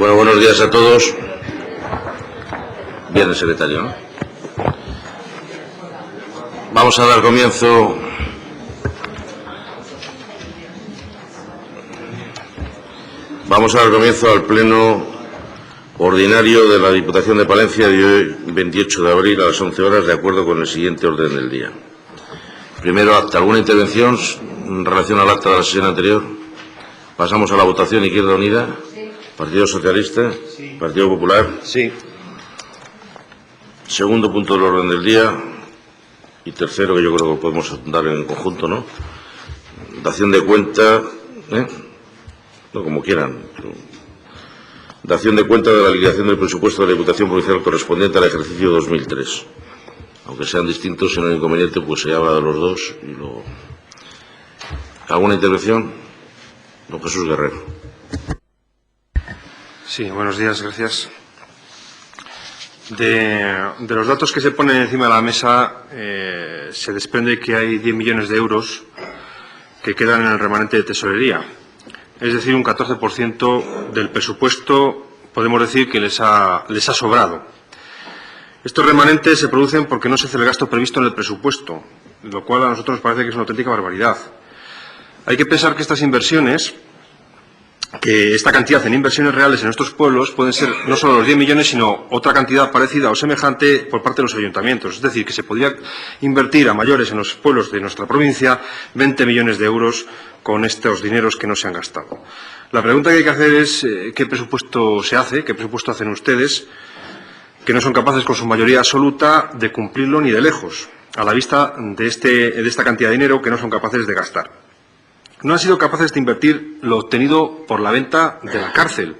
Bueno, buenos días a todos. Bien, el secretario, ¿no? Vamos a dar comienzo al pleno ordinario de la Diputación de Palencia de hoy, 28 de abril, a las 11 horas, de acuerdo con el siguiente orden del día. Primero, acta. ¿Alguna intervención en relación al acta de la sesión anterior? Pasamos a la votación. Izquierda Unida. Sí. Partido Socialista. Sí. Partido Popular. Sí. Segundo punto del orden del día. Y tercero, que yo creo que podemos dar en conjunto, ¿no? Dación de cuenta, no, como quieran. Dación de cuenta de la liquidación del presupuesto de la Diputación Provincial correspondiente al ejercicio 2003. Aunque sean distintos, si no hay inconveniente, pues se habla de los dos y luego. ¿Alguna intervención? Don Jesús Guerrero. Sí, buenos días, gracias. De los datos que se ponen encima de la mesa, se desprende que hay 10 millones de euros que quedan en el remanente de tesorería. Es decir, un 14% del presupuesto, podemos decir que les ha sobrado. Estos remanentes se producen porque no se hace el gasto previsto en el presupuesto, lo cual a nosotros nos parece que es una auténtica barbaridad. Hay que pensar que estas inversiones, que esta cantidad en inversiones reales en nuestros pueblos pueden ser no solo los 10 millones, sino otra cantidad parecida o semejante por parte de los ayuntamientos. Es decir, que se podría invertir a mayores en los pueblos de nuestra provincia 20 millones de euros con estos dineros que no se han gastado. La pregunta que hay que hacer es ¿qué presupuesto se hace? ¿Qué presupuesto hacen ustedes? Que no son capaces con su mayoría absoluta de cumplirlo ni de lejos, a la vista de esta cantidad de dinero que no son capaces de gastar. No han sido capaces de invertir lo obtenido por la venta de la cárcel.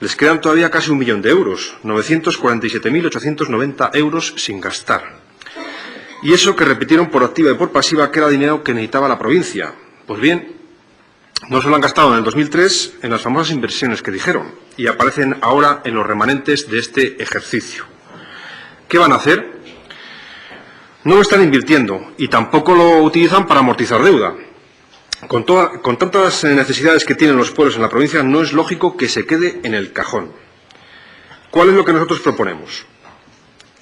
Les quedan todavía casi 1 millón de euros, 947.890 euros sin gastar. Y eso que repitieron por activa y por pasiva que era dinero que necesitaba la provincia. Pues bien, no se lo han gastado en el 2003 en las famosas inversiones que dijeron y aparecen ahora en los remanentes de este ejercicio. ¿Qué van a hacer? No lo están invirtiendo y tampoco lo utilizan para amortizar deuda. Con tantas necesidades que tienen los pueblos en la provincia, no es lógico que se quede en el cajón. ¿Cuál es lo que nosotros proponemos?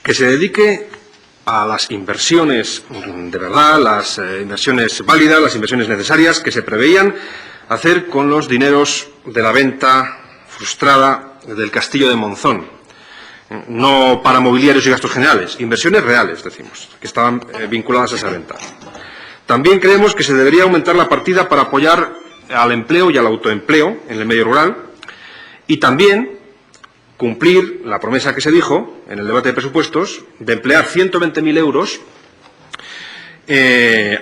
Que se dedique a las inversiones de verdad, las inversiones válidas, las inversiones necesarias que se preveían hacer con los dineros de la venta frustrada del Castillo de Monzón. No para mobiliarios y gastos generales, inversiones reales, decimos, que estaban vinculadas a esa venta. También creemos que se debería aumentar la partida para apoyar al empleo y al autoempleo en el medio rural y también cumplir la promesa que se dijo en el debate de presupuestos de emplear 120.000 euros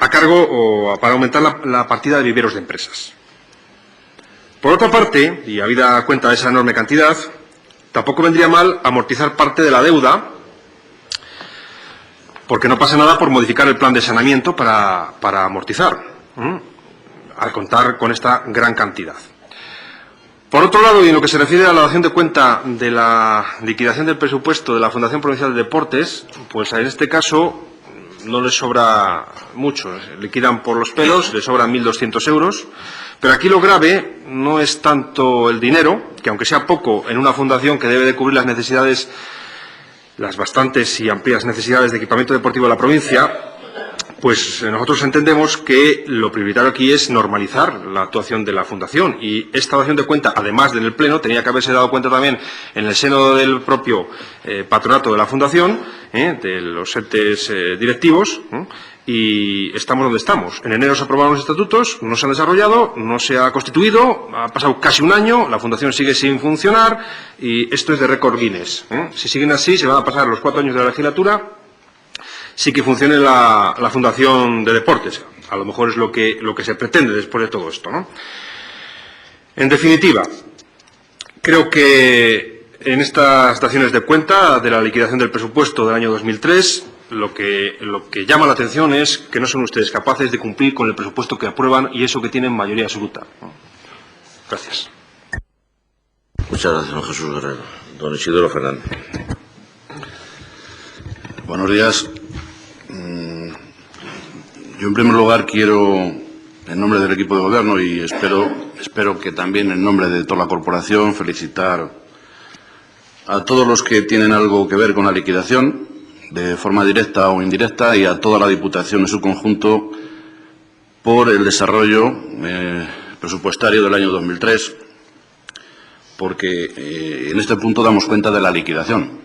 a cargo o para aumentar la partida de viveros de empresas. Por otra parte, y habida cuenta de esa enorme cantidad, tampoco vendría mal amortizar parte de la deuda, porque no pasa nada por modificar el plan de saneamiento para amortizar, al contar con esta gran cantidad. Por otro lado, y en lo que se refiere a la dación de cuenta de la liquidación del presupuesto de la Fundación Provincial de Deportes, pues en este caso no les sobra mucho. Liquidan por los pelos, les sobran 1.200 euros. Pero aquí lo grave no es tanto el dinero, que aunque sea poco en una fundación que debe de cubrir las necesidades, las bastantes y amplias necesidades de equipamiento deportivo de la provincia, pues nosotros entendemos que lo prioritario aquí es normalizar la actuación de la Fundación y esta dación de cuenta, además del Pleno, tenía que haberse dado cuenta también en el seno del propio patronato de la Fundación, de los entes directivos, y estamos donde estamos. En enero se aprobaron los estatutos, no se han desarrollado, no se ha constituido, ha pasado casi un año, la Fundación sigue sin funcionar y esto es de récord Guinness. Si siguen así, se van a pasar los 4 años de la legislatura sí que funcione la Fundación de Deportes. A lo mejor es lo que se pretende después de todo esto, ¿no? En definitiva, creo que en estas daciones de cuenta de la liquidación del presupuesto del año 2003, lo que llama la atención es que no son ustedes capaces de cumplir con el presupuesto que aprueban y eso que tienen mayoría absoluta. Gracias. Muchas gracias, don Jesús Guerrero. Don Isidoro Fernández. Buenos días. Yo, en primer lugar, quiero en nombre del equipo de gobierno y espero que también en nombre de toda la corporación felicitar a todos los que tienen algo que ver con la liquidación, de forma directa o indirecta, y a toda la Diputación en su conjunto por el desarrollo presupuestario del año 2003, porque en este punto damos cuenta de la liquidación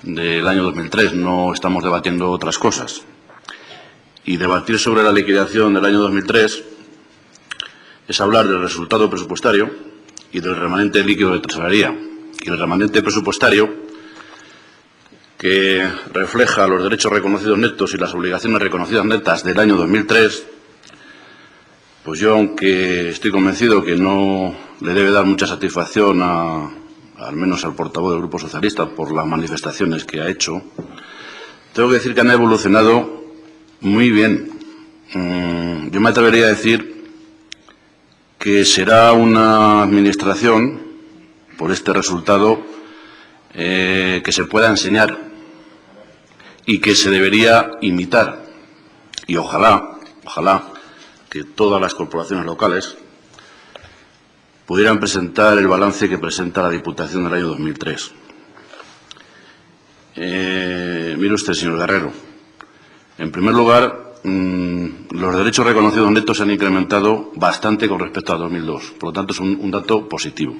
del año 2003, no estamos debatiendo otras cosas. Y debatir sobre la liquidación del año 2003 es hablar del resultado presupuestario y del remanente líquido de tesorería. Y el remanente presupuestario, que refleja los derechos reconocidos netos y las obligaciones reconocidas netas del año 2003, pues yo, aunque estoy convencido que no le debe dar mucha satisfacción al menos al portavoz del Grupo Socialista por las manifestaciones que ha hecho, tengo que decir que han evolucionado muy bien. Yo me atrevería a decir que será una administración, por este resultado, que se pueda enseñar y que se debería imitar. Y ojalá que todas las corporaciones locales pudieran presentar el balance que presenta la Diputación del año 2003. Mire usted, señor Guerrero, en primer lugar, los derechos reconocidos netos se han incrementado bastante con respecto a 2002. Por lo tanto, es un dato positivo.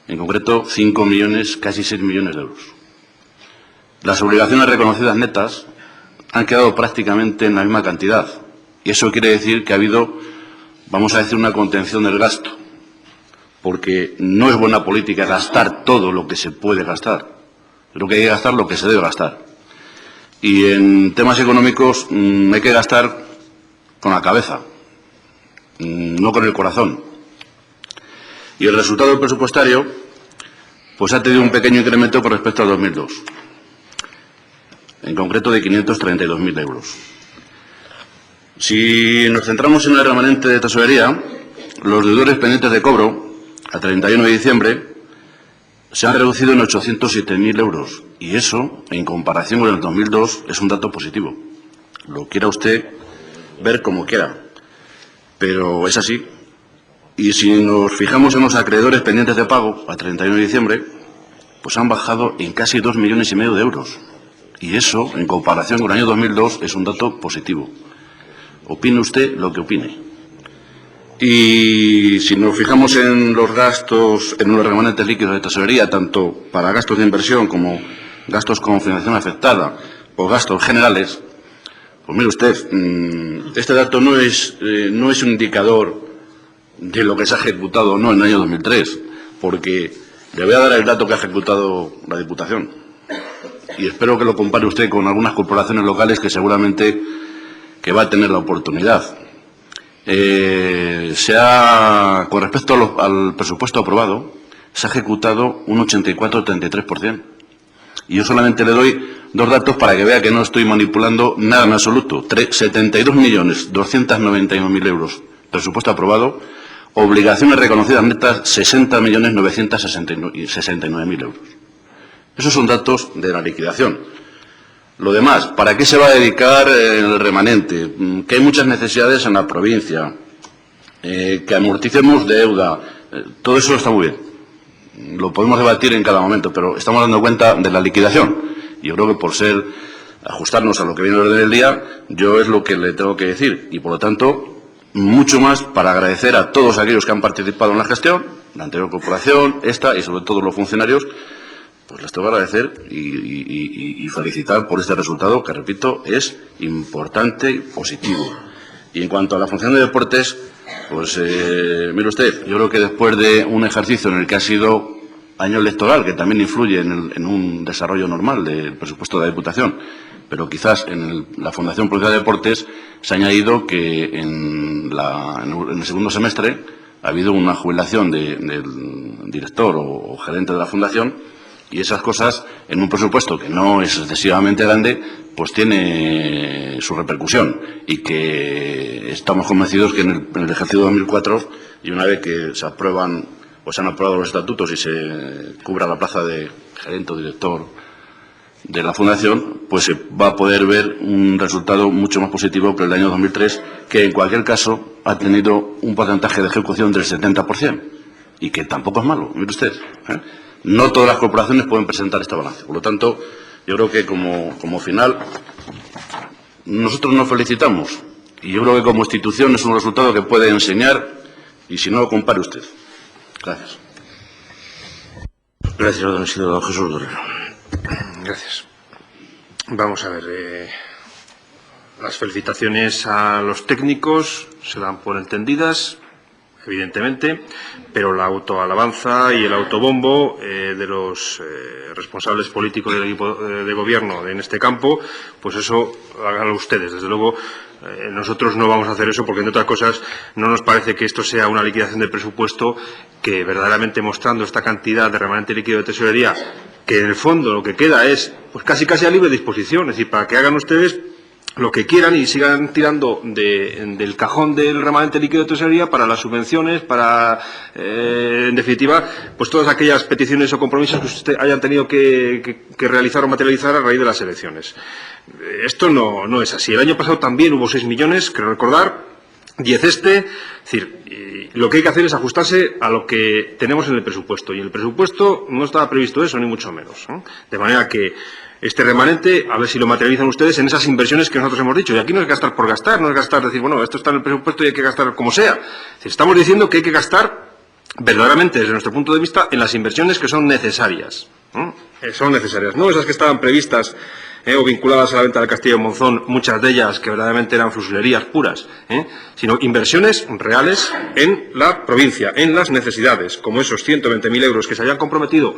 En concreto, 5 millones, casi 6 millones de euros. Las obligaciones reconocidas netas han quedado prácticamente en la misma cantidad. Y eso quiere decir que ha habido, vamos a decir, una contención del gasto. Porque no es buena política gastar todo lo que se puede gastar. Creo que hay que gastar lo que se debe gastar. Y en temas económicos hay que gastar con la cabeza, no con el corazón. Y el resultado presupuestario pues ha tenido un pequeño incremento con respecto al 2002, en concreto de 532.000 euros. Si nos centramos en el remanente de tesorería, los deudores pendientes de cobro a 31 de diciembre se han reducido en 807.000 euros. Y eso, en comparación con el 2002, es un dato positivo. Lo quiera usted ver como quiera, pero es así. Y si nos fijamos en los acreedores pendientes de pago a 31 de diciembre, pues han bajado en casi 2,5 millones de euros. Y eso, en comparación con el año 2002, es un dato positivo. Opine usted lo que opine. Y si nos fijamos en los gastos, en los remanentes líquidos de tesorería, tanto para gastos de inversión como gastos con financiación afectada o gastos generales, pues mire usted, este dato no es un indicador de lo que se ha ejecutado o no en el año 2003, porque le voy a dar el dato que ha ejecutado la Diputación. Y espero que lo compare usted con algunas corporaciones locales que seguramente que va a tener la oportunidad. Con respecto al presupuesto aprobado, se ha ejecutado un 84,33%. Y yo solamente le doy dos datos para que vea que no estoy manipulando nada en absoluto. 72.291.000 euros presupuesto aprobado, obligaciones reconocidas netas 60.969.000 euros. Esos son datos de la liquidación. Lo demás, ¿para qué se va a dedicar el remanente? Que hay muchas necesidades en la provincia, que amorticemos deuda, todo eso está muy bien. Lo podemos debatir en cada momento, pero estamos dando cuenta de la liquidación. Y yo creo que por ajustarnos a lo que viene en el orden del día, yo es lo que le tengo que decir. Y por lo tanto, mucho más para agradecer a todos aquellos que han participado en la gestión, la anterior corporación, esta y sobre todo los funcionarios. Pues les tengo que agradecer y felicitar por este resultado que, repito, es importante y positivo. Y en cuanto a la función de deportes, pues mire usted, yo creo que después de un ejercicio en el que ha sido año electoral, que también influye en un desarrollo normal del presupuesto de la Diputación, pero quizás en la Fundación Provincial de Deportes se ha añadido que en el segundo semestre ha habido una jubilación del director o gerente de la Fundación. Y esas cosas, en un presupuesto que no es excesivamente grande, pues tiene su repercusión. Y que estamos convencidos que en el ejercicio 2004, y una vez que se aprueban o se han aprobado los estatutos y se cubra la plaza de gerente o director de la Fundación, pues se va a poder ver un resultado mucho más positivo que el año 2003, que en cualquier caso ha tenido un porcentaje de ejecución del 70%, y que tampoco es malo, mire usted, ¿eh? No todas las corporaciones pueden presentar este balance. Por lo tanto, yo creo que como final nosotros nos felicitamos, y yo creo que como institución es un resultado que puede enseñar, y si no, compare usted. Gracias. Gracias, don Isidoro. Don Jesús Dorrero. Gracias. Vamos a ver. Las felicitaciones a los técnicos se dan por entendidas, evidentemente, pero la autoalabanza y el autobombo de los responsables políticos del equipo de gobierno en este campo, pues eso háganlo ustedes. Desde luego, nosotros no vamos a hacer eso porque, entre otras cosas, no nos parece que esto sea una liquidación del presupuesto que verdaderamente, mostrando esta cantidad de remanente líquido de tesorería, que en el fondo lo que queda es pues casi a libre disposición, es decir, para que hagan ustedes lo que quieran y sigan tirando del cajón del remanente líquido de tesorería para las subvenciones, para, en definitiva, pues todas aquellas peticiones o compromisos que usted hayan tenido que realizar o materializar a raíz de las elecciones. Esto no es así. El año pasado también hubo 6 millones, creo recordar, 10 es decir, lo que hay que hacer es ajustarse a lo que tenemos en el presupuesto. Y en el presupuesto no estaba previsto eso, ni mucho menos, ¿no? De manera que este remanente, a ver si lo materializan ustedes en esas inversiones que nosotros hemos dicho. Y aquí no es gastar por gastar, no es gastar, decir, bueno, esto está en el presupuesto y hay que gastar como sea. Estamos diciendo que hay que gastar verdaderamente, desde nuestro punto de vista, en las inversiones que son necesarias. Son necesarias, no esas que estaban previstas o vinculadas a la venta del Castillo de Monzón, muchas de ellas que verdaderamente eran fusilerías puras, sino inversiones reales en la provincia, en las necesidades, como esos 120.000 euros que se habían comprometido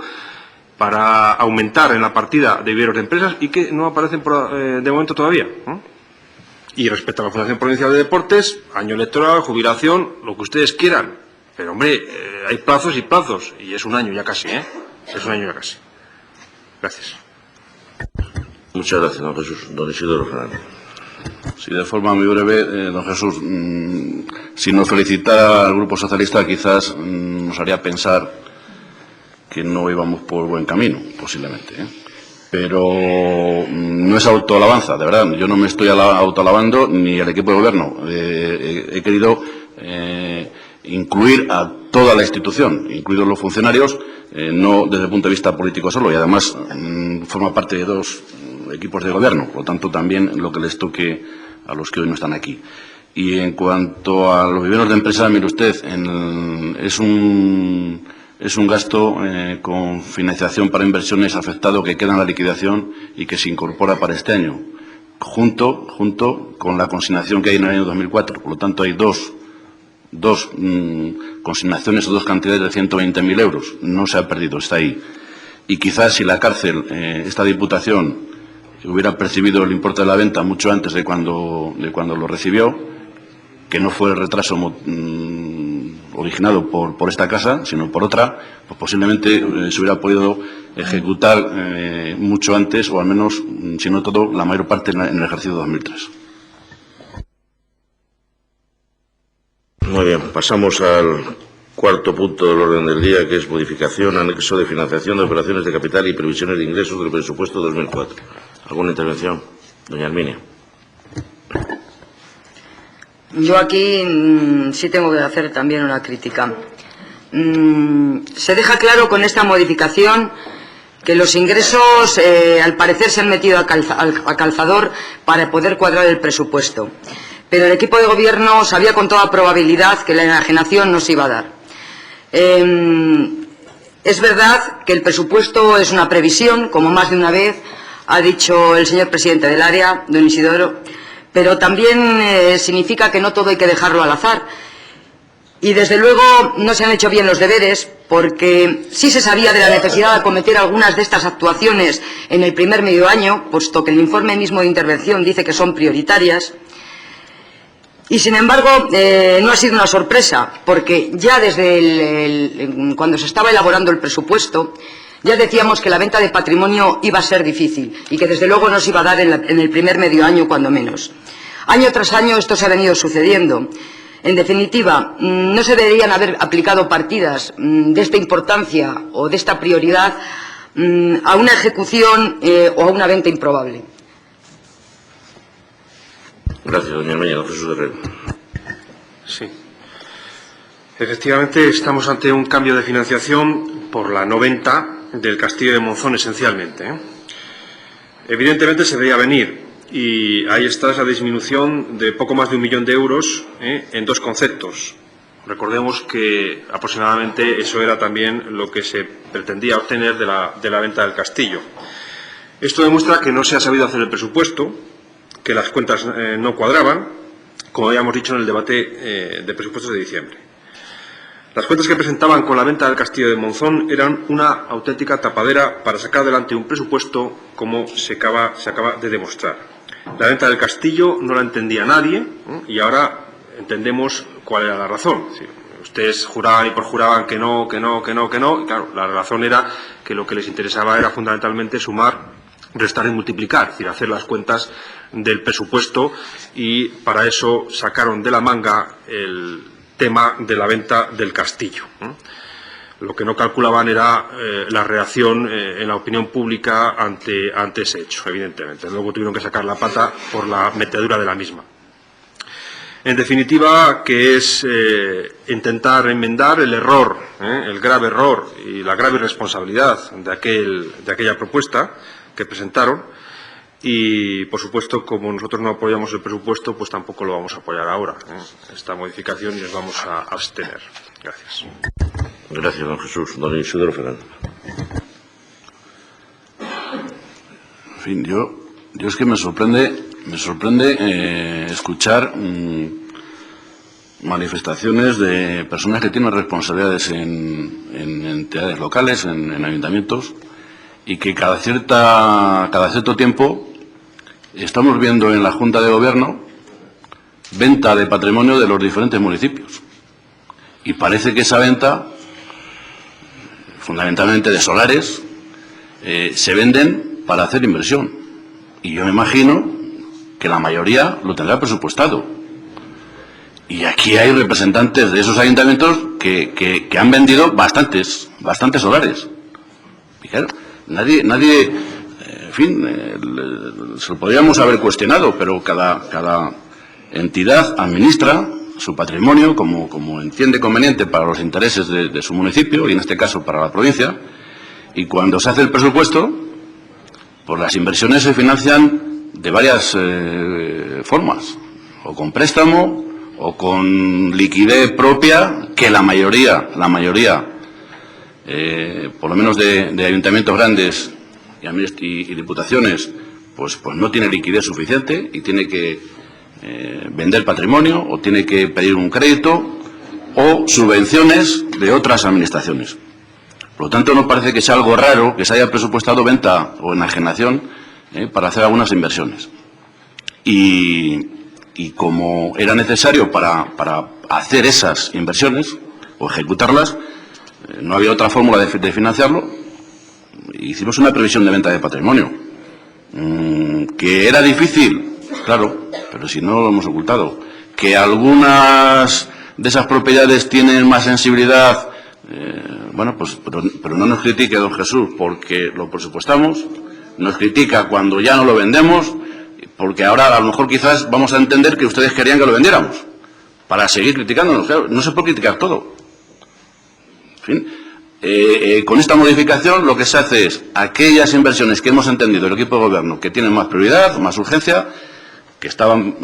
para aumentar en la partida de viveros de empresas y que no aparecen de momento todavía. Y respecto a la Fundación Provincial de Deportes, año electoral, jubilación, lo que ustedes quieran. Pero, hombre, hay plazos y plazos, y es un año ya casi, Es un año ya casi. Gracias. Muchas gracias, don Jesús. Don Isidoro Fernández. Sí, de forma muy breve, don Jesús, si nos felicitara al Grupo Socialista, quizás nos haría pensar que no íbamos por buen camino, posiblemente, Pero no es autoalabanza, de verdad. Yo no me estoy autoalabando ni al equipo de gobierno. He querido incluir a toda la institución, incluidos los funcionarios, no desde el punto de vista político solo, y además forma parte de 2 equipos de gobierno, por lo tanto también lo que les toque a los que hoy no están aquí. Y en cuanto a los viveros de empresa, mire usted, es un gasto con financiación para inversiones afectado que queda en la liquidación y que se incorpora para este año, junto con la consignación que hay en el año 2004. Por lo tanto, hay dos consignaciones o 2 cantidades de 120.000 euros. No se ha perdido, está ahí. Y quizás si la cárcel, esta Diputación, hubiera percibido el importe de la venta mucho antes de cuando lo recibió, que no fue el retraso originado por esta casa, sino por otra, pues posiblemente se hubiera podido ejecutar mucho antes, o al menos, si no todo, la mayor parte en el ejercicio 2003. Muy bien, pasamos al cuarto punto del orden del día, que es modificación, anexo de financiación de operaciones de capital y previsiones de ingresos del presupuesto 2004. ¿Alguna intervención? Doña Herminia. Yo aquí sí tengo que hacer también una crítica. Se deja claro con esta modificación que los ingresos, al parecer, se han metido a calzador para poder cuadrar el presupuesto. Pero el equipo de gobierno sabía con toda probabilidad que la enajenación no se iba a dar. Es verdad que el presupuesto es una previsión, como más de una vez ha dicho el señor presidente del área, don Isidoro, pero también significa que no todo hay que dejarlo al azar. Y desde luego no se han hecho bien los deberes, porque sí se sabía de la necesidad de acometer algunas de estas actuaciones en el primer medio año, puesto que el informe mismo de intervención dice que son prioritarias. Y sin embargo no ha sido una sorpresa, porque ya desde cuando se estaba elaborando el presupuesto ya decíamos que la venta de patrimonio iba a ser difícil y que desde luego no se iba a dar en el primer medio año, cuando menos. Año tras año esto se ha venido sucediendo. En definitiva, no se deberían haber aplicado partidas de esta importancia o de esta prioridad a una ejecución o a una venta improbable. Gracias, doña Armeña. Don Jesús Herrero. Sí. Efectivamente, estamos ante un cambio de financiación por la no venta del Castillo de Monzón, esencialmente, ¿eh? Evidentemente se veía venir, y ahí está esa disminución de poco más de 1 millón de euros en dos conceptos. Recordemos que aproximadamente eso era también lo que se pretendía obtener de la venta del castillo. Esto demuestra que no se ha sabido hacer el presupuesto, que las cuentas no cuadraban, como habíamos dicho en el debate de presupuestos de diciembre. Las cuentas que presentaban con la venta del Castillo de Monzón eran una auténtica tapadera para sacar adelante un presupuesto, como se acaba de demostrar. La venta del castillo no la entendía nadie, ¿eh? Y ahora entendemos cuál era la razón. Sí, ustedes juraban y perjuraban que no. Y claro, la razón era que lo que les interesaba era fundamentalmente sumar, restar y multiplicar, es decir, hacer las cuentas del presupuesto, y para eso sacaron de la manga el tema de la venta del castillo. Lo que no calculaban era la reacción en la opinión pública ante ese hecho, evidentemente. Luego tuvieron que sacar la pata por la metedura de la misma. En definitiva, que es intentar enmendar el error, el grave error y la grave irresponsabilidad de aquella propuesta que presentaron. Y, por supuesto, como nosotros no apoyamos el presupuesto, pues tampoco lo vamos a apoyar ahora, esta modificación, y nos vamos a abstener. Gracias. Gracias, don Jesús. Don Isidoro Fernández. En fin, yo es que me sorprende escuchar manifestaciones de personas que tienen responsabilidades en entidades locales, en ayuntamientos, y que cada cierto tiempo estamos viendo en la Junta de Gobierno venta de patrimonio de los diferentes municipios. Y parece que esa venta, fundamentalmente de solares, se venden para hacer inversión. Y yo me imagino que la mayoría lo tendrá presupuestado. Y aquí hay representantes de esos ayuntamientos que han vendido bastantes solares. Y claro, nadie, en fin, se lo podríamos haber cuestionado, pero cada entidad administra su patrimonio como entiende conveniente para los intereses de su municipio, y en este caso para la provincia, y cuando se hace el presupuesto, pues las inversiones se financian de varias formas, o con préstamo, o con liquidez propia, que la mayoría, por lo menos de ayuntamientos grandes y diputaciones, pues no tiene liquidez suficiente y tiene que vender patrimonio, o tiene que pedir un crédito o subvenciones de otras administraciones. Por lo tanto, no parece que sea algo raro que se haya presupuestado venta o enajenación para hacer algunas inversiones. Y como era necesario para hacer esas inversiones o ejecutarlas, no había otra fórmula de financiarlo. Hicimos una previsión de venta de patrimonio. ¿Que era difícil? Claro, pero si no lo hemos ocultado. ¿Que algunas de esas propiedades tienen más sensibilidad? Bueno, pues pero no nos critique, don Jesús, porque lo presupuestamos. Nos critica cuando ya no lo vendemos, porque ahora a lo mejor quizás vamos a entender que ustedes querían que lo vendiéramos, para seguir criticándonos. Claro, no se puede criticar todo. En fin, con esta modificación lo que se hace es aquellas inversiones que hemos entendido el equipo de gobierno que tienen más prioridad, más urgencia, que estaban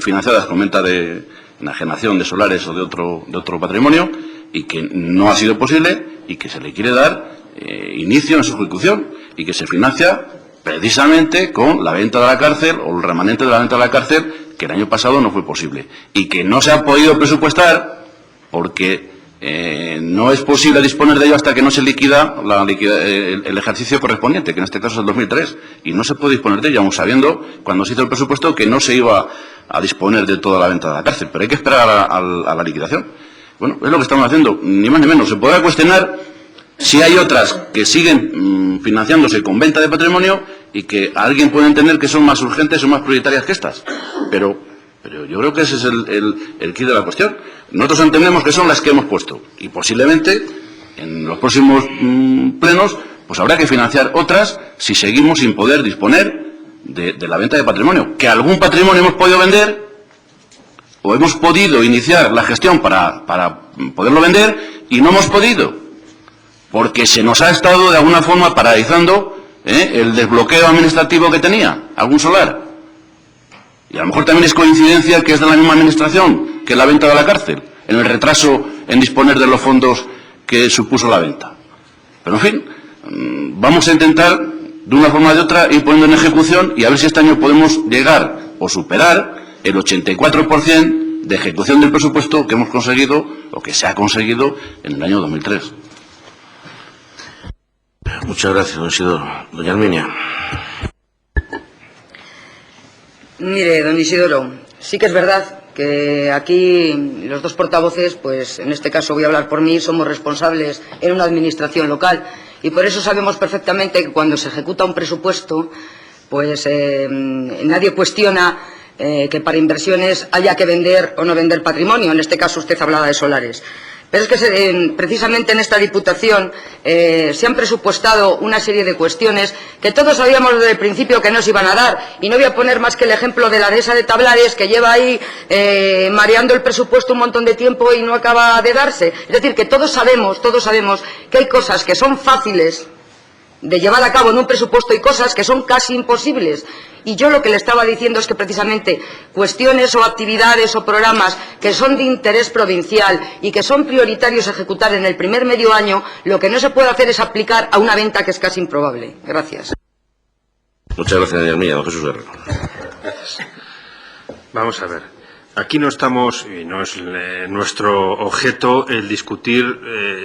financiadas con venta de enajenación de solares o de otro patrimonio, y que no ha sido posible, y que se le quiere dar inicio en su ejecución, y que se financia precisamente con la venta de la cárcel, o el remanente de la venta de la cárcel, que el año pasado no fue posible, y que no se ha podido presupuestar porque no es posible disponer de ello hasta que no se liquida el ejercicio correspondiente, que en este caso es el 2003, y no se puede disponer de ello, aun sabiendo, cuando se hizo el presupuesto, que no se iba a disponer de toda la venta de la cárcel, pero hay que esperar a la liquidación. Bueno, es lo que estamos haciendo, ni más ni menos. Se podrá cuestionar si hay otras que siguen financiándose con venta de patrimonio y que alguien puede entender que son más urgentes o más prioritarias que estas, pero yo creo que ese es el quid de la cuestión. Nosotros entendemos que son las que hemos puesto, y posiblemente en los próximos plenos pues habrá que financiar otras si seguimos sin poder disponer de la venta de patrimonio. Que algún patrimonio hemos podido vender o hemos podido iniciar la gestión para poderlo vender y no hemos podido, porque se nos ha estado de alguna forma paralizando el desbloqueo administrativo que tenía algún solar. Y a lo mejor también es coincidencia que es de la misma administración que la venta de la cárcel, en el retraso en disponer de los fondos que supuso la venta. Pero, en fin, vamos a intentar, de una forma o de otra, ir poniendo en ejecución y a ver si este año podemos llegar o superar el 84% de ejecución del presupuesto que hemos conseguido, o que se ha conseguido, en el año 2003. Muchas gracias, don Isidoro. Doña Arminia. Mire, don Isidoro, sí que es verdad que aquí los dos portavoces, pues en este caso voy a hablar por mí, somos responsables en una administración local y por eso sabemos perfectamente que cuando se ejecuta un presupuesto, pues nadie cuestiona que para inversiones haya que vender o no vender patrimonio. En este caso usted hablaba de solares. Pero es que precisamente en esta Diputación se han presupuestado una serie de cuestiones que todos sabíamos desde el principio que no se iban a dar. Y no voy a poner más que el ejemplo de la dehesa de Tablares, que lleva ahí mareando el presupuesto un montón de tiempo y no acaba de darse. Es decir, que todos sabemos que hay cosas que son fáciles de llevar a cabo en un presupuesto y cosas que son casi imposibles. Y yo lo que le estaba diciendo es que precisamente cuestiones o actividades o programas que son de interés provincial y que son prioritarios ejecutar en el primer medio año, lo que no se puede hacer es aplicar a una venta que es casi improbable. Gracias. Muchas gracias, doña Arminia. Don Jesús Guerrero. Gracias. Vamos a ver. Aquí no estamos, y no es nuestro objeto, el discutir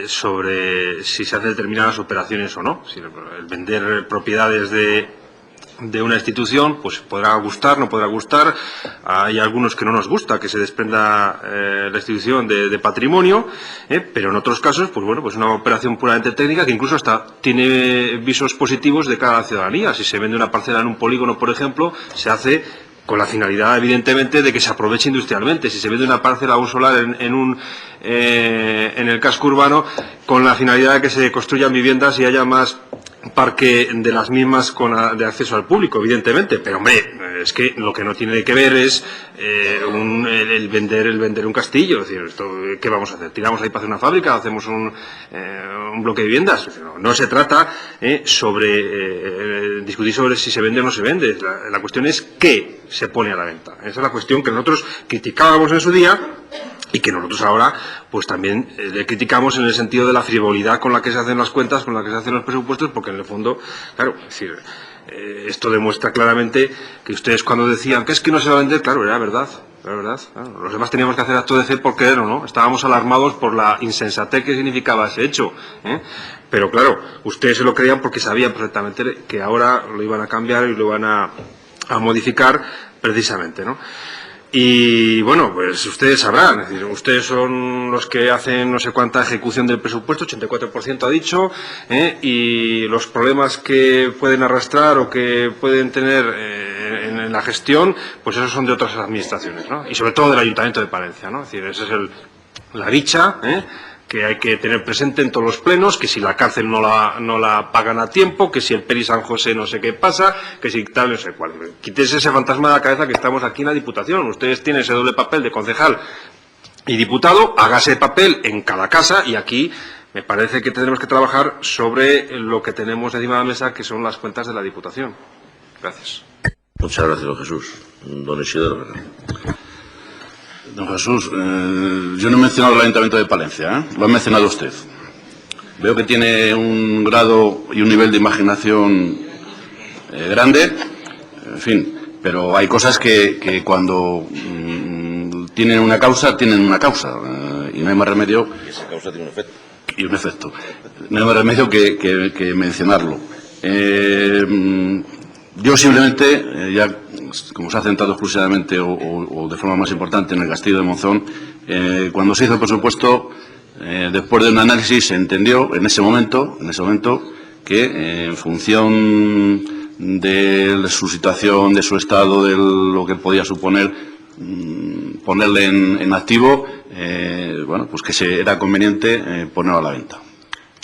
sobre si se hacen determinadas operaciones o no. El vender propiedades de una institución, pues podrá gustar, no podrá gustar. Hay algunos que no nos gusta que se desprenda la institución de patrimonio, pero en otros casos, pues bueno, pues una operación puramente técnica que incluso hasta tiene visos positivos de cara a la ciudadanía. Si se vende una parcela en un polígono, por ejemplo, se hace con la finalidad, evidentemente, de que se aproveche industrialmente. Si se vende una parcela o un solar en el casco urbano, con la finalidad de que se construyan viviendas y haya más parque de las mismas de acceso al público, evidentemente. Pero, hombre, es que lo que no tiene que ver es el vender un castillo. Es decir, ¿qué vamos a hacer? ¿Tiramos ahí para hacer una fábrica? ¿Hacemos un bloque de viviendas? No se trata sobre discutir sobre si se vende o no se vende. La cuestión es qué se pone a la venta. Esa es la cuestión que nosotros criticábamos en su día y que nosotros ahora pues también le criticamos en el sentido de la frivolidad con la que se hacen las cuentas, con la que se hacen los presupuestos, porque en el fondo, claro, es decir, esto demuestra claramente que ustedes cuando decían que es que no se va a vender, claro, era verdad. Claro, los demás teníamos que hacer acto de fe por querer o no. Estábamos alarmados por la insensatez que significaba ese hecho. Pero claro, ustedes se lo creían porque sabían perfectamente que ahora lo iban a cambiar y lo iban a modificar precisamente, ¿no? Y bueno, pues ustedes sabrán, es decir, ustedes son los que hacen no sé cuánta ejecución del presupuesto, 84% ha dicho, y los problemas que pueden arrastrar o que pueden tener en la gestión, pues esos son de otras administraciones, ¿no? Y sobre todo del Ayuntamiento de Palencia, ¿no? Es decir, esa es la dicha, que hay que tener presente en todos los plenos, que si la cárcel no la pagan a tiempo, que si el Peri San José no sé qué pasa, que si tal, no sé cuál. Quítese ese fantasma de la cabeza que estamos aquí en la Diputación. Ustedes tienen ese doble papel de concejal y diputado, hágase papel en cada casa y aquí me parece que tenemos que trabajar sobre lo que tenemos encima de la mesa, que son las cuentas de la Diputación. Gracias. Muchas gracias, don Jesús. Don Isidoro. Don Jesús, yo no he mencionado el Ayuntamiento de Palencia, lo ha mencionado usted. Veo que tiene un grado y un nivel de imaginación grande, en fin, pero hay cosas que cuando tienen una causa, y no hay más remedio. Y esa causa tiene un efecto. Y un efecto. No hay más remedio que mencionarlo. Yo simplemente, ya como se ha centrado exclusivamente o de forma más importante en el Castillo de Monzón, cuando se hizo el presupuesto, después de un análisis se entendió en ese momento que en función de su situación, de su estado, de lo que podía suponer ponerle en activo, bueno, pues que era conveniente ponerlo a la venta.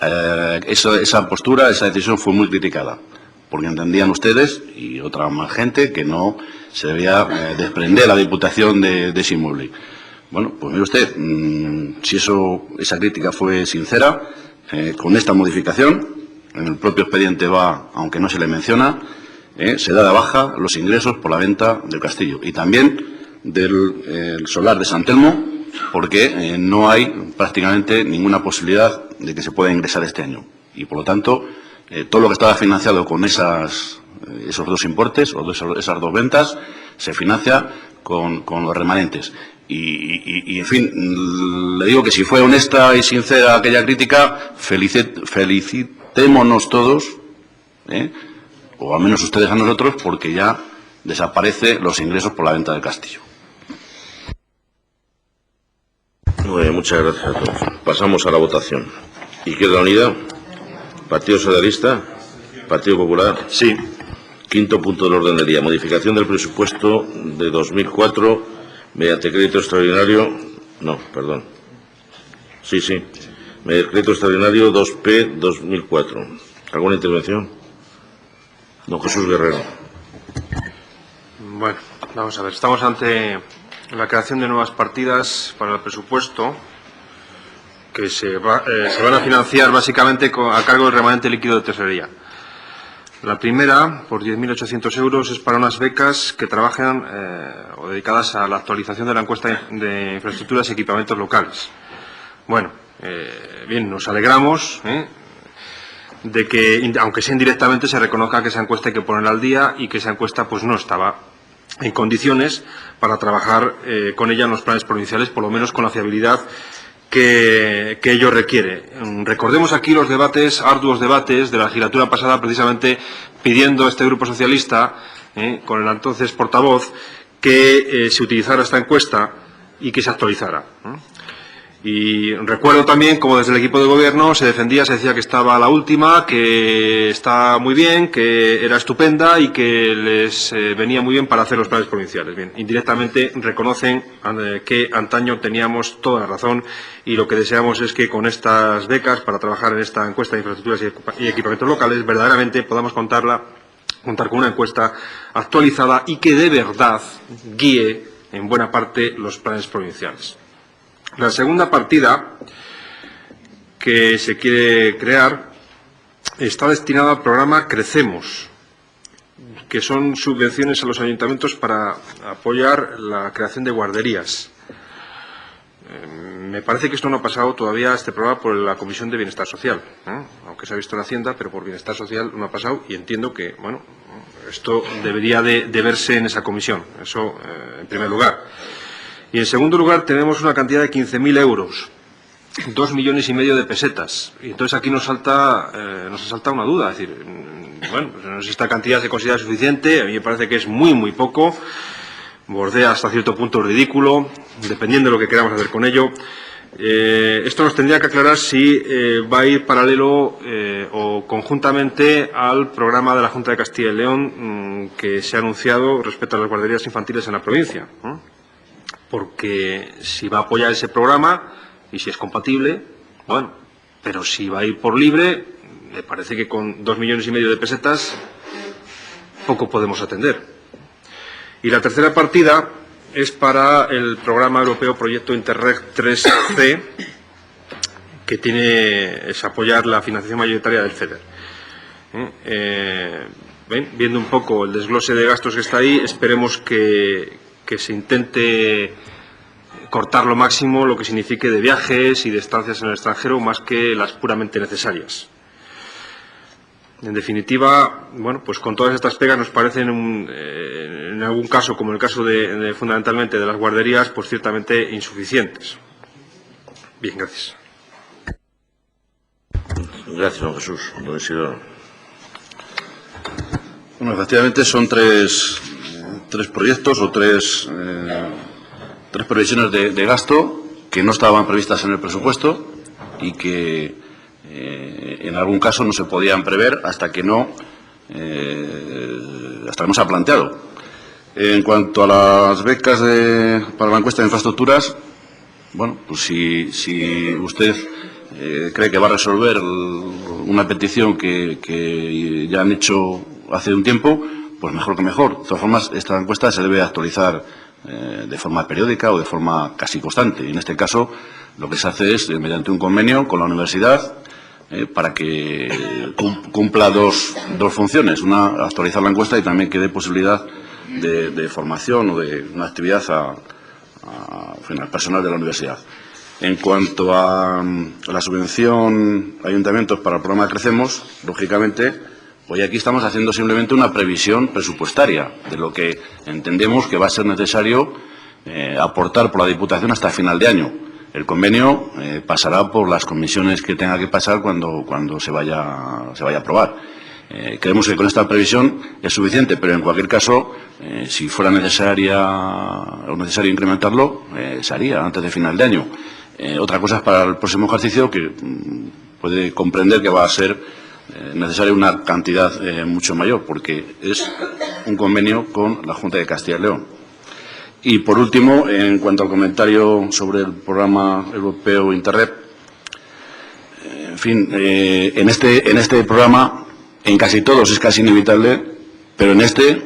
esa postura, esa decisión fue muy criticada, porque entendían ustedes y otra más gente que no se debía desprender la Diputación de ese inmueble. Bueno, pues mire usted, si esa crítica fue sincera, con esta modificación, en el propio expediente va, aunque no se le menciona, se da de baja los ingresos por la venta del castillo y también del solar de San Telmo, porque no hay prácticamente ninguna posibilidad de que se pueda ingresar este año. Y, por lo tanto, todo lo que estaba financiado con esos dos importes o esas dos ventas se financia con los remanentes. Y, en fin, le digo que si fue honesta y sincera aquella crítica, felicitémonos todos, o al menos ustedes a nosotros, porque ya desaparecen los ingresos por la venta del castillo. Muy bien, muchas gracias a todos. Pasamos a la votación. Izquierda Unida, Partido Socialista, Partido Popular. Sí. Quinto punto del orden del día. Modificación del presupuesto de 2004 mediante crédito extraordinario. No, perdón. Sí. Mediante crédito extraordinario 2P 2004. ¿Alguna intervención? Don Jesús Guerrero. Bueno, vamos a ver. Estamos ante la creación de nuevas partidas para el presupuesto que se van a financiar básicamente a cargo del remanente líquido de tesorería. La primera, por 10.800 euros, es para unas becas que trabajan o dedicadas a la actualización de la encuesta de infraestructuras y equipamientos locales. Bueno, bien, nos alegramos de que, aunque sea indirectamente, se reconozca que esa encuesta hay que ponerla al día y que esa encuesta pues no estaba en condiciones para trabajar con ella en los planes provinciales, por lo menos con la fiabilidad que ello requiere. Recordemos aquí los arduos debates de la legislatura pasada, precisamente pidiendo a este Grupo Socialista, con el entonces portavoz, que se utilizara esta encuesta y que se actualizara. Y recuerdo también como desde el equipo de gobierno se decía que estaba a la última, que está muy bien, que era estupenda y que les venía muy bien para hacer los planes provinciales. Bien, indirectamente reconocen que antaño teníamos toda la razón y lo que deseamos es que con estas becas para trabajar en esta encuesta de infraestructuras y equipamientos locales verdaderamente podamos contar con una encuesta actualizada y que de verdad guíe en buena parte los planes provinciales. La segunda partida que se quiere crear está destinada al programa Crecemos, que son subvenciones a los ayuntamientos para apoyar la creación de guarderías. Me parece que esto no ha pasado todavía, este programa, por la Comisión de Bienestar Social, aunque se ha visto en Hacienda, pero por Bienestar Social no ha pasado y entiendo que, bueno, esto debería de verse en esa comisión, eso en primer lugar. Y en segundo lugar tenemos una cantidad de 15.000 euros, 2,5 millones de pesetas. Y entonces aquí nos asalta una duda, es decir, bueno, pues no sé si esta cantidad se considera suficiente, a mí me parece que es muy poco, bordea hasta cierto punto el ridículo, dependiendo de lo que queramos hacer con ello. Esto nos tendría que aclarar si va a ir paralelo o conjuntamente al programa de la Junta de Castilla y León que se ha anunciado respecto a las guarderías infantiles en la provincia. Porque si va a apoyar ese programa y si es compatible, bueno, pero si va a ir por libre, me parece que con 2,5 millones de pesetas poco podemos atender. Y la tercera partida es para el programa europeo Proyecto Interreg 3C, que es apoyar la financiación mayoritaria del FEDER. Viendo un poco el desglose de gastos que está ahí, esperemos que se intente cortar lo máximo lo que signifique de viajes y de estancias en el extranjero, más que las puramente necesarias. En definitiva, bueno, pues con todas estas pegas nos parecen, en algún caso, como en el caso fundamentalmente de las guarderías, pues ciertamente insuficientes. Bien, gracias. Gracias, don Jesús. Don Isidoro. Bueno, efectivamente son tres proyectos o tres previsiones de gasto que no estaban previstas en el presupuesto y que en algún caso no se podían prever hasta que no se ha planteado. En cuanto a las becas para la encuesta de infraestructuras, bueno, pues si usted cree que va a resolver una petición que ya han hecho hace un tiempo, pues mejor que mejor. De todas formas, esta encuesta se debe actualizar de forma periódica o de forma casi constante. Y en este caso, lo que se hace es, mediante un convenio con la universidad, para que cumpla dos funciones. Una, actualizar la encuesta, y también que dé posibilidad de formación o de una actividad al personal de la universidad. En cuanto a la subvención a ayuntamientos para el programa Crecemos, lógicamente, hoy aquí estamos haciendo simplemente una previsión presupuestaria de lo que entendemos que va a ser necesario aportar por la Diputación hasta final de año. El convenio pasará por las comisiones que tenga que pasar cuando se vaya a aprobar. Creemos que con esta previsión es suficiente, pero en cualquier caso, si fuera necesario incrementarlo, se haría antes de final de año. Otra cosa es para el próximo ejercicio, que puede comprender que va a ser necesaria una cantidad mucho mayor, porque es un convenio con la Junta de Castilla y León. Y, por último, en cuanto al comentario sobre el programa europeo Interreg, en fin, en este programa, en casi todos es casi inevitable, pero en este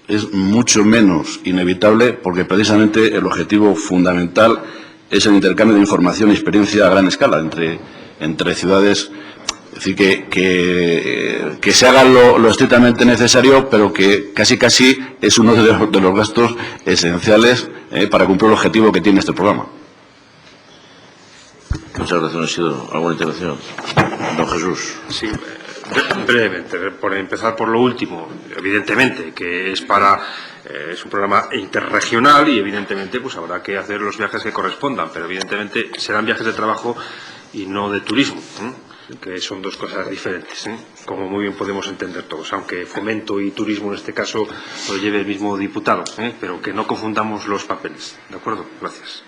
es mucho menos inevitable, porque precisamente el objetivo fundamental es el intercambio de información y experiencia a gran escala entre ciudades. Es decir, que se haga lo estrictamente necesario, pero que casi es uno de los gastos esenciales para cumplir el objetivo que tiene este programa. Muchas gracias, Isidoro. ¿Alguna intervención? Don Jesús. Sí, brevemente, por empezar por lo último. Evidentemente que es un programa interregional y evidentemente pues habrá que hacer los viajes que correspondan, pero evidentemente serán viajes de trabajo y no de turismo, que son dos cosas diferentes, como muy bien podemos entender todos, aunque fomento y turismo en este caso lo lleve el mismo diputado, pero que no confundamos los papeles. ¿De acuerdo? Gracias.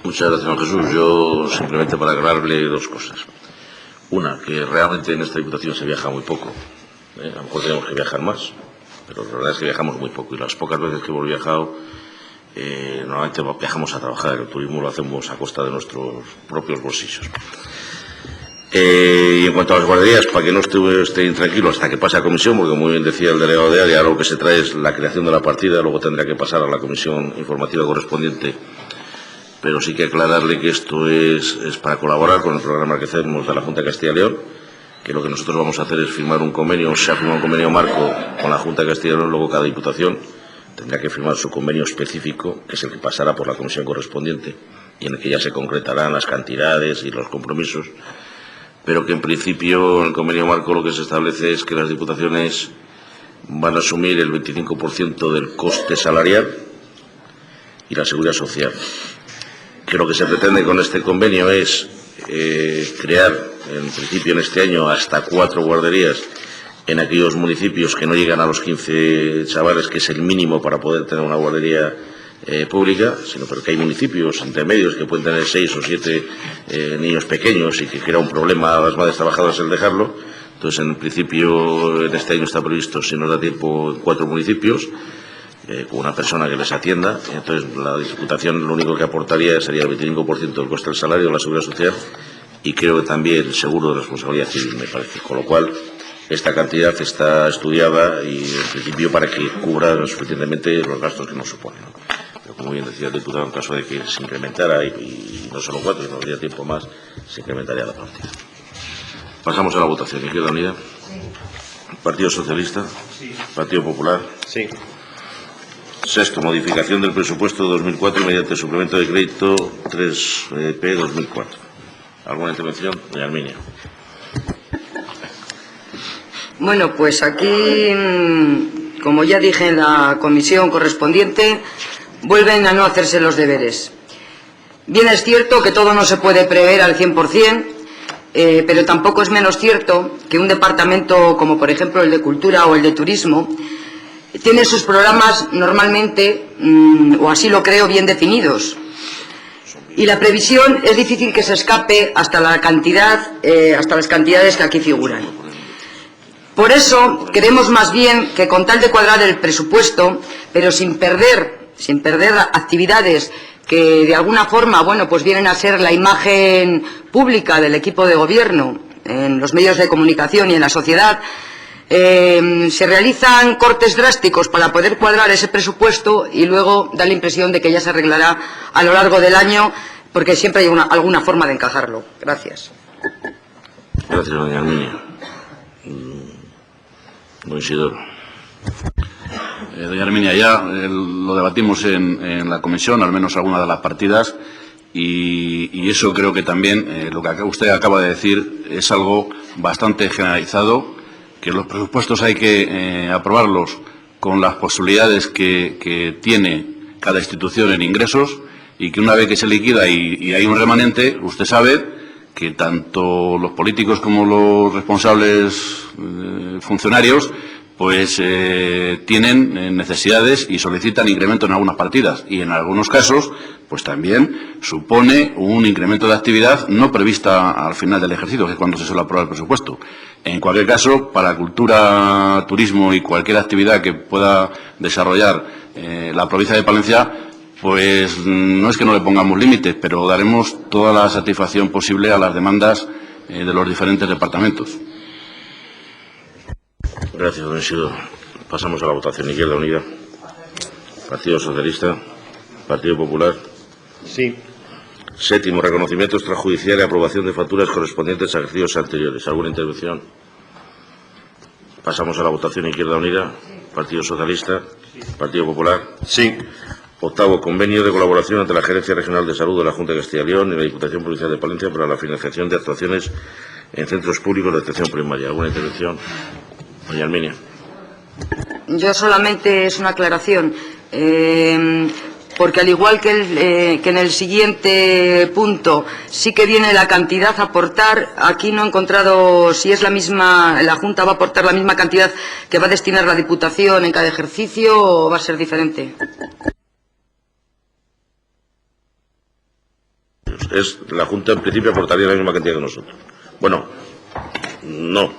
Muchas gracias, don Jesús. Yo simplemente para aclararle dos cosas. Una, que realmente en esta Diputación se viaja muy poco. A lo mejor tenemos que viajar más, pero la verdad es que viajamos muy poco. Y las pocas veces que hemos viajado, normalmente viajamos a trabajar. El turismo lo hacemos a costa de nuestros propios bolsillos. Y en cuanto a las guarderías, para que no esté intranquilo hasta que pase a comisión, porque como bien decía el delegado de área, lo que se trae es la creación de la partida, luego tendrá que pasar a la comisión informativa correspondiente. Pero sí que aclararle que esto es para colaborar con el programa que hacemos de la Junta de Castilla y León, que lo que nosotros vamos a hacer es firmar un convenio, se ha firmado un convenio marco con la Junta de Castilla y León, luego cada Diputación tendrá que firmar su convenio específico, que es el que pasará por la comisión correspondiente, y en el que ya se concretarán las cantidades y los compromisos, pero que en principio en el convenio marco lo que se establece es que las Diputaciones van a asumir el 25% del coste salarial y la seguridad social. Que lo que se pretende con este convenio es crear, en principio en este año, hasta 4 guarderías en aquellos municipios que no llegan a los 15 chavales, que es el mínimo para poder tener una guardería pública, sino porque hay municipios intermedios que pueden tener 6 o 7 niños pequeños y que crea un problema a las madres trabajadoras el dejarlo. Entonces, en principio, en este año está previsto, si nos da tiempo, en 4 municipios, con una persona que les atienda. Entonces, la Diputación lo único que aportaría sería el 25% del coste del salario, la seguridad social, y creo que también el seguro de responsabilidad civil, me parece. Con lo cual, esta cantidad está estudiada y, en principio, para que cubra suficientemente los gastos que nos suponen. Pero, como bien decía el diputado, en caso de que se incrementara, y no solo 4, sino habría tiempo más, se incrementaría la partida. Pasamos a la votación. Izquierda Unida. Sí. Partido Socialista. Sí. Partido Popular. Sí. Sexto, modificación del presupuesto de 2004 mediante suplemento de crédito 3P 2004. ¿Alguna intervención? Doña Arminia. Bueno, pues aquí, como ya dije en la comisión correspondiente, vuelven a no hacerse los deberes. Bien es cierto que todo no se puede prever al 100%, pero tampoco es menos cierto que un departamento como, por ejemplo, el de Cultura o el de Turismo, tiene sus programas normalmente, o así lo creo, bien definidos. Y la previsión es difícil que se escape hasta las cantidades que aquí figuran. Por eso queremos más bien que, con tal de cuadrar el presupuesto, pero sin perder actividades que de alguna forma, bueno, pues vienen a ser la imagen pública del equipo de gobierno en los medios de comunicación y en la sociedad, se realizan cortes drásticos para poder cuadrar ese presupuesto y luego da la impresión de que ya se arreglará a lo largo del año, porque siempre hay alguna forma de encajarlo. Gracias. Gracias, doña Arminia. Don Isidoro. Doña Arminia, ya lo debatimos en la comisión, al menos algunas de las partidas, y eso creo que también, lo que usted acaba de decir, es algo bastante generalizado, que los presupuestos hay que aprobarlos con las posibilidades que tiene cada institución en ingresos, y que una vez que se liquida y hay un remanente, usted sabe que tanto los políticos como los responsables funcionarios pues tienen necesidades y solicitan incremento en algunas partidas, y en algunos casos pues también supone un incremento de actividad no prevista al final del ejercicio, que es cuando se suele aprobar el presupuesto. En cualquier caso, para cultura, turismo y cualquier actividad que pueda desarrollar la provincia de Palencia, pues no es que no le pongamos límites, pero daremos toda la satisfacción posible a las demandas de los diferentes departamentos. Gracias, don Isidoro. Pasamos a la votación. Izquierda Unida. Partido Socialista. Partido Popular. Sí. Séptimo, reconocimiento extrajudicial y aprobación de facturas correspondientes a ejercicios anteriores. ¿Alguna intervención? Pasamos a la votación. Izquierda Unida. Partido Socialista. Partido Popular. Sí. Octavo, convenio de colaboración entre la Gerencia Regional de Salud de la Junta de Castilla y León y la Diputación Provincial de Palencia para la financiación de actuaciones en centros públicos de atención primaria. ¿Alguna intervención? Doña Arminia. Yo solamente es una aclaración, porque al igual que en el siguiente punto sí que viene la cantidad a aportar, aquí no he encontrado si es la misma, la Junta va a aportar la misma cantidad que va a destinar la Diputación en cada ejercicio o va a ser diferente. La Junta en principio aportaría la misma cantidad que nosotros. Bueno, no.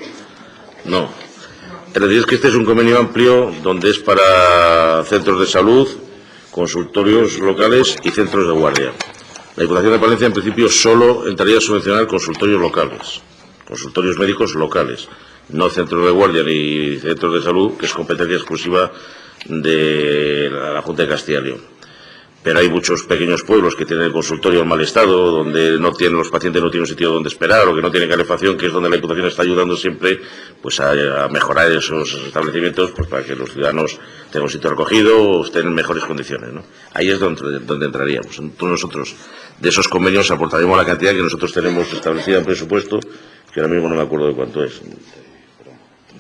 Es decir, es que este es un convenio amplio donde es para centros de salud, consultorios locales y centros de guardia. La Diputación de Palencia en principio solo entraría a subvencionar consultorios locales, consultorios médicos locales, no centros de guardia ni centros de salud, que es competencia exclusiva de la Junta de Castilla y León. Pero hay muchos pequeños pueblos que tienen el consultorio en mal estado, donde los pacientes no tienen un sitio donde esperar o que no tienen calefacción, que es donde la Diputación está ayudando siempre pues a mejorar esos establecimientos, pues para que los ciudadanos tengan un sitio recogido o estén en mejores condiciones, ¿no? Ahí es donde entraríamos. Entonces nosotros de esos convenios aportaremos la cantidad que nosotros tenemos establecida en presupuesto, que ahora mismo no me acuerdo de cuánto es.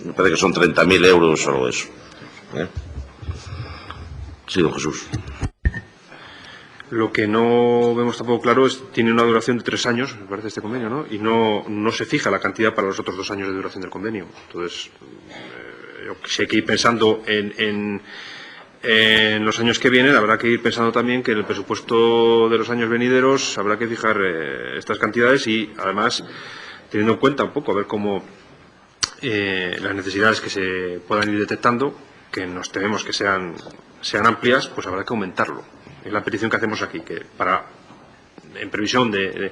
Me parece que son 30.000 euros o algo de eso. Sí, don Jesús. Lo que no vemos tampoco claro es tiene una duración de 3 años, me parece, este convenio, ¿no? Y no se fija la cantidad para los otros 2 años de duración del convenio. Entonces, si hay que ir pensando en los años que vienen, habrá que ir pensando también que en el presupuesto de los años venideros habrá que fijar estas cantidades y, además, teniendo en cuenta un poco a ver cómo las necesidades que se puedan ir detectando, que nos tememos que sean amplias, pues habrá que aumentarlo. Es la petición que hacemos aquí, que en previsión de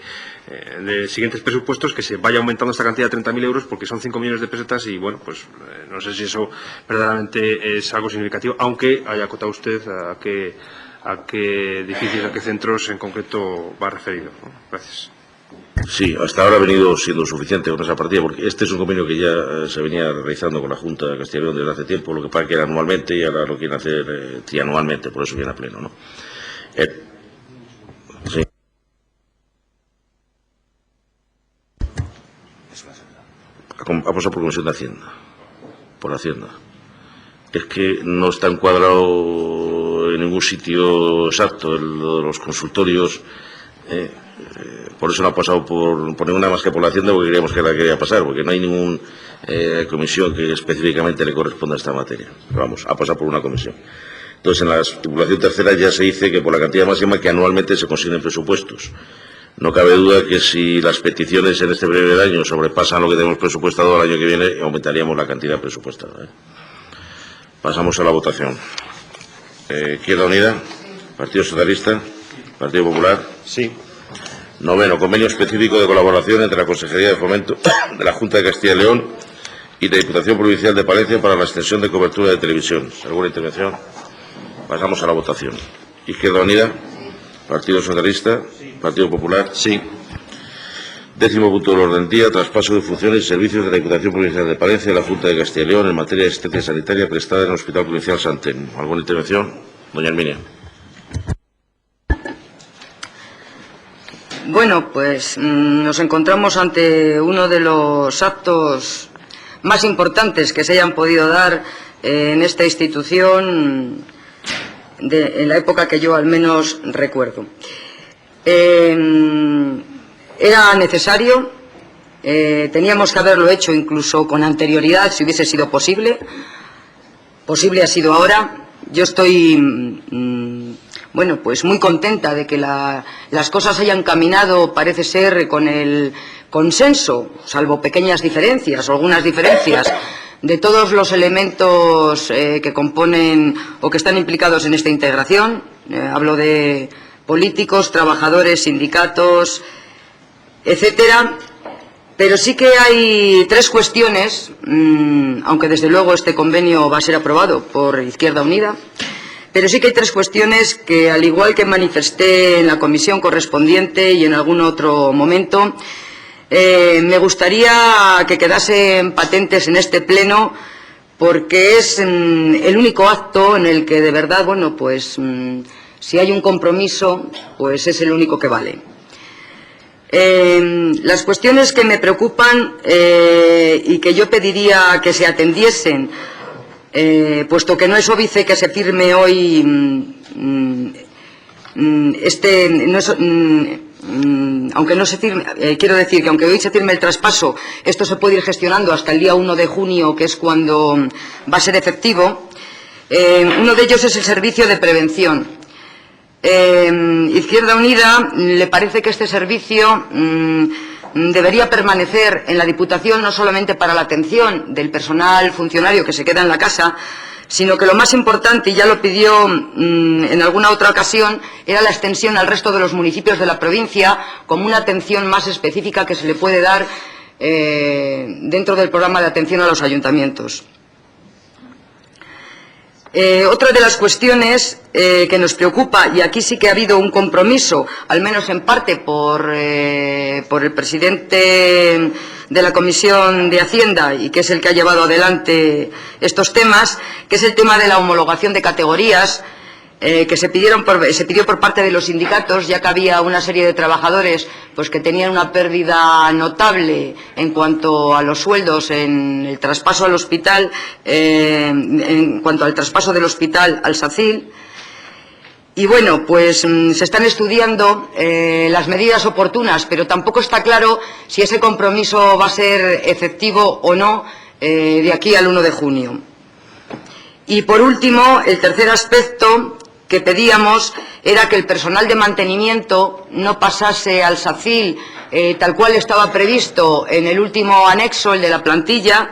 siguientes presupuestos, que se vaya aumentando esta cantidad de 30.000 euros, porque son 5 millones de pesetas y, bueno, pues no sé si eso verdaderamente es algo significativo, aunque haya acotado usted a qué edificios, a qué centros en concreto va referido, ¿no? Gracias. Sí, hasta ahora ha venido siendo suficiente con esa partida, porque este es un convenio que ya se venía realizando con la Junta de Castilla y León desde hace tiempo, lo que pasa que era anualmente y ahora lo quieren hacer trianualmente, por eso viene a pleno, ¿no? Sí. Ha pasado por Comisión de Hacienda, por Hacienda. Es que no está encuadrado en ningún sitio exacto lo de los consultorios. Por eso no ha pasado por ninguna más que por la Hacienda, porque creíamos que la quería pasar, porque no hay ninguna comisión que específicamente le corresponda a esta materia. Pero vamos, ha pasado por una comisión. Entonces, en la estipulación tercera ya se dice que por la cantidad máxima que anualmente se consignen presupuestos. No cabe duda que si las peticiones en este primer año sobrepasan lo que tenemos presupuestado el año que viene, aumentaríamos la cantidad presupuestada. Pasamos a la votación. Izquierda Unida, Partido Socialista, Partido Popular. Sí. Noveno, convenio específico de colaboración entre la Consejería de Fomento de la Junta de Castilla y León y la Diputación Provincial de Palencia para la extensión de cobertura de televisión. ¿Alguna intervención? Pasamos a la votación. Izquierda Unida, Partido Socialista, Partido Popular. Sí. 10º punto del orden del día, traspaso de funciones y servicios de la Diputación Provincial de Palencia a la Junta de Castilla y León en materia de asistencia sanitaria prestada en el Hospital Provincial Santén. ¿Alguna intervención? Doña Herminia. Bueno, pues nos encontramos ante uno de los actos más importantes que se hayan podido dar en esta institución en la época que yo al menos recuerdo. Era necesario, teníamos que haberlo hecho incluso con anterioridad si hubiese sido posible. Posible ha sido ahora. Yo estoy bueno, pues muy contenta de que las cosas hayan caminado, parece ser, con el consenso, salvo pequeñas diferencias o algunas diferencias, de todos los elementos que componen o que están implicados en esta integración. Hablo de políticos, trabajadores, sindicatos, etcétera. Pero sí que hay tres cuestiones, aunque desde luego este convenio va a ser aprobado por Izquierda Unida, pero sí que hay tres cuestiones que, al igual que manifesté en la comisión correspondiente y en algún otro momento, me gustaría que quedasen patentes en este pleno, porque es el único acto en el que de verdad, bueno, pues si hay un compromiso, pues es el único que vale. Las cuestiones que me preocupan y que yo pediría que se atendiesen, puesto que no es óbice que se firme hoy aunque no se firme, quiero decir que aunque hoy se firme el traspaso, esto se puede ir gestionando hasta el día 1 de junio, que es cuando va a ser efectivo. Uno de ellos es el servicio de prevención. Izquierda Unida le parece que este servicio debería permanecer en la Diputación, no solamente para la atención del personal funcionario que se queda en la casa, sino que lo más importante, y ya lo pidió en alguna otra ocasión, era la extensión al resto de los municipios de la provincia como una atención más específica que se le puede dar dentro del programa de atención a los ayuntamientos. Otra de las cuestiones que nos preocupa, y aquí sí que ha habido un compromiso, al menos en parte por el presidente de la Comisión de Hacienda, y que es el que ha llevado adelante estos temas, que es el tema de la homologación de categorías, que se pidió por parte de los sindicatos, ya que había una serie de trabajadores pues que tenían una pérdida notable en cuanto a los sueldos en el traspaso al hospital, en cuanto al traspaso del hospital al SACIL. Y bueno, pues se están estudiando las medidas oportunas, pero tampoco está claro si ese compromiso va a ser efectivo o no de aquí al 1 de junio. Y por último, el tercer aspecto que pedíamos era que el personal de mantenimiento no pasase al SACIL tal cual estaba previsto en el último anexo, el de la plantilla,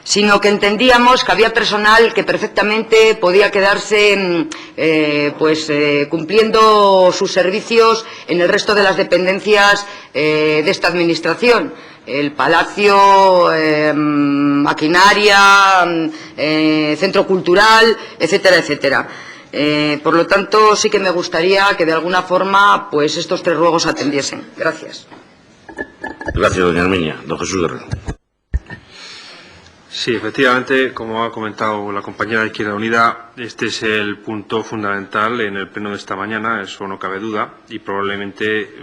sino que entendíamos que había personal que perfectamente podía quedarse cumpliendo sus servicios en el resto de las dependencias de esta administración. El Palacio, maquinaria, centro cultural, etcétera, etcétera. Por lo tanto, sí que me gustaría que de alguna forma pues estos tres ruegos se atendiesen. Gracias. Gracias, doña Herminia. Don Jesús Guerrero. Sí, efectivamente, como ha comentado la compañera de Izquierda Unida, este es el punto fundamental en el pleno de esta mañana, eso no cabe duda, y probablemente,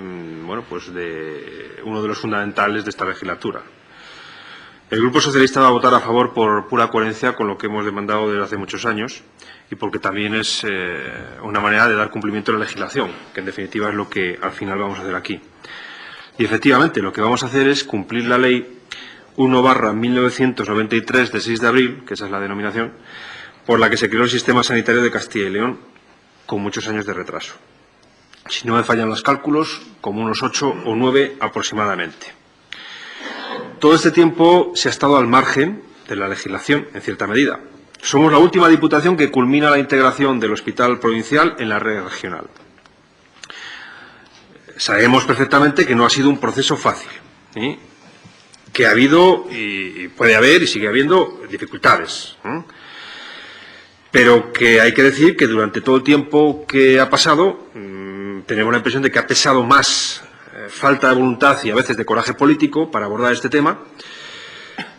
bueno, pues de uno de los fundamentales de esta legislatura. El Grupo Socialista va a votar a favor por pura coherencia con lo que hemos demandado desde hace muchos años y porque también es una manera de dar cumplimiento a la legislación, que en definitiva es lo que al final vamos a hacer aquí. Y efectivamente, lo que vamos a hacer es cumplir la ley 1/1993 de 6 de abril, que esa es la denominación, por la que se creó el sistema sanitario de Castilla y León, con muchos años de retraso. Si no me fallan los cálculos, como unos 8 o 9 aproximadamente. Todo este tiempo se ha estado al margen de la legislación, en cierta medida. Somos la última diputación que culmina la integración del hospital provincial en la red regional. Sabemos perfectamente que no ha sido un proceso fácil, ¿eh? Que ha habido y puede haber y sigue habiendo dificultades, ¿eh? Pero que hay que decir que durante todo el tiempo que ha pasado tenemos la impresión de que ha pesado más falta de voluntad y a veces de coraje político para abordar este tema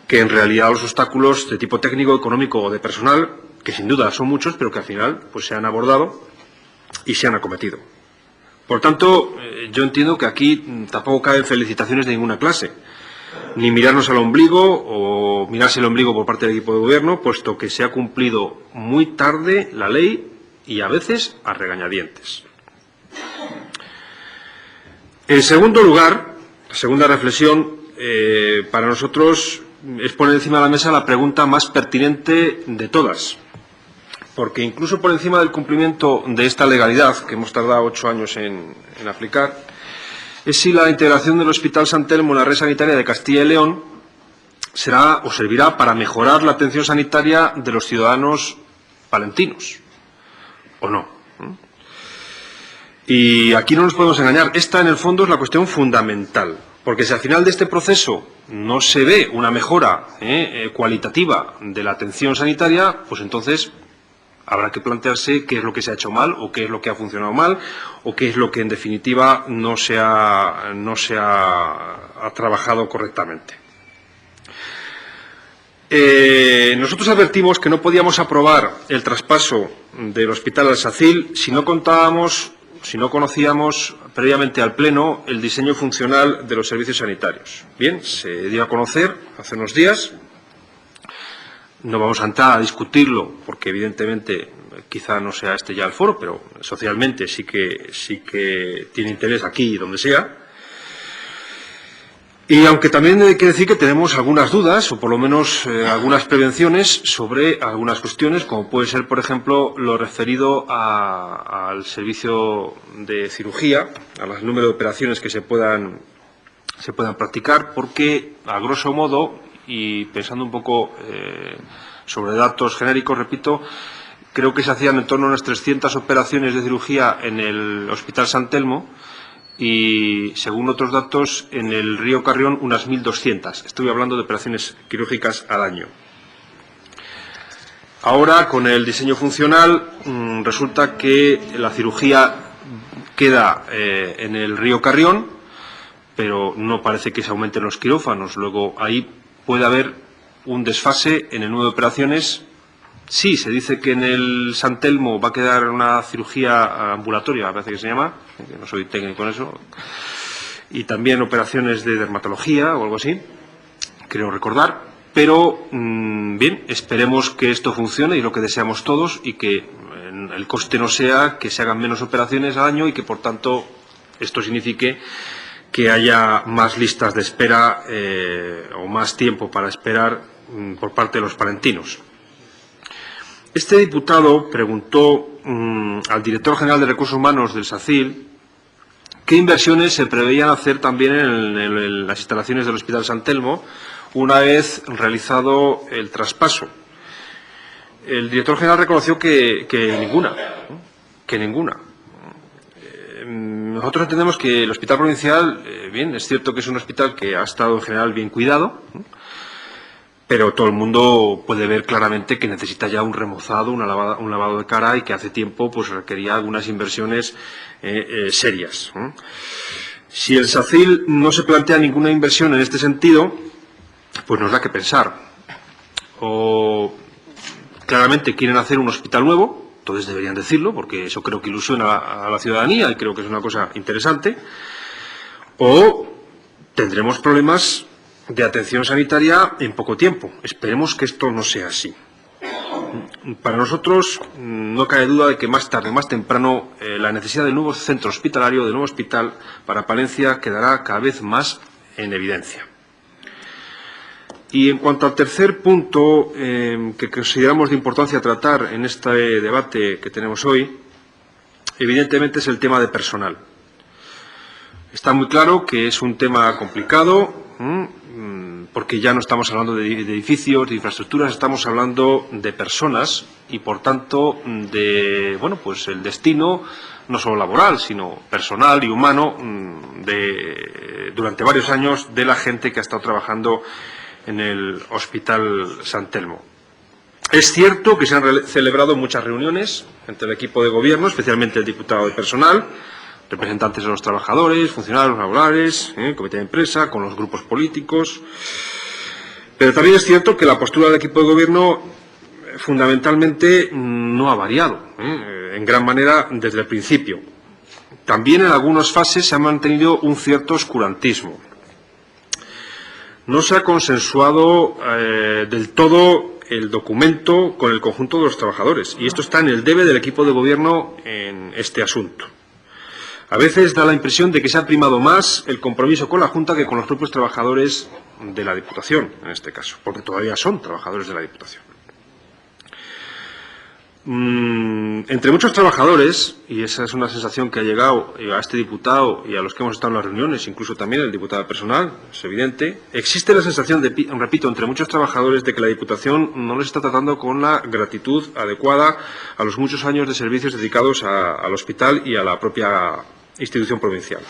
que en realidad los obstáculos de tipo técnico, económico o de personal, que sin duda son muchos, pero que al final pues se han abordado y se han acometido. Por tanto, yo entiendo que aquí tampoco caben felicitaciones de ninguna clase, ni mirarnos al ombligo o mirarse el ombligo por parte del equipo de gobierno, puesto que se ha cumplido muy tarde la ley y a veces a regañadientes. En segundo lugar, la segunda reflexión, para nosotros es poner encima de la mesa la pregunta más pertinente de todas, porque incluso por encima del cumplimiento de esta legalidad, que hemos tardado 8 años en aplicar, es si la integración del Hospital Sant Telmo en la red sanitaria de Castilla y León será o servirá para mejorar la atención sanitaria de los ciudadanos palentinos, o no. Y aquí no nos podemos engañar. Esta, en el fondo, es la cuestión fundamental. Porque si al final de este proceso no se ve una mejora cualitativa de la atención sanitaria, pues entonces habrá que plantearse qué es lo que se ha hecho mal o qué es lo que ha funcionado mal o qué es lo que, en definitiva, no se ha trabajado correctamente. Nosotros advertimos que no podíamos aprobar el traspaso del Hospital al SACIL si no conocíamos previamente al Pleno el diseño funcional de los servicios sanitarios. Bien, se dio a conocer hace unos días. No vamos a entrar a discutirlo porque, evidentemente, quizá no sea este ya el foro, pero socialmente sí que tiene interés aquí y donde sea. Y aunque también hay que decir que tenemos algunas dudas, o por lo menos algunas prevenciones sobre algunas cuestiones, como puede ser, por ejemplo, lo referido al servicio de cirugía, al número de operaciones que se puedan practicar, porque, a grosso modo, y pensando un poco sobre datos genéricos, repito, creo que se hacían en torno a unas 300 operaciones de cirugía en el Hospital Sant Telmo, y, según otros datos, en el Río Carrión unas 1.200. Estoy hablando de operaciones quirúrgicas al año. Ahora, con el diseño funcional, resulta que la cirugía queda en el Río Carrión, pero no parece que se aumenten los quirófanos. Luego, ahí puede haber un desfase en el número de operaciones. Sí, se dice que en el Sant Telmo va a quedar una cirugía ambulatoria, me parece que se llama, que no soy técnico en eso, y también operaciones de dermatología o algo así, creo recordar, pero bien, esperemos que esto funcione y lo que deseamos todos y que el coste no sea que se hagan menos operaciones al año y que, por tanto, esto signifique que haya más listas de espera o más tiempo para esperar por parte de los palentinos. Este diputado preguntó al director general de Recursos Humanos del SACIL qué inversiones se preveían hacer también en las instalaciones del Hospital Sant Telmo una vez realizado el traspaso. El director general reconoció que ninguna. Nosotros entendemos que el Hospital Provincial, bien, es cierto que es un hospital que ha estado en general bien cuidado, pero todo el mundo puede ver claramente que necesita ya un remozado, un lavado de cara y que hace tiempo pues requería algunas inversiones serias. Si el SACIL no se plantea ninguna inversión en este sentido, pues nos da que pensar. O claramente quieren hacer un hospital nuevo, entonces deberían decirlo, porque eso creo que ilusiona a la ciudadanía y creo que es una cosa interesante, o tendremos problemas de atención sanitaria en poco tiempo. Esperemos que esto no sea así. Para nosotros no cabe duda de que más tarde o más temprano la necesidad del nuevo centro hospitalario, del nuevo hospital para Palencia, quedará cada vez más en evidencia. Y en cuanto al tercer punto que consideramos de importancia tratar en este debate que tenemos hoy, evidentemente es el tema de personal. Está muy claro que es un tema complicado, porque ya no estamos hablando de edificios, de infraestructuras, estamos hablando de personas y, por tanto, de, bueno, pues el destino no solo laboral, sino personal y humano, durante varios años de la gente que ha estado trabajando en el Hospital Sant Telmo. Es cierto que se han celebrado muchas reuniones entre el equipo de gobierno, especialmente el diputado de personal, representantes de los trabajadores, funcionarios laborales, comité de empresa, con los grupos políticos. Pero también es cierto que la postura del equipo de gobierno fundamentalmente no ha variado, en gran manera desde el principio. También en algunas fases se ha mantenido un cierto oscurantismo. No se ha consensuado del todo el documento con el conjunto de los trabajadores, y esto está en el debe del equipo de gobierno en este asunto. A veces da la impresión de que se ha primado más el compromiso con la Junta que con los propios trabajadores de la Diputación, en este caso, porque todavía son trabajadores de la Diputación. Entre muchos trabajadores, y esa es una sensación que ha llegado a este diputado y a los que hemos estado en las reuniones, incluso también el diputado personal, es evidente, existe la sensación, repito, entre muchos trabajadores de que la Diputación no les está tratando con la gratitud adecuada a los muchos años de servicios dedicados al hospital y a la propia institución provincial.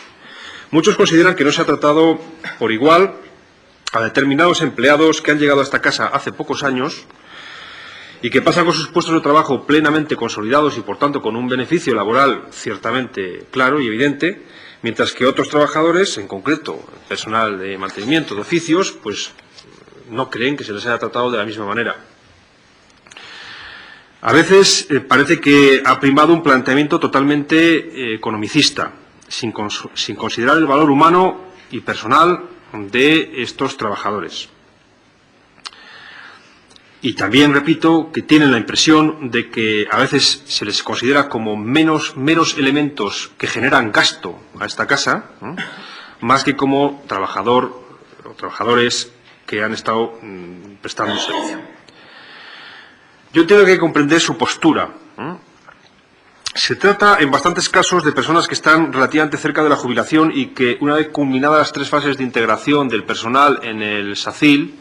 Muchos consideran que no se ha tratado por igual a determinados empleados que han llegado a esta casa hace pocos años y que pasan con sus puestos de trabajo plenamente consolidados y, por tanto, con un beneficio laboral ciertamente claro y evidente, mientras que otros trabajadores, en concreto personal de mantenimiento de oficios, pues no creen que se les haya tratado de la misma manera. A veces parece que ha primado un planteamiento totalmente economicista, sin considerar el valor humano y personal de estos trabajadores. Y también, repito, que tienen la impresión de que a veces se les considera como meros elementos que generan gasto a esta casa, más que como trabajador o trabajadores que han estado prestando un servicio. Yo tengo que comprender su postura. Se trata, en bastantes casos, de personas que están relativamente cerca de la jubilación y que, una vez culminadas las 3 fases de integración del personal en el SACIL,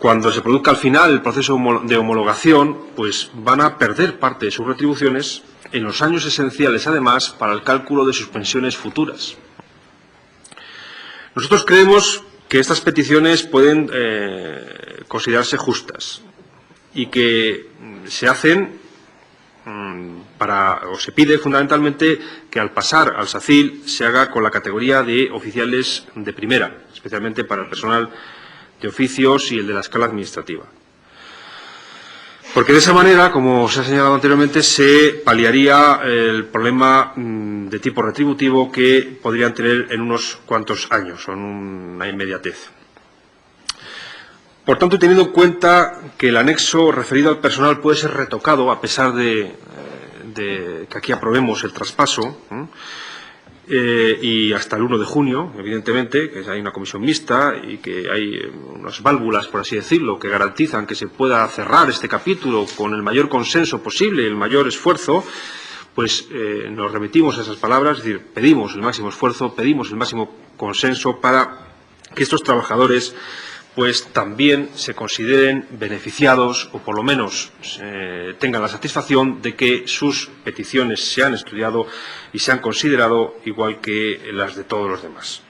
cuando se produzca al final el proceso de homologación, pues van a perder parte de sus retribuciones en los años esenciales, además, para el cálculo de sus pensiones futuras. Nosotros creemos que estas peticiones pueden considerarse justas y que se hacen o se pide fundamentalmente que al pasar al SACIL se haga con la categoría de oficiales de primera, especialmente para el personal de oficios y el de la escala administrativa. Porque de esa manera, como se ha señalado anteriormente, se paliaría el problema de tipo retributivo que podrían tener en unos cuantos años o en una inmediatez. Por tanto, teniendo en cuenta que el anexo referido al personal puede ser retocado a pesar de que aquí aprobemos el traspaso, y hasta el 1 de junio, evidentemente, que hay una comisión mixta y que hay unas válvulas, por así decirlo, que garantizan que se pueda cerrar este capítulo con el mayor consenso posible, el mayor esfuerzo, pues nos remitimos a esas palabras, es decir, pedimos el máximo esfuerzo, pedimos el máximo consenso para que estos trabajadores pues también se consideren beneficiados o por lo menos tengan la satisfacción de que sus peticiones se han estudiado y se han considerado igual que las de todos los demás.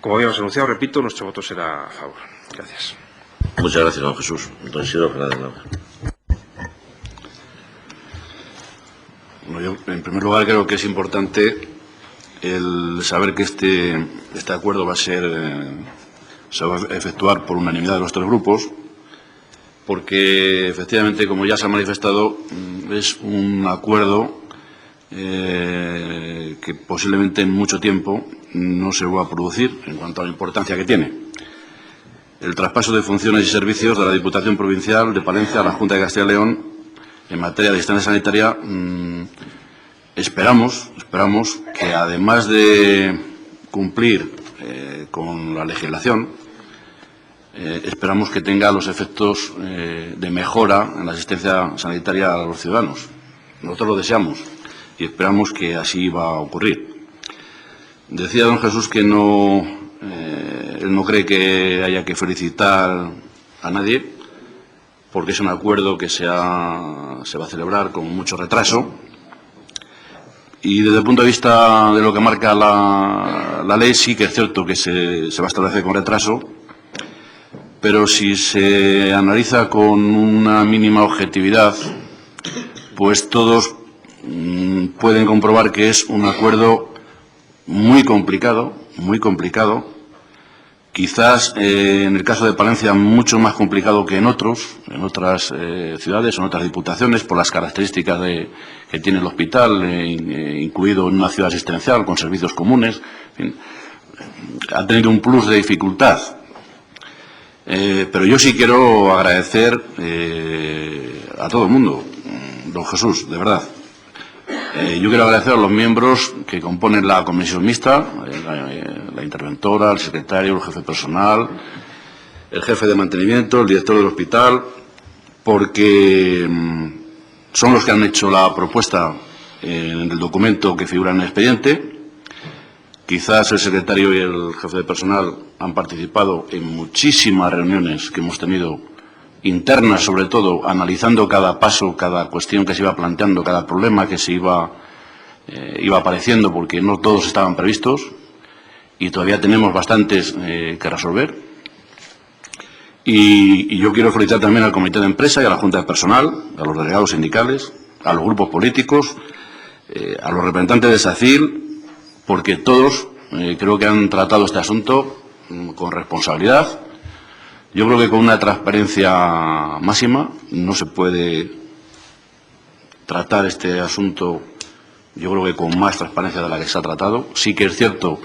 Como habíamos anunciado, repito, nuestro voto será a favor. Gracias. Muchas gracias, don Jesús. Don Isidro Fernández Nava. Bueno, yo, en primer lugar, creo que es importante el saber que este acuerdo se va a efectuar por unanimidad de los 3 grupos, porque efectivamente, como ya se ha manifestado, es un acuerdo que posiblemente en mucho tiempo no se va a producir en cuanto a la importancia que tiene. El traspaso de funciones y servicios de la Diputación Provincial de Palencia a la Junta de Castilla y León en materia de asistencia sanitaria, esperamos que, además de cumplir con la legislación, esperamos que tenga los efectos de mejora en la asistencia sanitaria a los ciudadanos. Nosotros lo deseamos y esperamos que así va a ocurrir. Decía don Jesús que él no cree que haya que felicitar a nadie, porque es un acuerdo que se va a celebrar con mucho retraso Y desde el punto de vista de lo que marca la ley, sí que es cierto que se va a establecer con retraso, pero si se analiza con una mínima objetividad, pues todos pueden comprobar que es un acuerdo muy complicado, quizás en el caso de Palencia mucho más complicado que en otras ciudades o en otras diputaciones, por las características que tiene el hospital, incluido en una ciudad asistencial con servicios comunes. En fin, ha tenido un plus de dificultad. Pero yo sí quiero agradecer a todo el mundo, don Jesús, de verdad. Yo quiero agradecer a los miembros que componen la comisión mixta, la interventora, el secretario, el jefe personal, el jefe de mantenimiento, el director del hospital, porque son los que han hecho la propuesta en el documento que figura en el expediente. Quizás el secretario y el jefe de personal han participado en muchísimas reuniones que hemos tenido, internas sobre todo, analizando cada paso, cada cuestión que se iba planteando, cada problema que se iba apareciendo, porque no todos estaban previstos y todavía tenemos bastantes que resolver. Y yo quiero felicitar también al comité de empresa y a la junta de personal, a los delegados sindicales, a los grupos políticos, a los representantes de SACIL, porque todos creo que han tratado este asunto con responsabilidad. Yo creo que con una transparencia máxima. No se puede tratar este asunto, yo creo que con más transparencia de la que se ha tratado. Sí que es cierto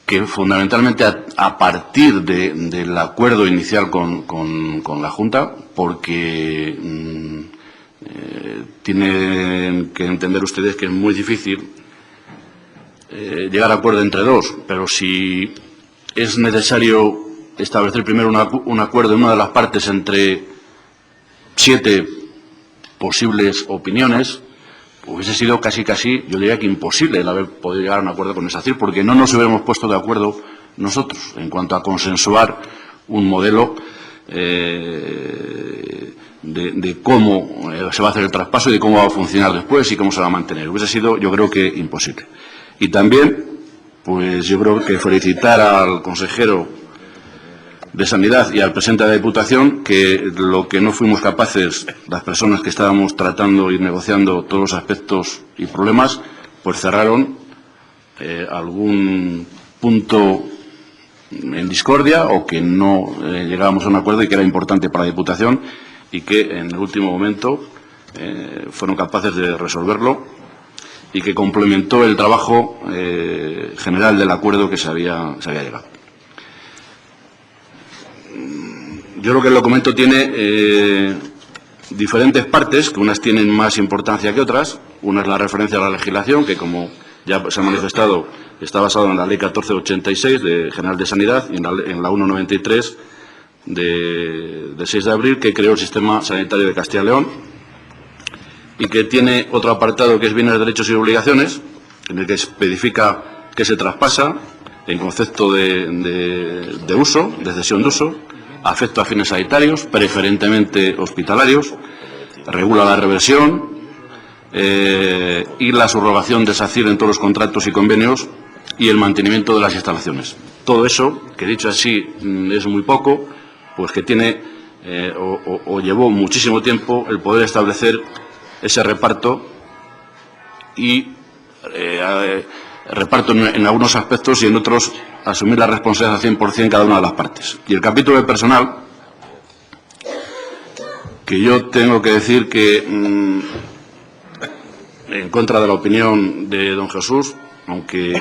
que fundamentalmente a partir del acuerdo inicial con la Junta, porque tienen que entender ustedes que es muy difícil llegar a acuerdo entre dos, pero si es necesario establecer primero un acuerdo en una de las partes entre 7 posibles opiniones, hubiese sido casi, yo diría que imposible el haber podido llegar a un acuerdo con el SACIL, porque no nos hubiéramos puesto de acuerdo nosotros en cuanto a consensuar un modelo de cómo se va a hacer el traspaso y de cómo va a funcionar después y cómo se va a mantener. Hubiese sido, yo creo que imposible. Y también, pues yo creo que felicitar al consejero de Sanidad y al presidente de la Diputación, que lo que no fuimos capaces, las personas que estábamos tratando y negociando todos los aspectos y problemas, pues cerraron algún punto en discordia o que no llegábamos a un acuerdo y que era importante para la Diputación y que en el último momento fueron capaces de resolverlo y que complementó el trabajo general del acuerdo que se había llegado. Yo creo que el documento tiene diferentes partes, que unas tienen más importancia que otras. Una es la referencia a la legislación, que como ya se ha manifestado, está basado en la Ley 1486 de General de Sanidad y en la 193 del 6 de abril, que creó el Sistema Sanitario de Castilla y León, y que tiene otro apartado que es bienes, derechos y obligaciones, en el que especifica qué se traspasa en concepto de uso, de cesión de uso, afecto a fines sanitarios, preferentemente hospitalarios, regula la reversión y la subrogación de SACIL en todos los contratos y convenios y el mantenimiento de las instalaciones. Todo eso, que dicho así es muy poco, pues que tiene o llevó muchísimo tiempo el poder establecer ese reparto y reparto en algunos aspectos y en otros asumir la responsabilidad al 100% cada una de las partes. Y el capítulo de personal, que yo tengo que decir que en contra de la opinión de don Jesús, aunque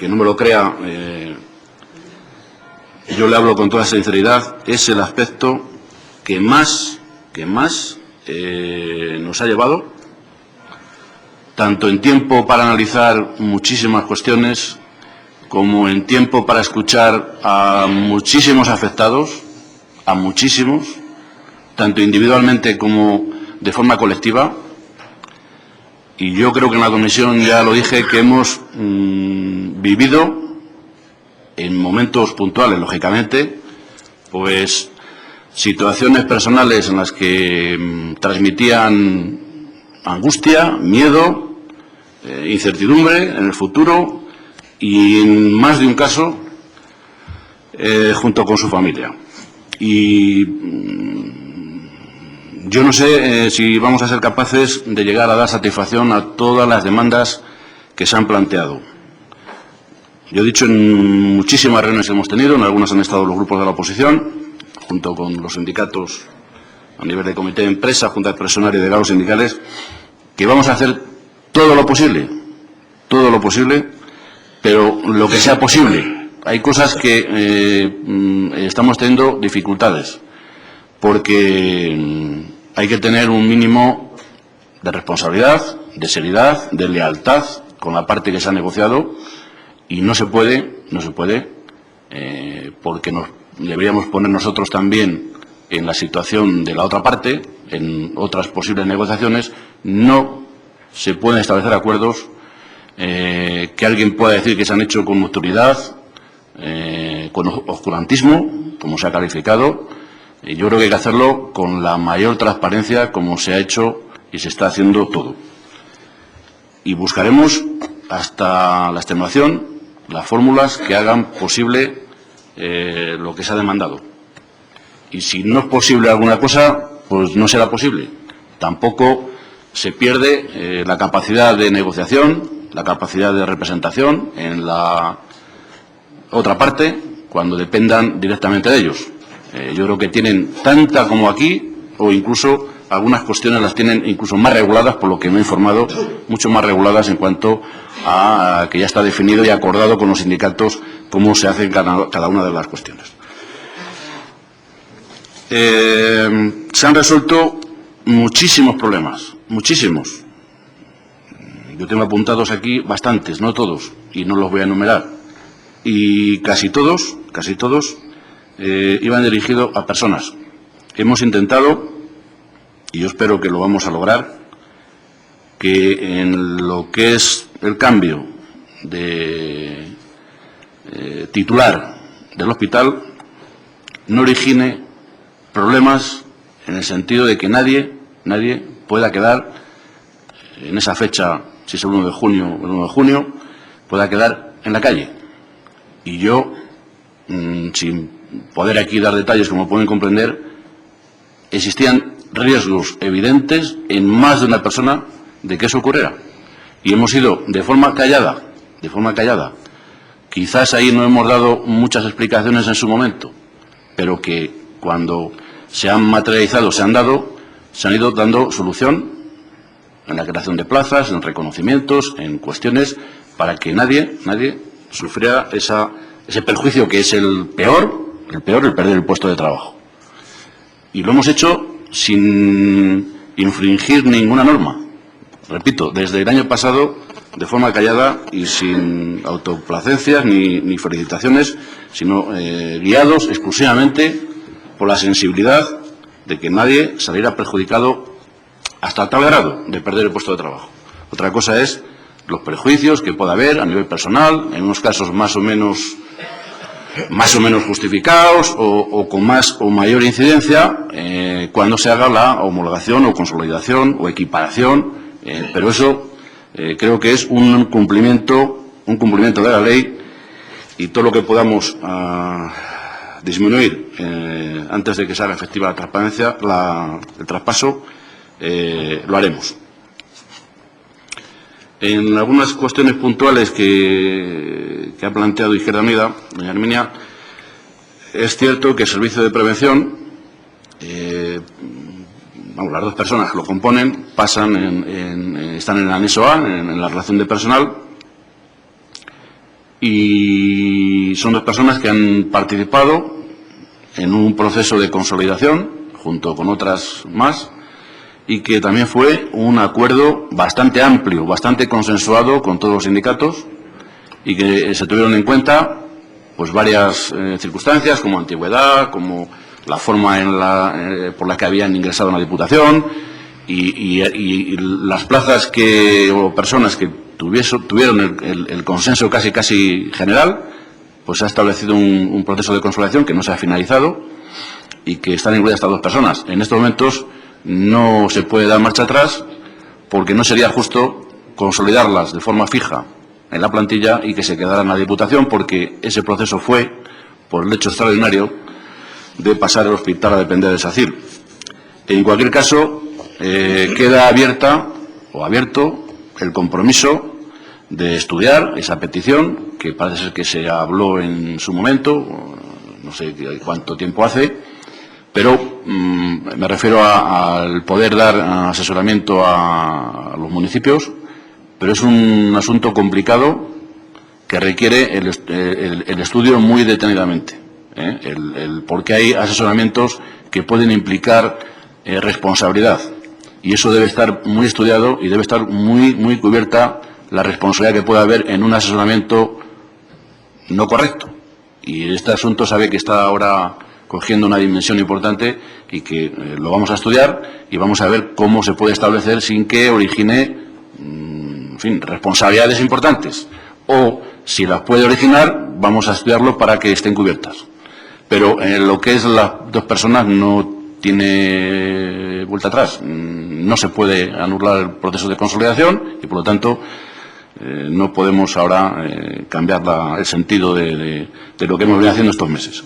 no me lo crea, yo le hablo con toda sinceridad, es el aspecto que más nos ha llevado, tanto en tiempo para analizar muchísimas cuestiones, como en tiempo para escuchar a muchísimos afectados, a muchísimos, tanto individualmente como de forma colectiva. Y yo creo que en la comisión ya lo dije, que hemos vivido en momentos puntuales, lógicamente, pues situaciones personales en las que transmitían angustia, miedo, incertidumbre en el futuro y, en más de un caso, junto con su familia. Y yo no sé si vamos a ser capaces de llegar a dar satisfacción a todas las demandas que se han planteado. Yo he dicho en muchísimas reuniones que hemos tenido, en algunas han estado los grupos de la oposición, junto con los sindicatos a nivel de comité de empresa, junta de personal y delegados sindicales, que vamos a hacer todo lo posible, pero lo que sea posible. Hay cosas que estamos teniendo dificultades, porque hay que tener un mínimo de responsabilidad, de seriedad, de lealtad con la parte que se ha negociado, y no se puede, porque deberíamos poner nosotros también en la situación de la otra parte, en otras posibles negociaciones. No se pueden establecer acuerdos que alguien pueda decir que se han hecho con nocturnidad, con oscurantismo, como se ha calificado. Yo creo que hay que hacerlo con la mayor transparencia, como se ha hecho y se está haciendo todo. Y buscaremos hasta la extenuación las fórmulas que hagan posible lo que se ha demandado. Y si no es posible alguna cosa, pues no será posible. Tampoco se pierde la capacidad de negociación, la capacidad de representación en la otra parte, cuando dependan directamente de ellos. Yo creo que tienen tanta como aquí, o incluso algunas cuestiones las tienen incluso más reguladas, por lo que me he informado, mucho más reguladas en cuanto a que ya está definido y acordado con los sindicatos cómo se hacen cada una de las cuestiones. Se han resuelto muchísimos problemas, muchísimos. Yo tengo apuntados aquí bastantes, no todos, y no los voy a enumerar. Y casi todos iban dirigidos a personas. Hemos intentado, y yo espero que lo vamos a lograr, que en lo que es el cambio de titular del hospital no origine problemas en el sentido de que nadie pueda quedar en esa fecha, si es el 1 de junio o el 1 de junio, pueda quedar en la calle. Y yo, sin poder aquí dar detalles, como pueden comprender, existían riesgos evidentes en más de una persona de que eso ocurriera. Y hemos ido de forma callada. Quizás ahí no hemos dado muchas explicaciones en su momento, pero que cuando se han materializado, se han ido dando solución en la creación de plazas, en reconocimientos, en cuestiones, para que nadie sufriera ese perjuicio que es el peor, el perder el puesto de trabajo. Y lo hemos hecho sin infringir ninguna norma. Repito, desde el año pasado, de forma callada y sin autoplacencias ni felicitaciones, sino guiados exclusivamente por la sensibilidad de que nadie saliera perjudicado hasta tal grado de perder el puesto de trabajo. Otra cosa es los perjuicios que pueda haber a nivel personal, en unos casos más o menos justificados o con más o mayor incidencia cuando se haga la homologación o consolidación o equiparación, pero eso creo que es un cumplimiento de la ley, y todo lo que podamos disminuir antes de que se haga efectiva la transparencia, el traspaso, lo haremos. En algunas cuestiones puntuales que ha planteado Izquierda Unida, doña Herminia, es cierto que el servicio de prevención, las dos personas que lo componen están en el anexo A, en la relación de personal, y son dos personas que han participado en un proceso de consolidación junto con otras más, y que también fue un acuerdo bastante amplio, bastante consensuado con todos los sindicatos, y que se tuvieron en cuenta pues varias circunstancias, como antigüedad, como la forma por la que habían ingresado en la Diputación, y las plazas o personas que tuvieron el consenso casi general, pues se ha establecido un proceso de consolidación que no se ha finalizado y que están incluidas estas dos personas. En estos momentos no se puede dar marcha atrás, porque no sería justo consolidarlas de forma fija en la plantilla y que se quedaran en la Diputación, porque ese proceso fue por el hecho extraordinario de pasar el hospital a depender de SACIR. En cualquier caso, queda abierto el compromiso de estudiar esa petición, que parece ser que se habló en su momento, no sé cuánto tiempo hace, pero me refiero al poder dar asesoramiento a los municipios, pero es un asunto complicado que requiere el estudio muy detenidamente, porque hay asesoramientos que pueden implicar responsabilidad, y eso debe estar muy estudiado y debe estar muy cubierta la responsabilidad que pueda haber en un asesoramiento no correcto. Y este asunto sabe que está ahora cogiendo una dimensión importante y que lo vamos a estudiar y vamos a ver cómo se puede establecer sin que origine, en fin, responsabilidades importantes. O, si las puede originar, vamos a estudiarlo para que estén cubiertas. Pero en lo que es las dos personas no tiene vuelta atrás. No se puede anular el proceso de consolidación y, por lo tanto, no podemos ahora cambiar el sentido de lo que hemos venido haciendo estos meses.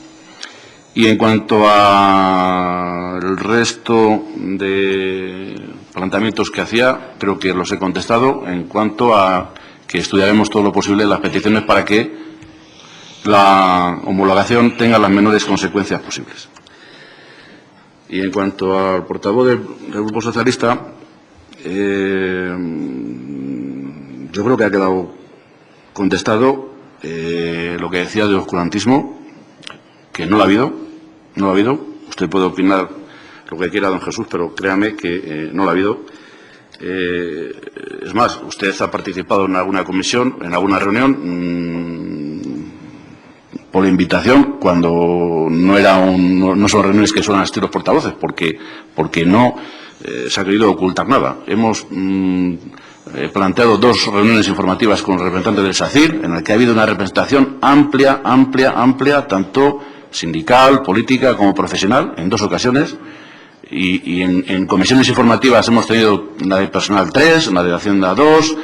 Y en cuanto al resto de planteamientos que hacía, creo que los he contestado en cuanto a que estudiaremos todo lo posible las peticiones para que la homologación tenga las menores consecuencias posibles. Y en cuanto al portavoz del Grupo Socialista, yo creo que ha quedado contestado lo que decía de oscurantismo, que no lo ha habido, no lo ha habido. Usted puede opinar lo que quiera, don Jesús, pero créame que no lo ha habido. Es más, usted ha participado en alguna comisión, en alguna reunión, por invitación, cuando no son reuniones que suelen asistir los portavoces, porque no se ha querido ocultar nada. Hemos planteado 2 reuniones informativas con representantes del SACIR, en las que ha habido una representación amplia, tanto sindical, política como profesional, en 2 ocasiones. Y en comisiones informativas hemos tenido la de personal 3, la de Hacienda 2,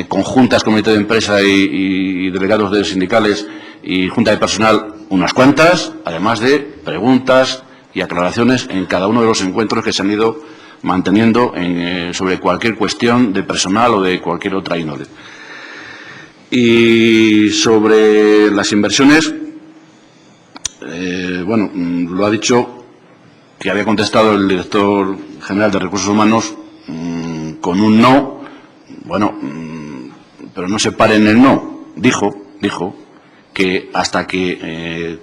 conjuntas, comité de empresa y delegados de sindicales y junta de personal unas cuantas, además de preguntas y aclaraciones en cada uno de los encuentros que se han ido manteniendo sobre cualquier cuestión de personal o de cualquier otra índole. Y sobre las inversiones, bueno, lo ha dicho que había contestado el director general de Recursos Humanos con un no. Bueno, pero no se pare en el no. Dijo que hasta que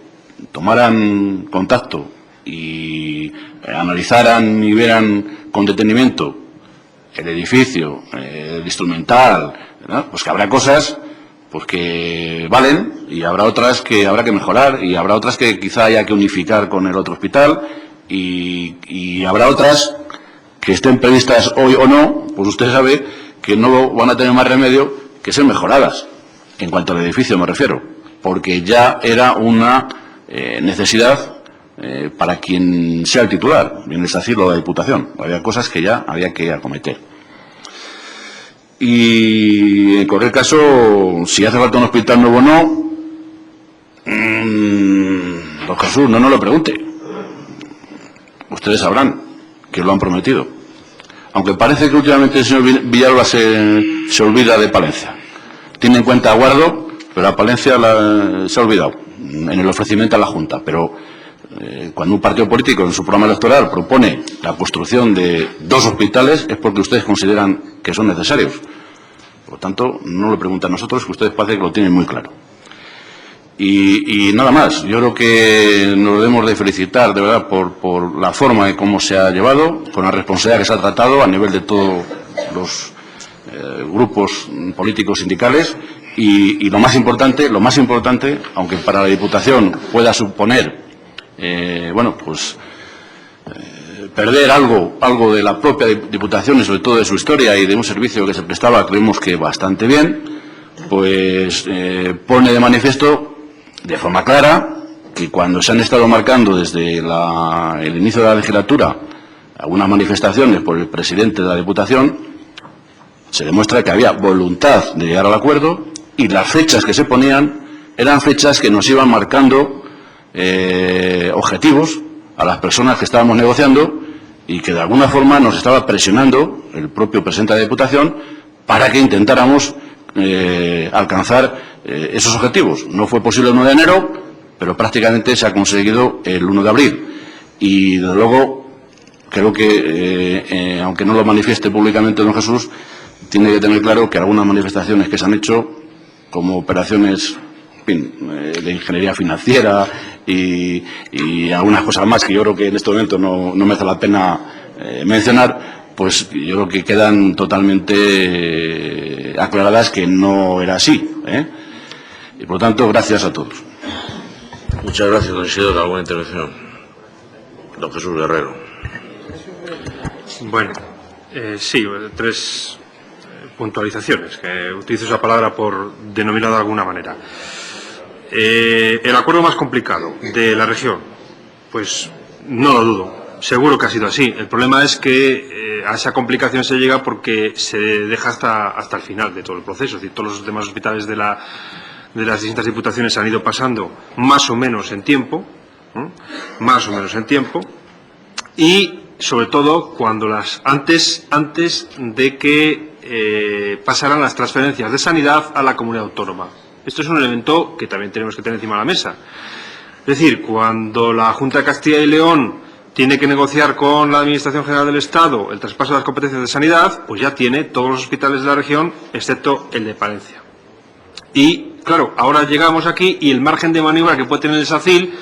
tomaran contacto y analizaran y vieran con detenimiento el edificio, el instrumental, ¿verdad? Pues que habrá cosas pues que valen y habrá otras que habrá que mejorar y habrá otras que quizá haya que unificar con el otro hospital y habrá otras que estén previstas hoy o no, pues usted sabe que no van a tener más remedio que ser mejoradas, en cuanto al edificio me refiero, porque ya era una necesidad para quien sea el titular, bien es decir, lo de la Diputación. Había cosas que ya había que acometer. Y en cualquier caso, si hace falta un hospital nuevo o no, don Jesús, no nos lo pregunte. Ustedes sabrán que lo han prometido. Aunque parece que últimamente el señor Villalba se olvida de Palencia. Tiene en cuenta a Guardo, pero a Palencia se ha olvidado en el ofrecimiento a la Junta. Pero cuando un partido político en su programa electoral propone la construcción de 2 hospitales es porque ustedes consideran que son necesarios. Por lo tanto, no lo preguntan a nosotros, que ustedes parece que lo tienen muy claro. Y nada más. Yo creo que nos debemos de felicitar, de verdad, por la forma en cómo se ha llevado, con la responsabilidad que se ha tratado a nivel de todos los grupos políticos sindicales. Y lo más importante, aunque para la Diputación pueda suponer perder algo de la propia Diputación y sobre todo de su historia y de un servicio que se prestaba, creemos que bastante bien, pues pone de manifiesto de forma clara que cuando se han estado marcando desde el inicio de la legislatura algunas manifestaciones por el presidente de la Diputación, se demuestra que había voluntad de llegar al acuerdo y las fechas que se ponían eran fechas que nos iban marcando objetivos a las personas que estábamos negociando y que de alguna forma nos estaba presionando el propio presidente de la Diputación para que intentáramos alcanzar esos objetivos. No fue posible el 1 de enero, pero prácticamente se ha conseguido el 1 de abril. Y, desde luego, creo que, aunque no lo manifieste públicamente don Jesús, tiene que tener claro que algunas manifestaciones que se han hecho, como operaciones en fin, de ingeniería financiera y algunas cosas más que yo creo que en este momento no merece la pena mencionar, pues yo creo que quedan totalmente aclaradas que no era así. Y, por lo tanto, gracias a todos. Muchas gracias, don Isidoro. ¿Alguna intervención? Don Jesús Guerrero. Bueno, sí, 3 puntualizaciones, que utilizo esa palabra por denominarla de alguna manera. El acuerdo más complicado de la región, pues no lo dudo, seguro que ha sido así. El problema es que a esa complicación se llega porque se deja hasta el final de todo el proceso. Es decir, todos los demás hospitales de las distintas diputaciones han ido pasando más o menos en tiempo, y sobre todo cuando antes de que pasaran las transferencias de sanidad a la comunidad autónoma. Esto es un elemento que también tenemos que tener encima de la mesa. Es decir, cuando la Junta de Castilla y León tiene que negociar con la Administración General del Estado el traspaso de las competencias de sanidad, pues ya tiene todos los hospitales de la región, excepto el de Palencia. Y, claro, ahora llegamos aquí y el margen de maniobra que puede tener el SACIL,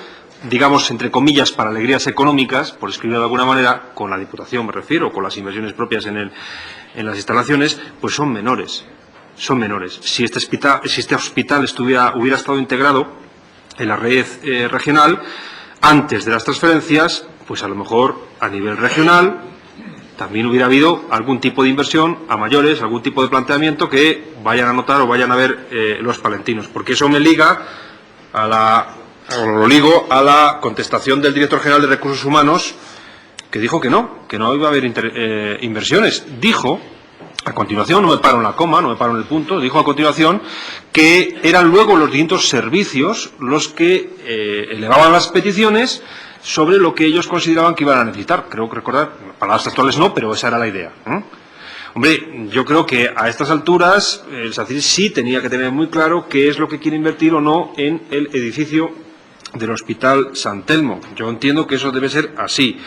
digamos, entre comillas, para alegrías económicas, por escribirlo de alguna manera, con la Diputación me refiero, con las inversiones propias en las instalaciones, pues son menores. Si este hospital hubiera estado integrado en la red regional, antes de las transferencias, pues a lo mejor a nivel regional también hubiera habido algún tipo de inversión a mayores, algún tipo de planteamiento que vayan a notar o vayan a ver los palentinos. Porque eso me liga lo ligo a la contestación del director general de Recursos Humanos, que dijo que no iba a haber inversiones. Dijo, a continuación, no me paro en la coma, no me paro en el punto, dijo a continuación que eran luego los distintos servicios los que elevaban las peticiones sobre lo que ellos consideraban que iban a necesitar. Creo que recordar, palabras actuales no, pero esa era la idea. Hombre, yo creo que a estas alturas el SACIL sí tenía que tener muy claro qué es lo que quiere invertir o no en el edificio del Hospital San Telmo. Yo entiendo que eso debe ser así.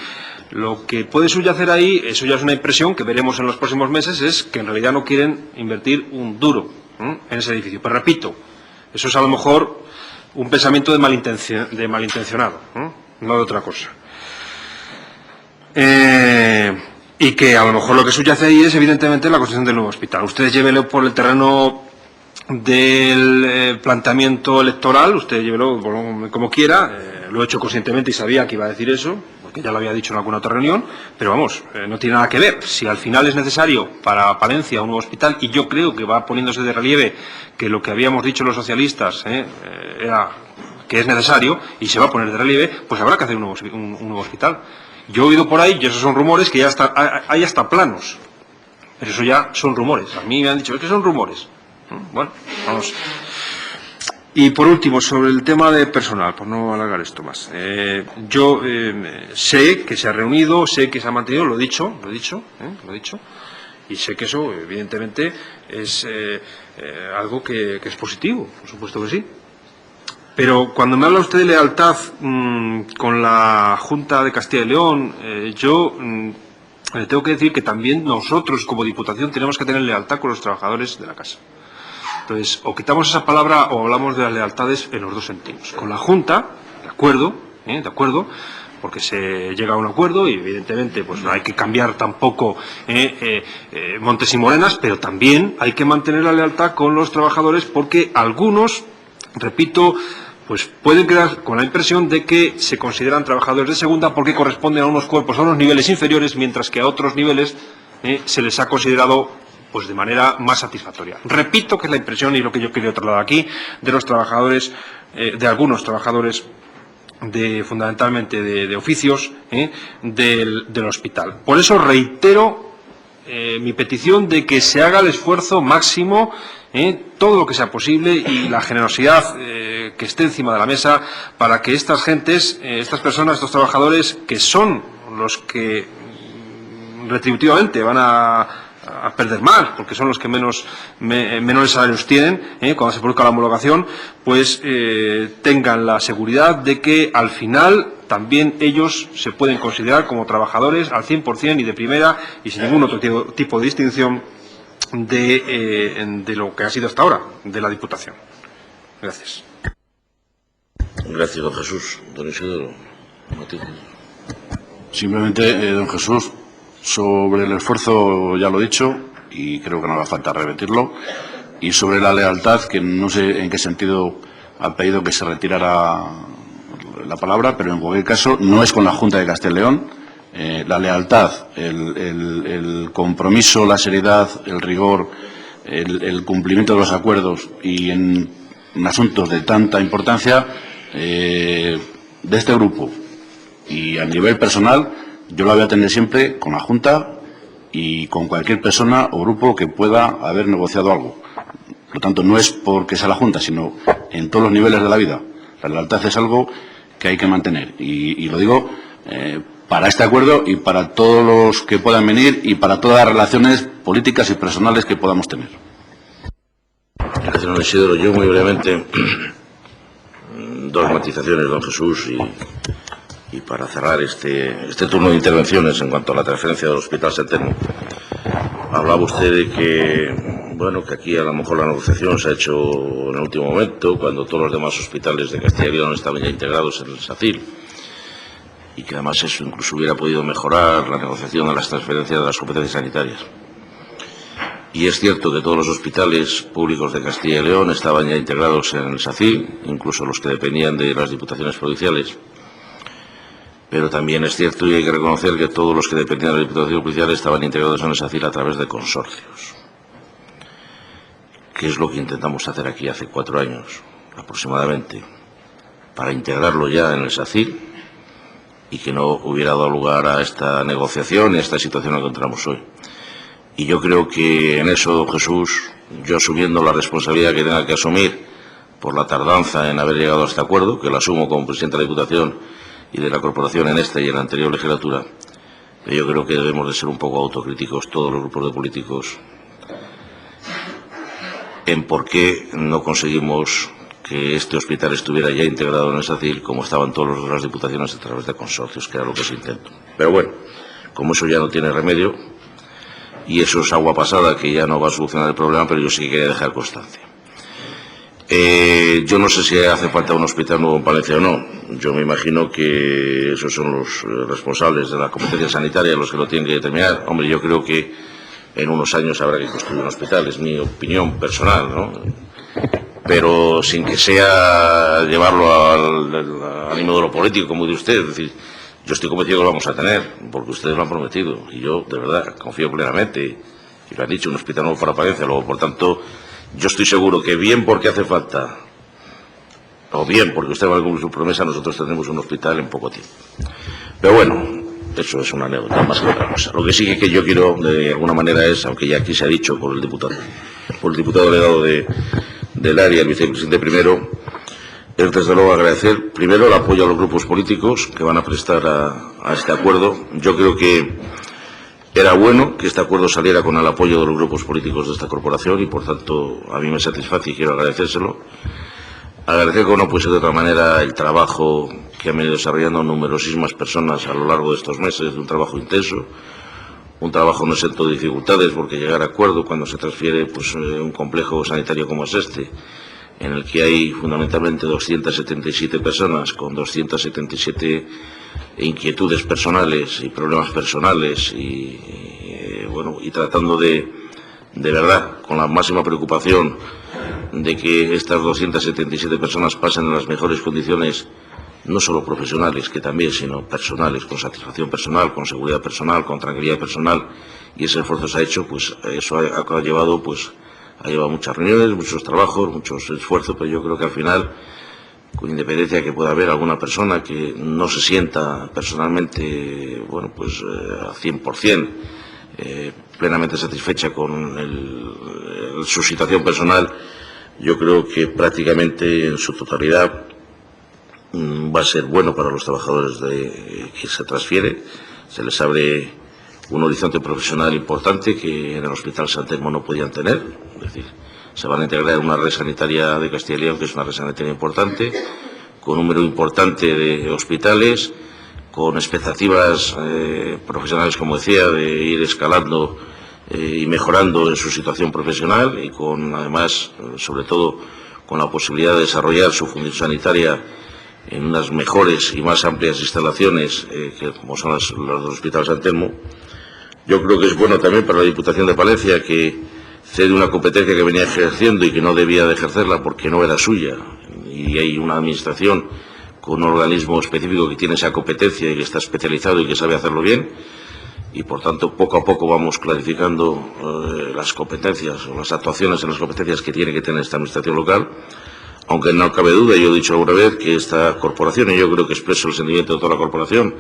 Lo que puede subyacer ahí, eso ya es una impresión que veremos en los próximos meses, es que en realidad no quieren invertir un duro en ese edificio. Pero repito, eso es a lo mejor un pensamiento de malintencionado, no de otra cosa. Y que a lo mejor lo que subyace ahí es evidentemente la construcción del nuevo hospital. Ustedes llévenlo por el terreno del planteamiento electoral, usted llévelo como quiera, lo he hecho conscientemente y sabía que iba a decir eso, porque ya lo había dicho en alguna otra reunión, pero vamos, no tiene nada que ver. Si al final es necesario para Palencia un nuevo hospital, y yo creo que va poniéndose de relieve que lo que habíamos dicho los socialistas era que es necesario, y se va a poner de relieve, pues habrá que hacer un nuevo hospital. Yo he oído por ahí, y esos son rumores, que ya hay hasta planos, pero eso ya son rumores. A mí me han dicho, es que son rumores. Bueno, vamos. Y por último, sobre el tema de personal, por no alargar esto más. Yo sé que se ha reunido, sé que se ha mantenido, lo he dicho, y sé que eso, evidentemente, es algo que es positivo, por supuesto que sí. Pero cuando me habla usted de lealtad con la Junta de Castilla y León, yo le tengo que decir que también nosotros, como Diputación, tenemos que tener lealtad con los trabajadores de la Casa. Entonces, o quitamos esa palabra o hablamos de las lealtades en los dos sentidos. Con la Junta, de acuerdo, porque se llega a un acuerdo y evidentemente pues no hay que cambiar tampoco montes y morenas, pero también hay que mantener la lealtad con los trabajadores porque algunos, repito, pues pueden quedar con la impresión de que se consideran trabajadores de segunda porque corresponden a unos cuerpos, a unos niveles inferiores, mientras que a otros niveles se les ha considerado pues de manera más satisfactoria. Repito que es la impresión y lo que yo quería trasladar aquí de los trabajadores, de algunos trabajadores fundamentalmente de oficios del hospital. Por eso reitero mi petición de que se haga el esfuerzo máximo, todo lo que sea posible, y la generosidad que esté encima de la mesa para que estas gentes, estas personas, estos trabajadores, que son los que retributivamente van a perder más, porque son los que menores salarios tienen, cuando se produzca la homologación, pues tengan la seguridad de que al final también ellos se pueden considerar como trabajadores al 100% y de primera y sin ningún otro tipo de distinción de lo que ha sido hasta ahora de la Diputación. Gracias. Gracias, don Jesús. Don Isidoro. Simplemente, don Jesús, sobre el esfuerzo ya lo he dicho y creo que no haga falta repetirlo. Y sobre la lealtad, que no sé en qué sentido ha pedido que se retirara la palabra, pero en cualquier caso no es con la Junta de Castilla y León. La lealtad, el compromiso, la seriedad, el rigor, el cumplimiento de los acuerdos y en asuntos de tanta importancia de este grupo y a nivel personal, yo la voy a tener siempre con la Junta y con cualquier persona o grupo que pueda haber negociado algo. Por lo tanto, no es porque sea la Junta, sino en todos los niveles de la vida. La lealtad es algo que hay que mantener. Y lo digo para este acuerdo y para todos los que puedan venir y para todas las relaciones políticas y personales que podamos tener. Gracias, don Isidoro. Yo muy brevemente, dos matizaciones, don Jesús, y para cerrar este turno de intervenciones en cuanto a la transferencia del Hospital Santerno. Hablaba usted de que, bueno, que aquí a lo mejor la negociación se ha hecho en el último momento, cuando todos los demás hospitales de Castilla y León estaban ya integrados en el SACIL, y que además eso incluso hubiera podido mejorar la negociación de las transferencias de las competencias sanitarias. Y es cierto que todos los hospitales públicos de Castilla y León estaban ya integrados en el SACIL, incluso los que dependían de las diputaciones provinciales. Pero también es cierto y hay que reconocer que todos los que dependían de la Diputación Provincial estaban integrados en el SACIL a través de consorcios. ¿Qué es lo que intentamos hacer aquí hace 4 años, aproximadamente, para integrarlo ya en el SACIL y que no hubiera dado lugar a esta negociación y a esta situación en la que encontramos hoy? Y yo creo que en eso, don Jesús, yo asumiendo la responsabilidad que tenga que asumir por la tardanza en haber llegado a este acuerdo, que lo asumo como presidente de la Diputación y de la Corporación en esta y en la anterior legislatura, pero yo creo que debemos de ser un poco autocríticos todos los grupos de políticos en por qué no conseguimos que este hospital estuviera ya integrado en el SACIL como estaban todas las diputaciones a través de consorcios, que era lo que se intentó. Pero bueno, como eso ya no tiene remedio y eso es agua pasada que ya no va a solucionar el problema, pero yo sí que quería dejar constancia. Yo no sé si hace falta un hospital nuevo en Palencia o no. Yo me imagino que esos son los responsables de la competencia sanitaria los que lo tienen que determinar. Hombre, yo creo que en unos años habrá que construir un hospital, es mi opinión personal, ¿no? Pero sin que sea llevarlo al ánimo de lo político, como dice usted. Es decir, yo estoy convencido que lo vamos a tener, porque ustedes lo han prometido. Y yo, de verdad, confío plenamente. Y lo han dicho, un hospital nuevo para Palencia. Luego, por tanto, yo estoy seguro que bien porque hace falta, o bien porque usted va a cumplir su promesa, nosotros tendremos un hospital en poco tiempo. Pero bueno, eso es una anécdota más que otra cosa. Lo que sí que yo quiero, de alguna manera, es, aunque ya aquí se ha dicho por el diputado delegado del área, el vicepresidente primero, es desde luego agradecer primero el apoyo a los grupos políticos que van a prestar a este acuerdo. Yo creo que era bueno que este acuerdo saliera con el apoyo de los grupos políticos de esta corporación y, por tanto, a mí me satisface y quiero agradecérselo. Agradecer, como no puede ser de otra manera, el trabajo que han venido desarrollando numerosísimas personas a lo largo de estos meses, un trabajo intenso, un trabajo no exento de dificultades, porque llegar a acuerdo cuando se transfiere pues, un complejo sanitario como es este, en el que hay fundamentalmente 277 personas con 277 inquietudes personales y problemas personales y tratando de verdad, con la máxima preocupación de que estas 277 personas pasen en las mejores condiciones, no solo profesionales, que también, sino personales, con satisfacción personal, con seguridad personal, con tranquilidad personal, y ese esfuerzo se ha hecho, pues eso ha llevado muchas reuniones, muchos trabajos, muchos esfuerzos, pero yo creo que al final, con independencia de que pueda haber alguna persona que no se sienta personalmente, al 100%, plenamente satisfecha con su situación personal. Yo creo que prácticamente en su totalidad va a ser bueno para los trabajadores que se transfiere. Se les abre un horizonte profesional importante que en el Hospital Sant Telmo no podían tener. Es decir, se van a integrar en una red sanitaria de Castilla y León, que es una red sanitaria importante, con un número importante de hospitales, con expectativas profesionales, como decía, de ir escalando y mejorando en su situación profesional, y con, además, sobre todo, con la posibilidad de desarrollar su función sanitaria en unas mejores y más amplias instalaciones, como son las del Hospital Sant Telmo. Yo creo que es bueno también para la Diputación de Palencia, que cede una competencia que venía ejerciendo y que no debía de ejercerla porque no era suya, y hay una administración con un organismo específico que tiene esa competencia y que está especializado y que sabe hacerlo bien, y por tanto poco a poco vamos clarificando las competencias o las actuaciones en las competencias que tiene que tener esta administración local, aunque no cabe duda, yo he dicho alguna vez, que esta corporación, y yo creo que expreso el sentimiento de toda la corporación,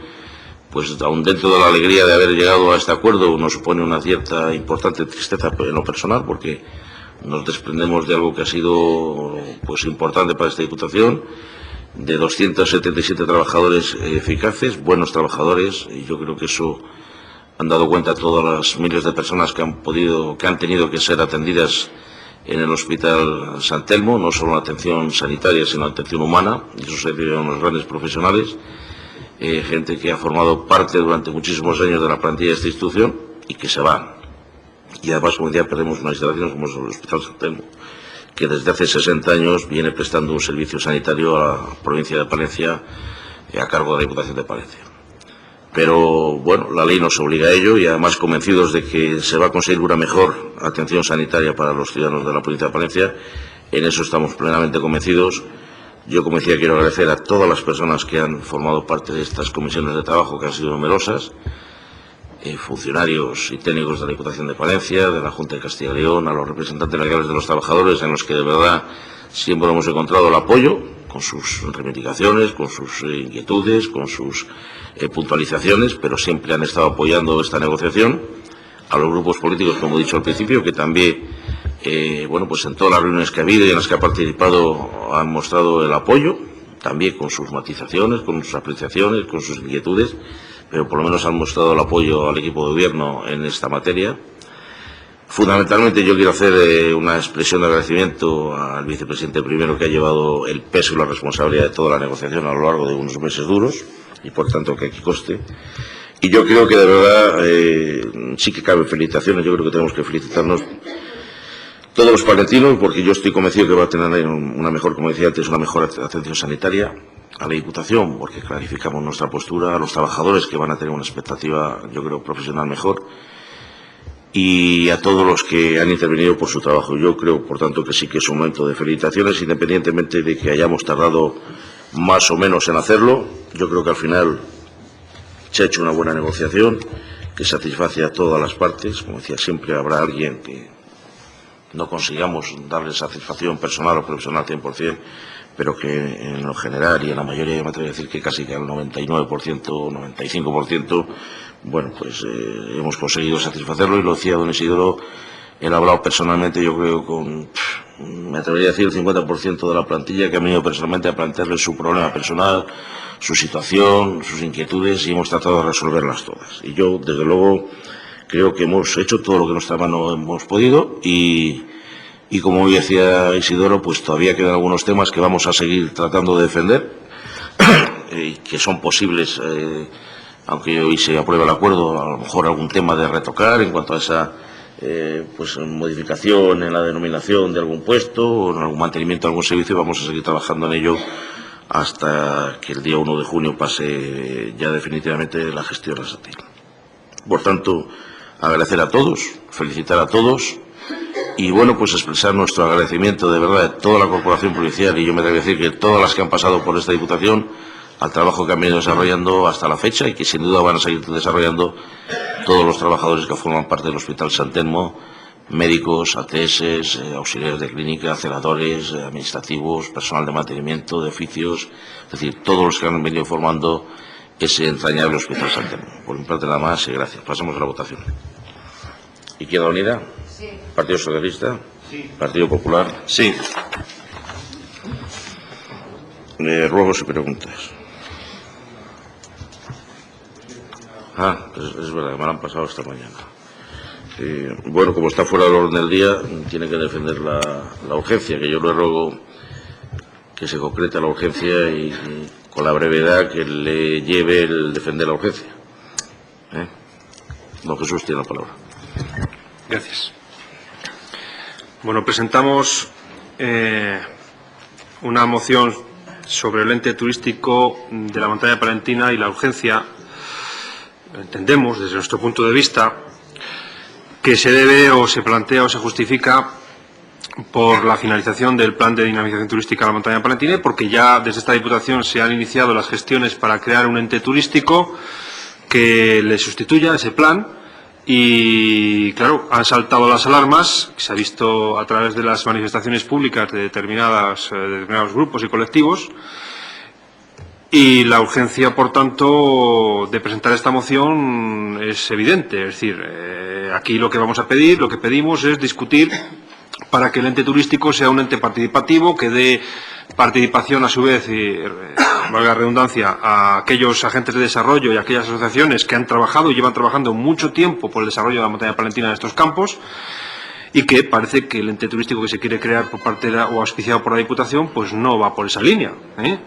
pues aún dentro de la alegría de haber llegado a este acuerdo, nos supone una cierta importante tristeza en lo personal, porque nos desprendemos de algo que ha sido pues importante para esta Diputación, de 277 trabajadores eficaces, buenos trabajadores, y yo creo que eso han dado cuenta todas las miles de personas que han tenido que ser atendidas en el Hospital Sant Telmo, no solo atención sanitaria, sino atención humana, y eso se debe a unos grandes profesionales, gente que ha formado parte durante muchísimos años de la plantilla de esta institución y que se van. Y además, como decía, perdemos una instalación como es el Hospital Sant Telmo, que desde hace 60 años viene prestando un servicio sanitario a la provincia de Palencia, a cargo de la Diputación de Palencia. Pero, bueno, la ley nos obliga a ello, y además convencidos de que se va a conseguir una mejor atención sanitaria para los ciudadanos de la provincia de Palencia. En eso estamos plenamente convencidos. Yo, como decía, quiero agradecer a todas las personas que han formado parte de estas comisiones de trabajo, que han sido numerosas, funcionarios y técnicos de la Diputación de Palencia, de la Junta de Castilla y León, a los representantes legales de los trabajadores, en los que de verdad siempre hemos encontrado el apoyo, con sus reivindicaciones, con sus inquietudes, con sus puntualizaciones, pero siempre han estado apoyando esta negociación. A los grupos políticos, como he dicho al principio, que también, bueno, pues en todas las reuniones que ha habido y en las que ha participado han mostrado el apoyo, también con sus matizaciones, con sus apreciaciones, con sus inquietudes, pero por lo menos han mostrado el apoyo al equipo de gobierno en esta materia. Fundamentalmente yo quiero hacer una expresión de agradecimiento al vicepresidente primero, que ha llevado el peso y la responsabilidad de toda la negociación a lo largo de unos meses duros, y por tanto que aquí conste. Y yo creo que de verdad sí que caben felicitaciones. Yo creo que tenemos que felicitarnos todos los palentinos, porque yo estoy convencido que va a tener una mejor, como decía antes, una mejor atención sanitaria, a la Diputación, porque clarificamos nuestra postura, a los trabajadores, que van a tener una expectativa, yo creo, profesional mejor, y a todos los que han intervenido por su trabajo. Yo creo, por tanto, que sí que es un momento de felicitaciones, independientemente de que hayamos tardado más o menos en hacerlo. Yo creo que al final se ha hecho una buena negociación que satisface a todas las partes. Como decía, siempre habrá alguien que no consigamos darle satisfacción personal o profesional 100%, pero que en lo general y en la mayoría, me atrevo a decir que casi que al 99%, 95%, bueno, pues hemos conseguido satisfacerlo. Y lo decía don Isidoro, él ha hablado personalmente, yo creo, con, me atrevería a decir, el 50% de la plantilla, que ha venido personalmente a plantearle su problema personal, su situación, sus inquietudes, y hemos tratado de resolverlas todas. Y yo, desde luego, creo que hemos hecho todo lo que nuestra mano hemos podido, y como decía Isidoro, pues todavía quedan algunos temas que vamos a seguir tratando de defender, y que son posibles, aunque hoy se apruebe el acuerdo, a lo mejor algún tema de retocar en cuanto a esa pues modificación en la denominación de algún puesto o en algún mantenimiento de algún servicio. Vamos a seguir trabajando en ello hasta que el día 1 de junio pase ya definitivamente la gestión a SATIL. Por tanto, agradecer a todos, felicitar a todos, y bueno, pues expresar nuestro agradecimiento de verdad de toda la corporación policial, y yo me atrevo a decir que todas las que han pasado por esta Diputación, al trabajo que han venido desarrollando hasta la fecha, y que sin duda van a seguir desarrollando todos los trabajadores que forman parte del Hospital Sant Telmo, médicos, ATS, auxiliares de clínica, celadores, administrativos, personal de mantenimiento, de oficios, es decir, todos los que han venido formando ese entrañable Hospital Sant Telmo. Por mi parte nada más, y gracias. Pasamos a la votación. Izquierda Unida. Sí. Partido Socialista. Sí. Partido Popular. Sí. Ruegos y preguntas. Es verdad, me lo han pasado esta mañana. Bueno, como está fuera del orden del día, tiene que defender la urgencia, que yo le ruego que se concrete la urgencia y con la brevedad que le lleve el defender la urgencia. Don Jesús tiene la palabra. Gracias. Bueno, presentamos una moción sobre el ente turístico de la montaña palentina y la urgencia. Entendemos, desde nuestro punto de vista, que se debe o se plantea o se justifica por la finalización del plan de dinamización turística de la montaña palentina, porque ya desde esta Diputación se han iniciado las gestiones para crear un ente turístico que le sustituya a ese plan y, claro, han saltado las alarmas, se ha visto a través de las manifestaciones públicas de determinados grupos y colectivos. Y la urgencia, por tanto, de presentar esta moción es evidente. Es decir, aquí lo que vamos a pedir, lo que pedimos es discutir para que el ente turístico sea un ente participativo, que dé participación a su vez, y valga la redundancia, a aquellos agentes de desarrollo y a aquellas asociaciones que han trabajado y llevan trabajando mucho tiempo por el desarrollo de la montaña palentina en estos campos, y que parece que el ente turístico que se quiere crear por parte de o auspiciado por la Diputación pues no va por esa línea,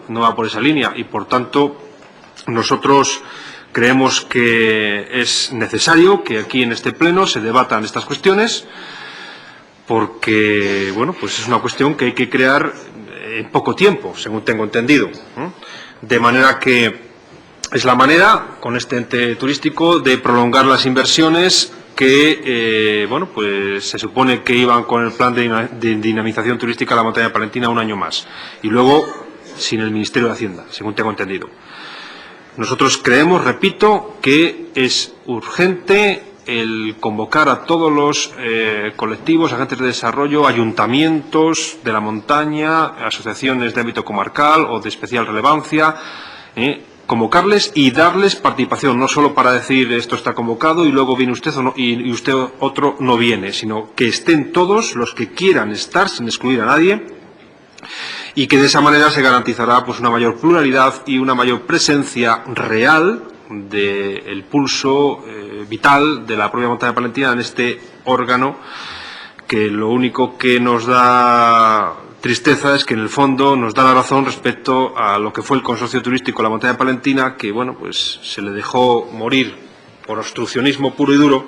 no va por esa línea, y por tanto nosotros creemos que es necesario que aquí en este pleno se debatan estas cuestiones, porque bueno, pues es una cuestión que hay que crear en poco tiempo, según tengo entendido, de manera que es la manera con este ente turístico de prolongar las inversiones que, bueno, pues se supone que iban con el plan de dinamización turística de la montaña palentina un año más, y luego sin el Ministerio de Hacienda, según tengo entendido. Nosotros creemos, repito, que es urgente el convocar a todos los colectivos, agentes de desarrollo, ayuntamientos de la montaña, asociaciones de ámbito comarcal o de especial relevancia, convocarles y darles participación, no solo para decir esto está convocado y luego viene usted o no, y usted otro no viene, sino que estén todos los que quieran estar sin excluir a nadie, y que de esa manera se garantizará pues una mayor pluralidad y una mayor presencia real del pulso vital de la propia montaña palentina en este órgano, que lo único que nos da tristeza es que en el fondo nos da la razón respecto a lo que fue el consorcio turístico de la montaña palentina, que bueno, pues se le dejó morir por obstruccionismo puro y duro,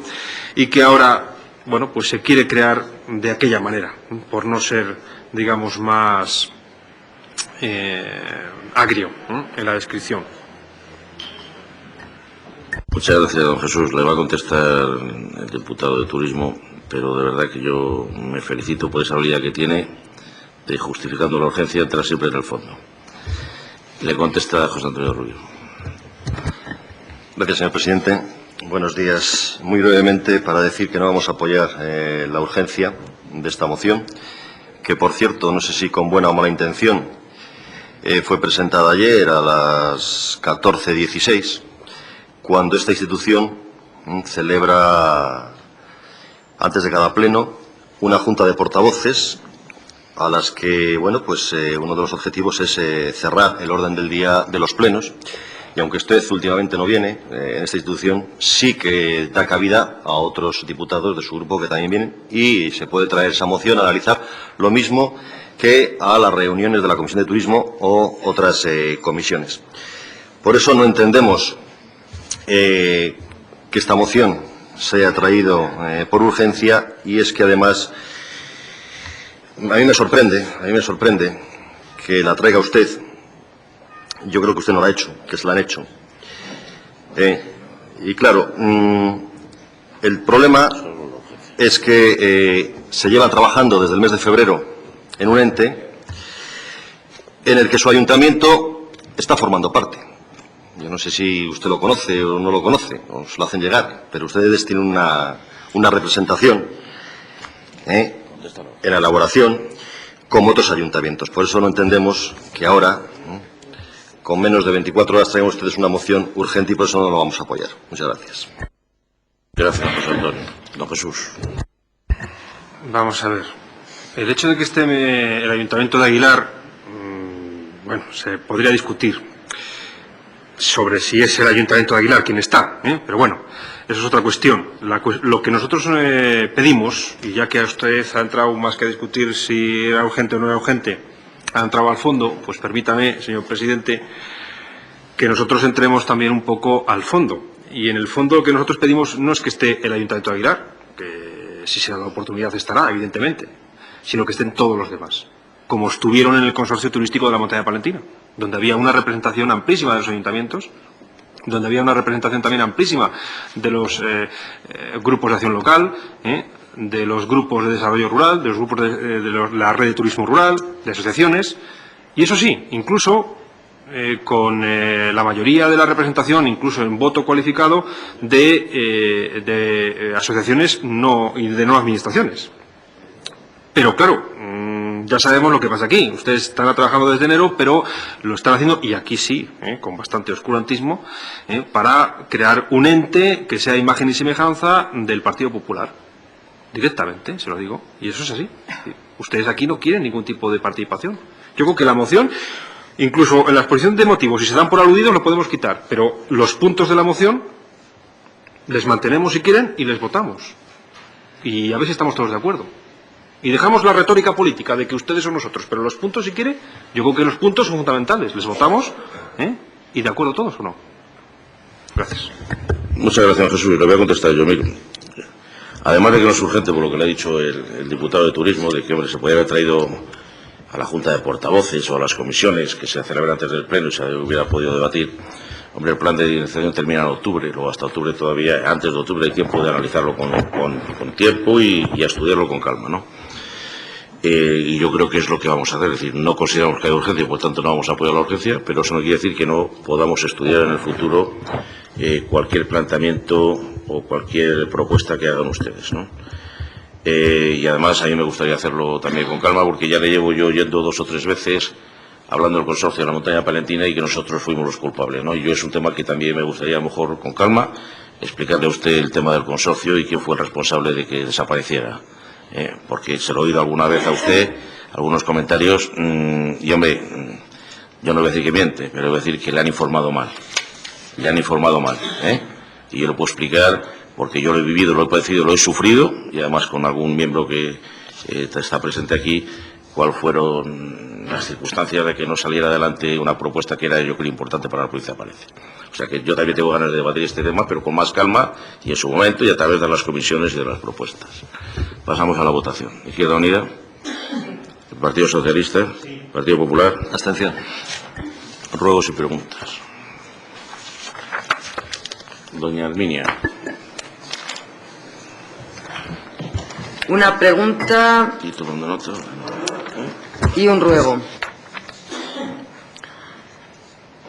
y que ahora bueno, pues se quiere crear de aquella manera, por no ser, digamos, más agrio en la descripción. Muchas gracias, don Jesús. Le va a contestar el diputado de Turismo, pero de verdad que yo me felicito por esa habilidad que tiene de, justificando la urgencia, entrar siempre en el fondo. Le contesta José Antonio Rubio. Gracias, señor presidente. Buenos días. Muy brevemente, para decir que no vamos a apoyar la urgencia de esta moción, que, por cierto, no sé si con buena o mala intención, fue presentada ayer a las 14:16, cuando esta institución celebra, antes de cada pleno, una junta de portavoces a las que, bueno, pues uno de los objetivos es cerrar el orden del día de los plenos. Y aunque usted últimamente no viene, en esta institución sí que da cabida a otros diputados de su grupo que también vienen, y se puede traer esa moción a analizar, lo mismo que a las reuniones de la Comisión de Turismo o otras comisiones. Por eso no entendemos que esta moción se haya traído por urgencia, y es que además a mí me sorprende que la traiga usted. Yo creo que usted no la ha hecho, que se la han hecho. Y claro, el problema es que se lleva trabajando desde el mes de febrero en un ente en el que su ayuntamiento está formando parte. Yo no sé si usted lo conoce o no lo conoce, o se lo hacen llegar, pero ustedes tienen una representación en la elaboración como otros ayuntamientos. Por eso no entendemos que ahora, con menos de 24 horas, traigan ustedes una moción urgente, y por eso no lo vamos a apoyar. Muchas gracias. Gracias, José Antonio. Don Jesús. Vamos a ver. El hecho de que esté el Ayuntamiento de Aguilar, bueno, se podría discutir sobre si es el Ayuntamiento de Aguilar quien está, pero bueno, eso es otra cuestión. Lo que nosotros pedimos, y ya que a usted ha entrado más que a discutir si era urgente o no era urgente, ha entrado al fondo, pues permítame, señor presidente, que nosotros entremos también un poco al fondo. Y en el fondo lo que nosotros pedimos no es que esté el Ayuntamiento de Aguilar, que si se da la oportunidad estará, evidentemente, sino que estén todos los demás, como estuvieron en el Consorcio Turístico de la Montaña Palentina, donde había una representación amplísima de los ayuntamientos, donde había una representación también amplísima de los grupos de acción local, de los grupos de desarrollo rural, de los grupos de la red de turismo rural, de asociaciones, y eso sí, incluso con la mayoría de la representación, incluso en voto cualificado, de asociaciones y de no administraciones. Pero claro, ya sabemos lo que pasa aquí. Ustedes están trabajando desde enero, pero lo están haciendo, y aquí sí, con bastante oscurantismo, para crear un ente que sea imagen y semejanza del Partido Popular. Directamente, se lo digo. Y eso es así. Ustedes aquí no quieren ningún tipo de participación. Yo creo que la moción, incluso en la exposición de motivos, si se dan por aludidos, lo podemos quitar. Pero los puntos de la moción les mantenemos si quieren y les votamos. Y a ver si estamos todos de acuerdo. Y dejamos la retórica política de que ustedes son nosotros, pero los puntos, si quiere, yo creo que los puntos son fundamentales. Les votamos, y de acuerdo todos o no. Gracias. Muchas gracias, Jesús. Le voy a contestar yo, mire. Además de que no es urgente, por lo que le ha dicho el diputado de Turismo, de que hombre, se podría haber traído a la Junta de Portavoces o a las comisiones que se celebran antes del Pleno y se hubiera podido debatir. Hombre, el plan de dirección termina en octubre, luego hasta octubre todavía, antes de octubre hay tiempo de analizarlo con tiempo y a estudiarlo con calma, ¿no? Y yo creo que es lo que vamos a hacer, es decir, no consideramos que haya urgencia y por tanto no vamos a apoyar la urgencia, pero eso no quiere decir que no podamos estudiar en el futuro cualquier planteamiento o cualquier propuesta que hagan ustedes, ¿no? Y además a mí me gustaría hacerlo también con calma porque ya le llevo yo oyendo 2 o 3 veces hablando del consorcio de la Montaña Palentina y que nosotros fuimos los culpables, ¿no? Y yo es un tema que también me gustaría a lo mejor con calma explicarle a usted el tema del consorcio y quién fue el responsable de que desapareciera. Porque se lo he oído alguna vez a usted, algunos comentarios, y hombre, yo no voy a decir que miente, pero voy a decir que le han informado mal. Le han informado mal, y yo lo puedo explicar porque yo lo he vivido, lo he padecido, lo he sufrido, y además con algún miembro que está presente aquí, cuáles fueron las circunstancias de que no saliera adelante una propuesta que era yo creo importante para la provincia de Palencia. O sea que yo también tengo ganas de debatir este tema, pero con más calma y en su momento y a través de las comisiones y de las propuestas. Pasamos a la votación. Izquierda Unida, el Partido Socialista, Partido Popular. Abstención. Ruegos y preguntas. Doña Herminia. Una pregunta Y tomando nota. y un ruego.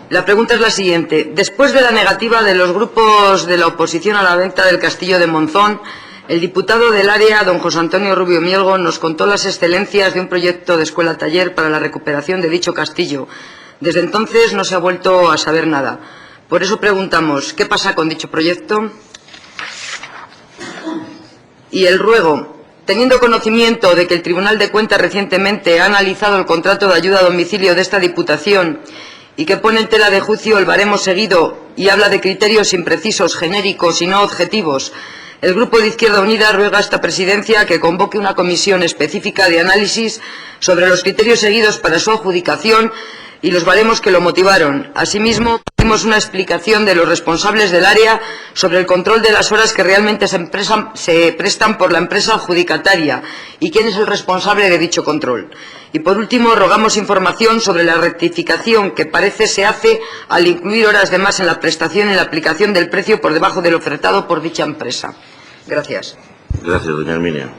La pregunta es la siguiente. Después de la negativa de los grupos de la oposición a la venta del castillo de Monzón, el diputado del área, don José Antonio Rubio Mielgo, nos contó las excelencias de un proyecto de escuela-taller para la recuperación de dicho castillo. Desde entonces no se ha vuelto a saber nada. Por eso preguntamos, ¿qué pasa con dicho proyecto? Y el ruego. Teniendo conocimiento de que el Tribunal de Cuentas recientemente ha analizado el contrato de ayuda a domicilio de esta Diputación y que pone en tela de juicio el baremo seguido y habla de criterios imprecisos, genéricos y no objetivos, el Grupo de Izquierda Unida ruega a esta Presidencia que convoque una comisión específica de análisis sobre los criterios seguidos para su adjudicación y los baremos que lo motivaron. Asimismo, pedimos una explicación de los responsables del área sobre el control de las horas que realmente se prestan por la empresa adjudicataria y quién es el responsable de dicho control. Y por último, rogamos información sobre la rectificación que parece se hace al incluir horas de más en la prestación y en la aplicación del precio por debajo del ofertado por dicha empresa. Gracias. Gracias, doña Herminia.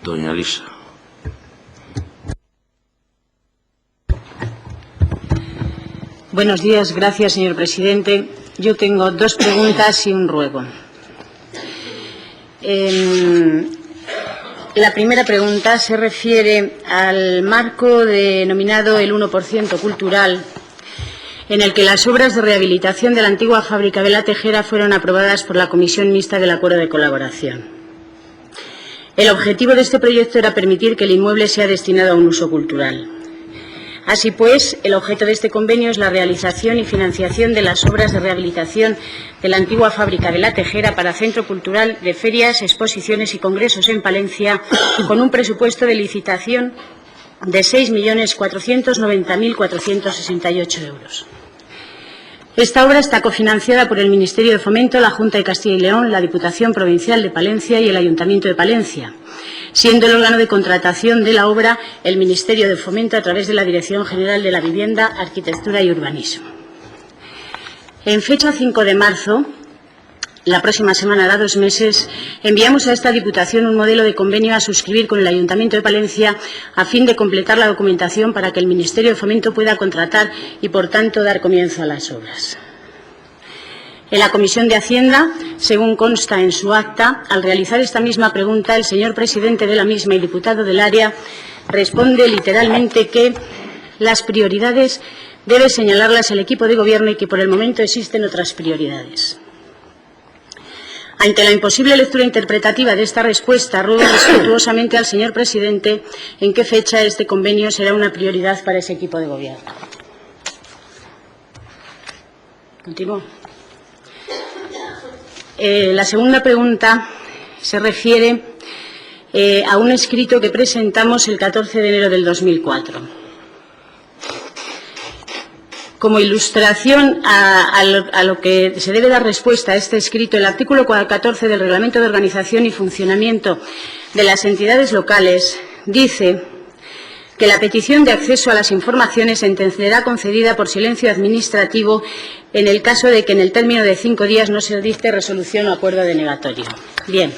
Doña Lisa. Buenos días, gracias, señor presidente. Yo tengo 2 preguntas y un ruego. La primera pregunta se refiere al marco denominado el 1% cultural, en el que las obras de rehabilitación de la antigua fábrica Vela Tejera fueron aprobadas por la Comisión Mixta del Acuerdo de Colaboración. El objetivo de este proyecto era permitir que el inmueble sea destinado a un uso cultural. Así pues, el objeto de este convenio es la realización y financiación de las obras de rehabilitación de la antigua fábrica de La Tejera para Centro Cultural de Ferias, Exposiciones y Congresos en Palencia, con un presupuesto de licitación de 6.490.468 euros. Esta obra está cofinanciada por el Ministerio de Fomento, la Junta de Castilla y León, la Diputación Provincial de Palencia y el Ayuntamiento de Palencia, siendo el órgano de contratación de la obra el Ministerio de Fomento a través de la Dirección General de la Vivienda, Arquitectura y Urbanismo. En fecha 5 de marzo, la próxima semana, hará 2 meses, enviamos a esta Diputación un modelo de convenio a suscribir con el Ayuntamiento de Palencia a fin de completar la documentación para que el Ministerio de Fomento pueda contratar y, por tanto, dar comienzo a las obras. En la Comisión de Hacienda, según consta en su acta, al realizar esta misma pregunta, el señor presidente de la misma y diputado del área responde literalmente que las prioridades debe señalarlas el equipo de Gobierno y que por el momento existen otras prioridades. Ante la imposible lectura interpretativa de esta respuesta, ruego respetuosamente al señor presidente en qué fecha este convenio será una prioridad para ese equipo de Gobierno. Continúo. La segunda pregunta se refiere a un escrito que presentamos el 14 de enero del 2004. Como ilustración a lo que se debe dar respuesta a este escrito, el artículo 14 del Reglamento de Organización y Funcionamiento de las Entidades Locales dice que la petición de acceso a las informaciones se entenderá concedida por silencio administrativo en el caso de que en el término de 5 días no se dicte resolución o acuerdo denegatorio. Bien.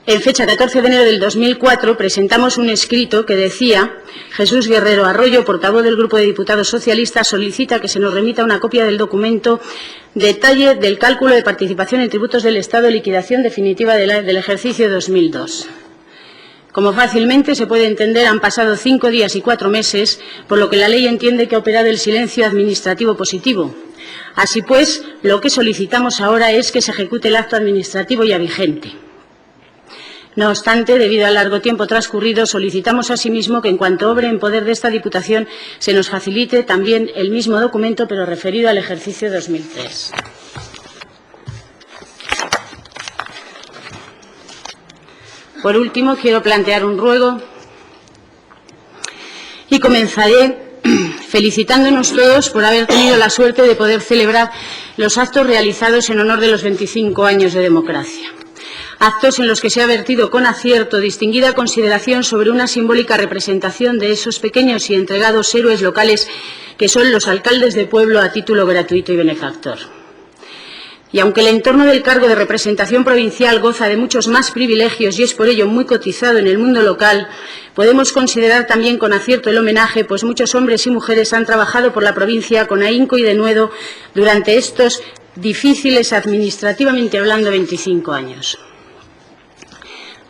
En fecha 14 de enero del 2004 presentamos un escrito que decía: Jesús Guerrero Arroyo, portavoz del Grupo de Diputados Socialistas, solicita que se nos remita una copia del documento detalle del cálculo de participación en tributos del Estado, liquidación definitiva del ejercicio 2002. Como fácilmente se puede entender, han pasado 5 días y 4 meses, por lo que la ley entiende que ha operado el silencio administrativo positivo. Así pues, lo que solicitamos ahora es que se ejecute el acto administrativo ya vigente. No obstante, debido al largo tiempo transcurrido, solicitamos asimismo que, en cuanto obre en poder de esta Diputación, se nos facilite también el mismo documento, pero referido al ejercicio 2003. Por último, quiero plantear un ruego y comenzaré felicitándonos todos por haber tenido la suerte de poder celebrar los actos realizados en honor de los 25 años de democracia. Actos en los que se ha vertido con acierto distinguida consideración sobre una simbólica representación de esos pequeños y entregados héroes locales que son los alcaldes de pueblo a título gratuito y benefactor. Y aunque el entorno del cargo de representación provincial goza de muchos más privilegios y es por ello muy cotizado en el mundo local, podemos considerar también con acierto el homenaje, pues muchos hombres y mujeres han trabajado por la provincia con ahínco y denuedo durante estos difíciles, administrativamente hablando, 25 años.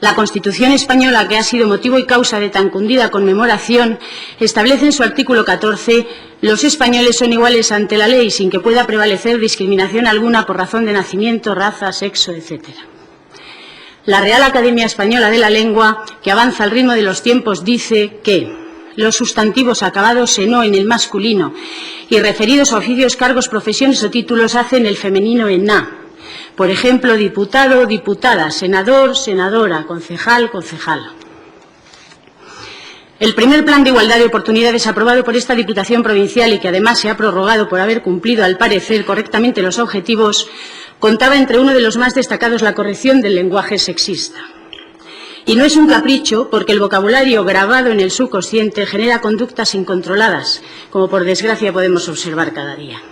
La Constitución española, que ha sido motivo y causa de tan cundida conmemoración, establece en su artículo 14: los españoles son iguales ante la ley, sin que pueda prevalecer discriminación alguna por razón de nacimiento, raza, sexo, etc. La Real Academia Española de la Lengua, que avanza al ritmo de los tiempos, dice que los sustantivos acabados en o en el masculino y referidos a oficios, cargos, profesiones o títulos hacen el femenino en na. Por ejemplo, diputado, diputada, senador, senadora, concejal, concejala. El primer plan de igualdad de oportunidades aprobado por esta Diputación Provincial y que además se ha prorrogado por haber cumplido, al parecer, correctamente los objetivos, contaba entre uno de los más destacados la corrección del lenguaje sexista. Y no es un capricho, porque el vocabulario grabado en el subconsciente genera conductas incontroladas, como por desgracia podemos observar cada día.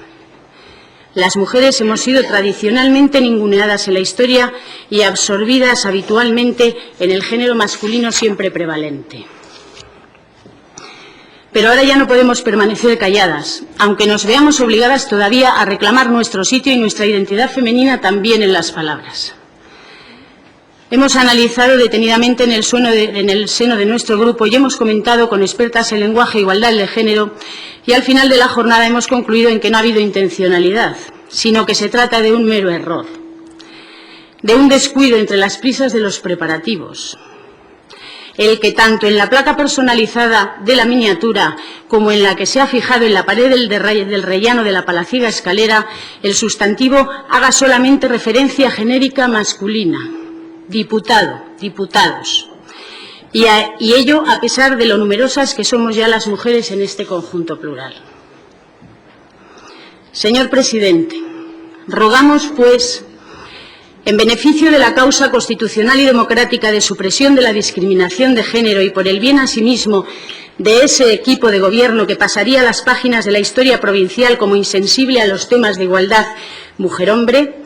Las mujeres hemos sido tradicionalmente ninguneadas en la historia y absorbidas habitualmente en el género masculino siempre prevalente. Pero ahora ya no podemos permanecer calladas, aunque nos veamos obligadas todavía a reclamar nuestro sitio y nuestra identidad femenina también en las palabras. Hemos analizado detenidamente en el seno de nuestro grupo y hemos comentado con expertas en lenguaje e igualdad de género, y al final de la jornada hemos concluido en que no ha habido intencionalidad, sino que se trata de un mero error, de un descuido entre las prisas de los preparativos. El que tanto en la placa personalizada de la miniatura como en la que se ha fijado en la pared del rellano de la palaciega escalera, el sustantivo haga solamente referencia genérica masculina, diputado, diputados, y ello a pesar de lo numerosas que somos ya las mujeres en este conjunto plural. Señor presidente, rogamos, pues, en beneficio de la causa constitucional y democrática de supresión de la discriminación de género y por el bien asimismo de ese equipo de gobierno que pasaría las páginas de la historia provincial como insensible a los temas de igualdad mujer-hombre,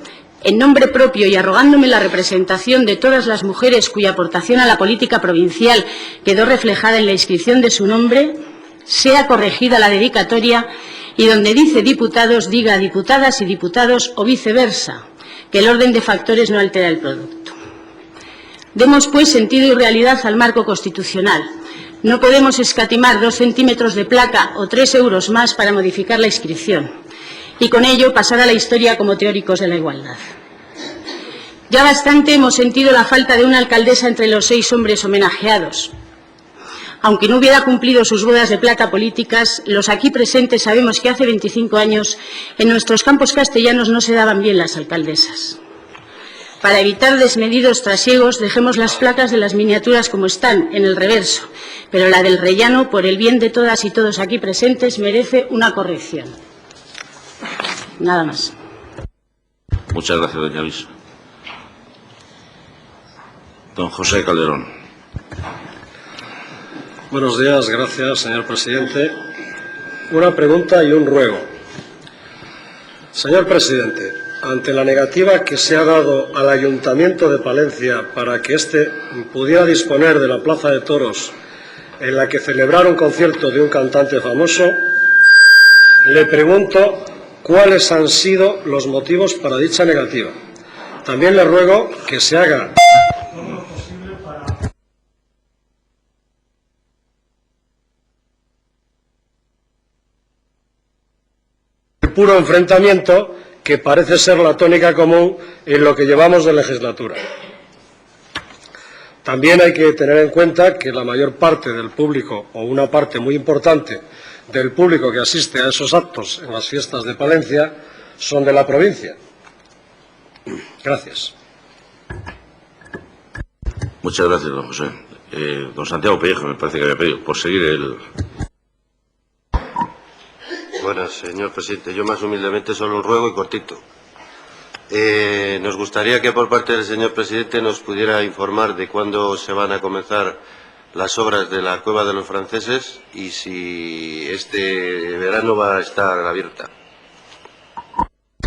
en nombre propio y arrogándome la representación de todas las mujeres cuya aportación a la política provincial quedó reflejada en la inscripción de su nombre, sea corregida la dedicatoria y donde dice diputados diga diputadas y diputados o viceversa, que el orden de factores no altera el producto. Demos, pues, sentido y realidad al marco constitucional. No podemos escatimar 2 centímetros de placa o 3 euros más para modificar la inscripción y con ello pasar a la historia como teóricos de la igualdad. Ya bastante hemos sentido la falta de una alcaldesa entre los 6 hombres homenajeados. Aunque no hubiera cumplido sus bodas de plata políticas, los aquí presentes sabemos que hace 25 años en nuestros campos castellanos no se daban bien las alcaldesas. Para evitar desmedidos trasiegos, dejemos las placas de las miniaturas como están, en el reverso, pero la del rellano, por el bien de todas y todos aquí presentes, merece una corrección. Nada más. Muchas gracias, doña Luisa. Don José Calderón. Buenos días, gracias, señor presidente. Una pregunta y un ruego. Señor presidente, ante la negativa que se ha dado al Ayuntamiento de Palencia para que éste pudiera disponer de la Plaza de Toros en la que celebrar un concierto de un cantante famoso, le pregunto cuáles han sido los motivos para dicha negativa. También le ruego que se haga el puro enfrentamiento que parece ser la tónica común en lo que llevamos de legislatura. También hay que tener en cuenta que la mayor parte del público, o una parte muy importante del público que asiste a esos actos en las fiestas de Palencia, son de la provincia. Gracias. Muchas gracias, don José. Don Santiago Pellejo, me parece que había pedido, por seguir el... Bueno, señor presidente, yo más humildemente solo un ruego y cortito. Nos gustaría que por parte del señor presidente nos pudiera informar de cuándo se van a comenzar las obras de la Cueva de los Franceses y si este verano va a estar abierta.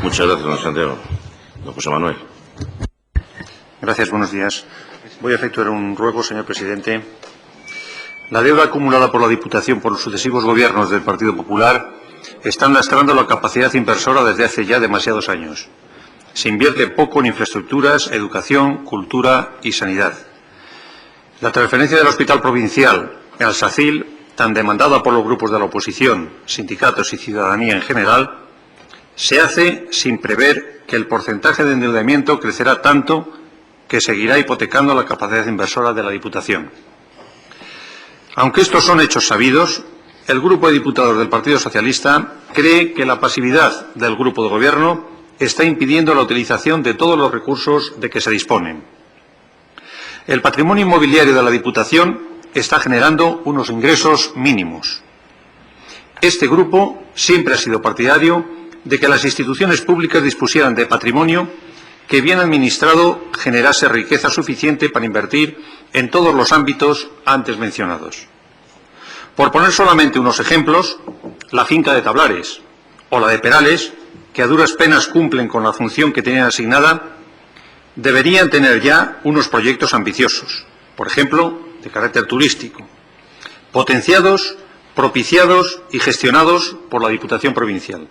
Muchas gracias, don Santiago. Don José Manuel. Gracias, buenos días. Voy a efectuar un ruego, señor presidente. La deuda acumulada por la Diputación por los sucesivos gobiernos del Partido Popular están lastrando la capacidad inversora desde hace ya demasiados años. Se invierte poco en infraestructuras, educación, cultura y sanidad. La transferencia del Hospital Provincial al SACIL, tan demandada por los grupos de la oposición, sindicatos y ciudadanía en general, se hace sin prever que el porcentaje de endeudamiento crecerá tanto que seguirá hipotecando la capacidad inversora de la Diputación. Aunque estos son hechos sabidos, el Grupo de Diputados del Partido Socialista cree que la pasividad del Grupo de Gobierno está impidiendo la utilización de todos los recursos de que se disponen. El patrimonio inmobiliario de la Diputación está generando unos ingresos mínimos. Este grupo siempre ha sido partidario de que las instituciones públicas dispusieran de patrimonio que, bien administrado, generase riqueza suficiente para invertir en todos los ámbitos antes mencionados. Por poner solamente unos ejemplos, la finca de Tablares o la de Perales, que a duras penas cumplen con la función que tenían asignada, deberían tener ya unos proyectos ambiciosos, por ejemplo, de carácter turístico, potenciados, propiciados y gestionados por la Diputación Provincial.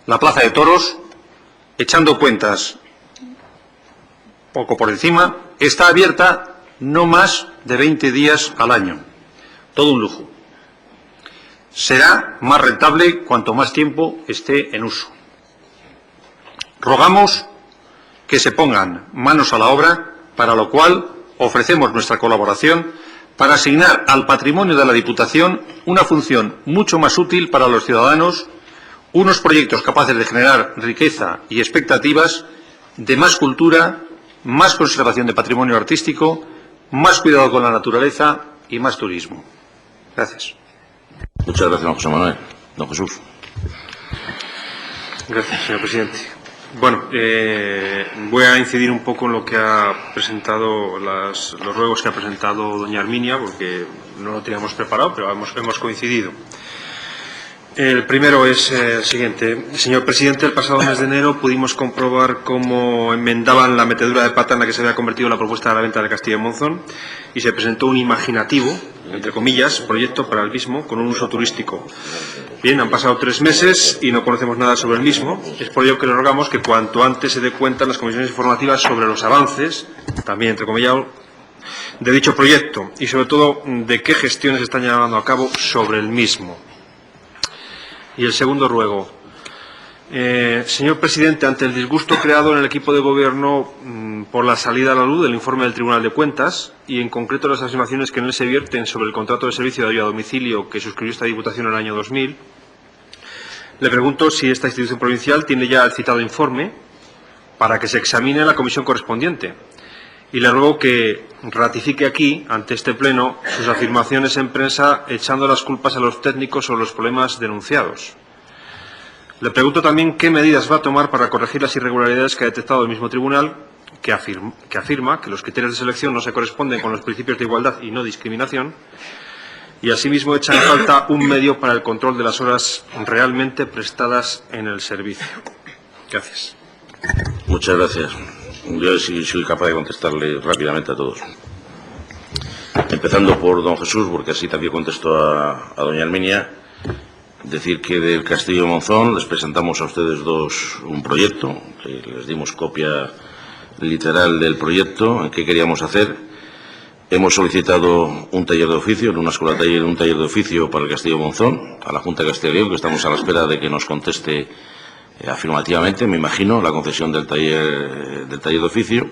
La Plaza de Toros, echando cuentas poco por encima, está abierta no más de 20 días al año. Todo un lujo. Será más rentable cuanto más tiempo esté en uso. Rogamos que se pongan manos a la obra, para lo cual ofrecemos nuestra colaboración para asignar al patrimonio de la Diputación una función mucho más útil para los ciudadanos, unos proyectos capaces de generar riqueza y expectativas de más cultura, más conservación de patrimonio artístico, más cuidado con la naturaleza y más turismo. Gracias. Muchas gracias, don José Manuel. Don Jesús. Gracias, señor presidente. Bueno, voy a incidir un poco en lo que ha presentado, los ruegos que ha presentado doña Arminia, porque no lo teníamos preparado, pero hemos coincidido. El primero es el siguiente. Señor presidente, el pasado mes de enero pudimos comprobar cómo enmendaban la metedura de pata en la que se había convertido la propuesta de la venta del Castillo de Monzón y se presentó un imaginativo, entre comillas, proyecto para el mismo con un uso turístico. Bien, han pasado 3 meses y no conocemos nada sobre el mismo. Es por ello que le rogamos que cuanto antes se dé cuenta en las comisiones informativas sobre los avances, también entre comillas, de dicho proyecto y sobre todo de qué gestiones se están llevando a cabo sobre el mismo. Y el segundo ruego. Señor presidente, ante el disgusto creado en el equipo de gobierno por la salida a la luz del informe del Tribunal de Cuentas y en concreto las afirmaciones que en él se vierten sobre el contrato de servicio de ayuda a domicilio que suscribió esta Diputación en el año 2000, le pregunto si esta institución provincial tiene ya el citado informe para que se examine en la comisión correspondiente. Y le ruego que ratifique aquí, ante este Pleno, sus afirmaciones en prensa echando las culpas a los técnicos sobre los problemas denunciados. Le pregunto también qué medidas va a tomar para corregir las irregularidades que ha detectado el mismo tribunal, que afirma que los criterios de selección no se corresponden con los principios de igualdad y no discriminación, y asimismo echa en falta un medio para el control de las horas realmente prestadas en el servicio. Gracias. Muchas gracias. Yo sí soy capaz de contestarle rápidamente a todos. Empezando por don Jesús, porque así también contesto a doña Arminia. Decir que del Castillo de Monzón les presentamos a ustedes dos un proyecto, que les dimos copia literal del proyecto, en qué queríamos hacer. Hemos solicitado un taller de oficio, en una escuela taller, un taller de oficio para el Castillo de Monzón, a la Junta de Castilla y León, que estamos a la espera de que nos conteste afirmativamente, me imagino, la concesión del taller de oficio.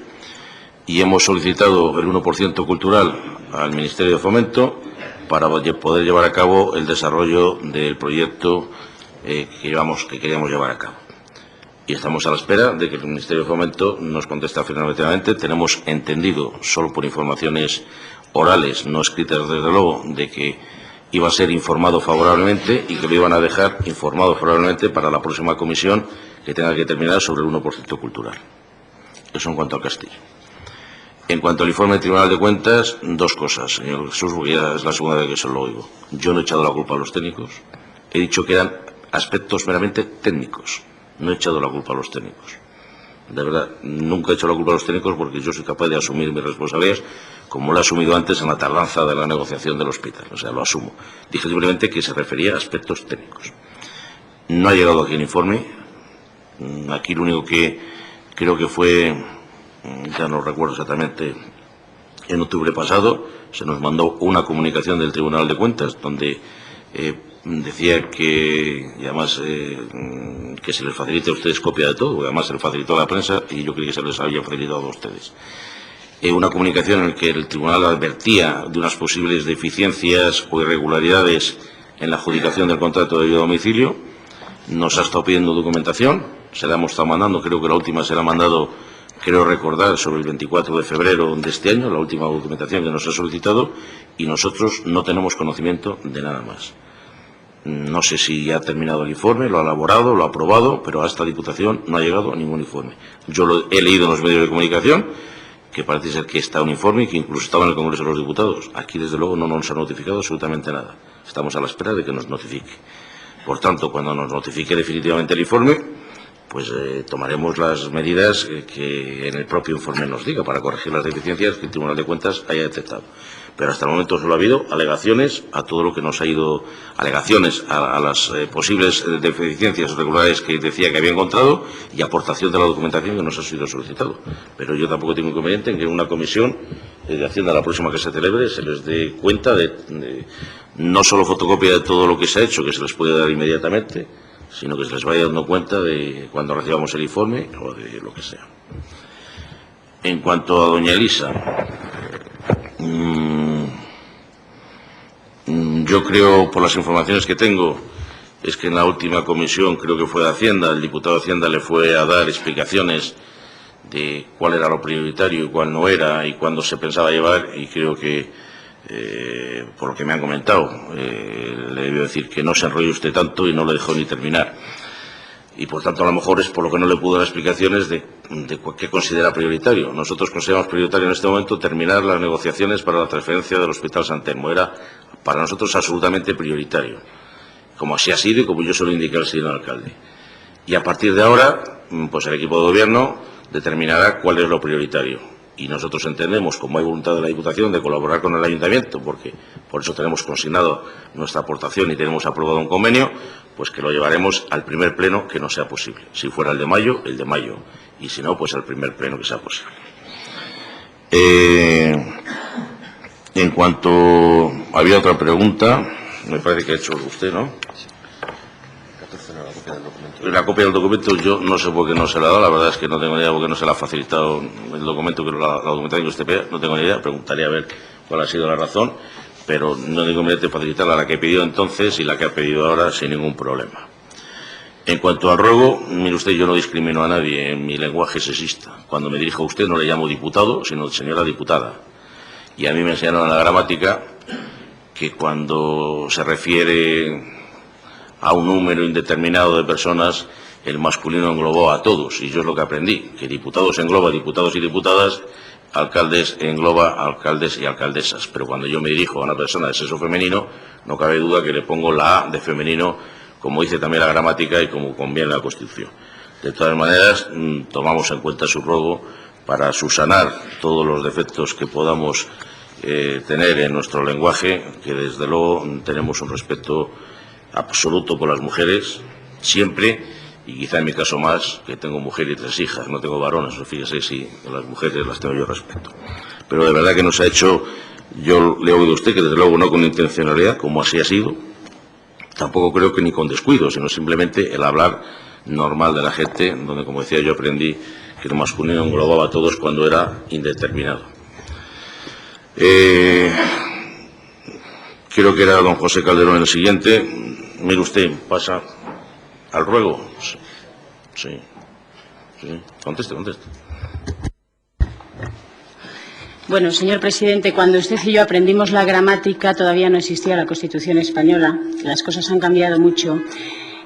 Y hemos solicitado el 1% cultural al Ministerio de Fomento para poder llevar a cabo el desarrollo del proyecto que queríamos llevar a cabo. Y estamos a la espera de que el Ministerio de Fomento nos conteste afirmativamente. Tenemos entendido, solo por informaciones orales, no escritas desde luego, de que iba a ser informado favorablemente y que lo iban a dejar informado favorablemente para la próxima comisión que tenga que terminar sobre el 1% cultural. Eso en cuanto al Castillo. En cuanto al informe del Tribunal de Cuentas, dos cosas, señor Jesús, porque ya es la segunda vez que se lo oigo. Yo no he echado la culpa a los técnicos, he dicho que eran aspectos meramente técnicos, no he echado la culpa a los técnicos. De verdad, nunca he hecho la culpa a los técnicos porque yo soy capaz de asumir mis responsabilidades, como lo he asumido antes en la tardanza de la negociación del hospital, o sea, lo asumo. Dije simplemente que se refería a aspectos técnicos. No ha llegado aquí el informe, aquí lo único que creo que fue, ya no recuerdo exactamente, en octubre pasado se nos mandó una comunicación del Tribunal de Cuentas donde decía que, y además que se les facilite a ustedes copia de todo, porque además se les facilitó a la prensa y yo creí que se les había facilitado a ustedes. Una comunicación en la que el Tribunal advertía de unas posibles deficiencias o irregularidades en la adjudicación del contrato de ayuda a domicilio. Nos ha estado pidiendo documentación, se la hemos estado mandando, creo que la última se la ha mandado, creo recordar, sobre el 24 de febrero de este año, la última documentación que nos ha solicitado, y nosotros no tenemos conocimiento de nada más. No sé si ya ha terminado el informe, lo ha elaborado, lo ha aprobado, pero a esta Diputación no ha llegado ningún informe. Yo lo he leído en los medios de comunicación, que parece ser que está un informe y que incluso estaba en el Congreso de los Diputados. Aquí, desde luego, no nos ha notificado absolutamente nada. Estamos a la espera de que nos notifique. Por tanto, cuando nos notifique definitivamente el informe, pues tomaremos las medidas que en el propio informe nos diga para corregir las deficiencias que el Tribunal de Cuentas haya detectado. Pero hasta el momento solo ha habido alegaciones a todo lo que nos ha ido, alegaciones a las posibles deficiencias irregulares que decía que había encontrado y aportación de la documentación que nos ha sido solicitado. Pero yo tampoco tengo inconveniente en que en una comisión de Hacienda, la próxima que se celebre, se les dé cuenta de no solo fotocopia de todo lo que se ha hecho, que se les puede dar inmediatamente, sino que se les vaya dando cuenta de cuando recibamos el informe o de lo que sea. En cuanto a doña Elisa, yo creo, por las informaciones que tengo, es que en la última comisión, creo que fue de Hacienda, el diputado de Hacienda le fue a dar explicaciones de cuál era lo prioritario y cuál no era y cuándo se pensaba llevar, y creo que, por lo que me han comentado, le debió decir que no se enrolle usted tanto y no le dejó ni terminar. Y por tanto a lo mejor es por lo que no le pudo dar explicaciones de qué considera prioritario. Nosotros consideramos prioritario en este momento terminar las negociaciones para la transferencia del Hospital Sant Telmo. Era para nosotros absolutamente prioritario, como así ha sido y como yo se lo indiqué al señor alcalde. Y a partir de ahora, pues el equipo de gobierno determinará cuál es lo prioritario. Y nosotros entendemos, como hay voluntad de la Diputación, de colaborar con el Ayuntamiento, porque por eso tenemos consignado nuestra aportación y tenemos aprobado un convenio, pues que lo llevaremos al primer pleno que nos sea posible. Si fuera el de mayo, y si no, pues al primer pleno que sea posible. En cuanto había otra pregunta, me parece que ha hecho usted, ¿no? La copia del documento yo no sé por qué no se la ha dado, la verdad es que no tengo ni idea por qué no se le ha facilitado el documento, la documentación que usted pide, no tengo ni idea, preguntaría a ver cuál ha sido la razón, pero no tengo inconveniente facilitarla la que pidió entonces y la que ha pedido ahora sin ningún problema. En cuanto al ruego, mire usted, yo no discrimino a nadie en mi lenguaje sexista. Cuando me dirijo a usted no le llamo diputado, sino señora diputada. Y a mí me enseñaron en la gramática que cuando se refiere a un número indeterminado de personas, el masculino englobó a todos, y yo es lo que aprendí, que diputados engloba diputados y diputadas, alcaldes engloba alcaldes y alcaldesas. Pero cuando yo me dirijo a una persona de sexo femenino, no cabe duda que le pongo la A de femenino, como dice también la gramática y como conviene la Constitución. De todas maneras, tomamos en cuenta su ruego para subsanar todos los defectos que podamos tener en nuestro lenguaje, que desde luego tenemos un respeto absoluto por las mujeres, siempre, y quizá en mi caso más, que tengo mujer y 3 hijas, no tengo varones, fíjese si las mujeres las tengo yo respeto. Pero de verdad que nos ha hecho, yo le he oído a usted que desde luego no con intencionalidad, como así ha sido, tampoco creo que ni con descuido, sino simplemente el hablar normal de la gente, donde, como decía, yo aprendí que el masculino englobaba a todos cuando era indeterminado. Creo que era don José Calderón el siguiente. Mire usted, pasa al ruego. Sí. Conteste. Bueno, señor presidente, cuando usted y yo aprendimos la gramática todavía no existía la Constitución española. Las cosas han cambiado mucho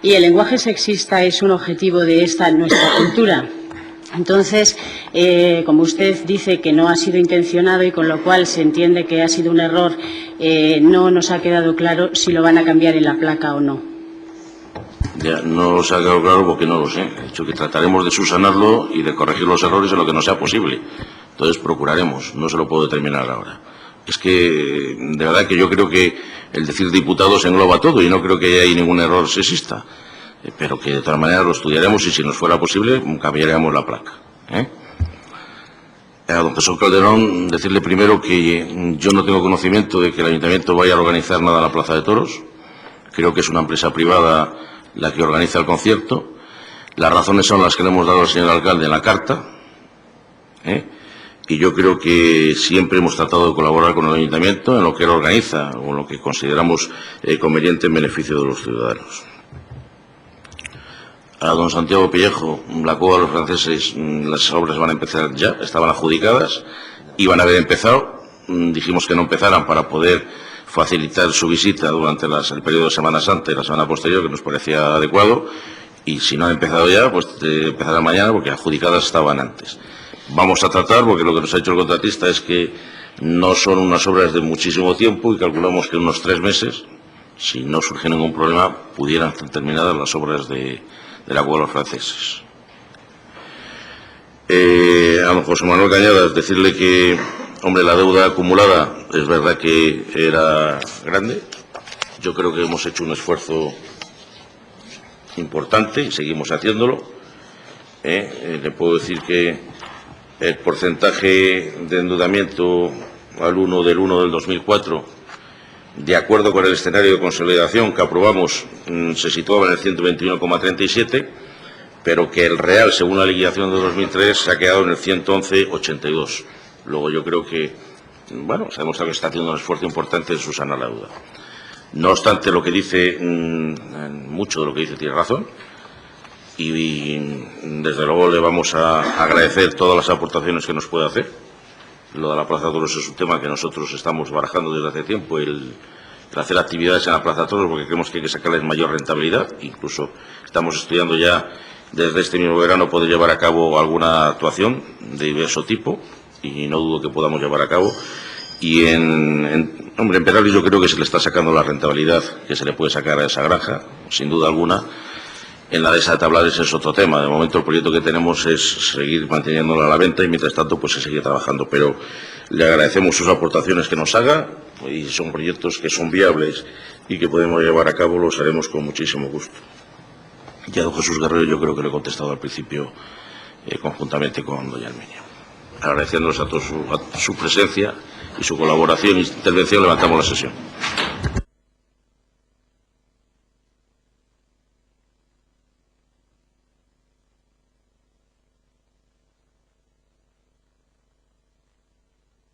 y el lenguaje sexista es un objetivo de nuestra cultura. Entonces, como usted dice que no ha sido intencionado y con lo cual se entiende que ha sido un error, no nos ha quedado claro si lo van a cambiar en la placa o no. Ya, no os ha quedado claro porque no lo sé. He dicho que trataremos de subsanarlo y de corregir los errores en lo que no sea posible. Entonces procuraremos, no se lo puedo determinar ahora. Es que, de verdad que yo creo que el decir diputados engloba todo y no creo que haya ningún error sexista. Pero que de todas maneras lo estudiaremos y si nos fuera posible cambiaríamos la placa. A don Jesús Calderón decirle primero que yo no tengo conocimiento de que el Ayuntamiento vaya a organizar nada en la Plaza de Toros. Creo que es una empresa privada la que organiza el concierto. Las razones son las que le hemos dado al señor alcalde en la carta. Y yo creo que siempre hemos tratado de colaborar con el Ayuntamiento en lo que él organiza o en lo que consideramos conveniente en beneficio de los ciudadanos. A don Santiago Pellejo, la cueva de los franceses, las obras van a empezar ya, estaban adjudicadas, iban a haber empezado, dijimos que no empezaran para poder facilitar su visita durante el periodo de Semana Santa y la semana posterior, que nos parecía adecuado, y si no han empezado ya, pues empezarán mañana porque adjudicadas estaban antes. Vamos a tratar, porque lo que nos ha dicho el contratista es que no son unas obras de muchísimo tiempo y calculamos que unos 3 meses, si no surge ningún problema, pudieran estar terminadas las obras de la cueva de los franceses. A don José Manuel Cañadas, decirle que, hombre, la deuda acumulada es verdad que era grande. Yo creo que hemos hecho un esfuerzo importante y seguimos haciéndolo. Le puedo decir que el porcentaje de endeudamiento al 1 del 2004, de acuerdo con el escenario de consolidación que aprobamos, se situaba en el 121,37, pero que el real, según la liquidación de 2003, se ha quedado en el 111,82. Luego yo creo que, bueno, se ha demostrado que está haciendo un esfuerzo importante en subsanar la deuda. No obstante, lo que dice, mucho de lo que dice tiene razón, y desde luego le vamos a agradecer todas las aportaciones que nos puede hacer. Lo de la Plaza de Toros es un tema que nosotros estamos barajando desde hace tiempo, el hacer actividades en la Plaza de Toros, porque creemos que hay que sacarles mayor rentabilidad. Incluso estamos estudiando ya desde este mismo verano poder llevar a cabo alguna actuación de diverso tipo, y no dudo que podamos llevar a cabo. Y hombre, en Perales yo creo que se le está sacando la rentabilidad que se le puede sacar a esa granja, sin duda alguna. En la dehesa de Tablares es otro tema. De momento el proyecto que tenemos es seguir manteniéndola a la venta y mientras tanto pues se sigue trabajando. Pero le agradecemos sus aportaciones que nos haga, y son proyectos que son viables y que podemos llevar a cabo, los haremos con muchísimo gusto. Y a don Jesús Guerrero yo creo que le he contestado al principio conjuntamente con doña Arminia. Agradeciéndoles a todos su presencia y su colaboración e intervención, levantamos la sesión.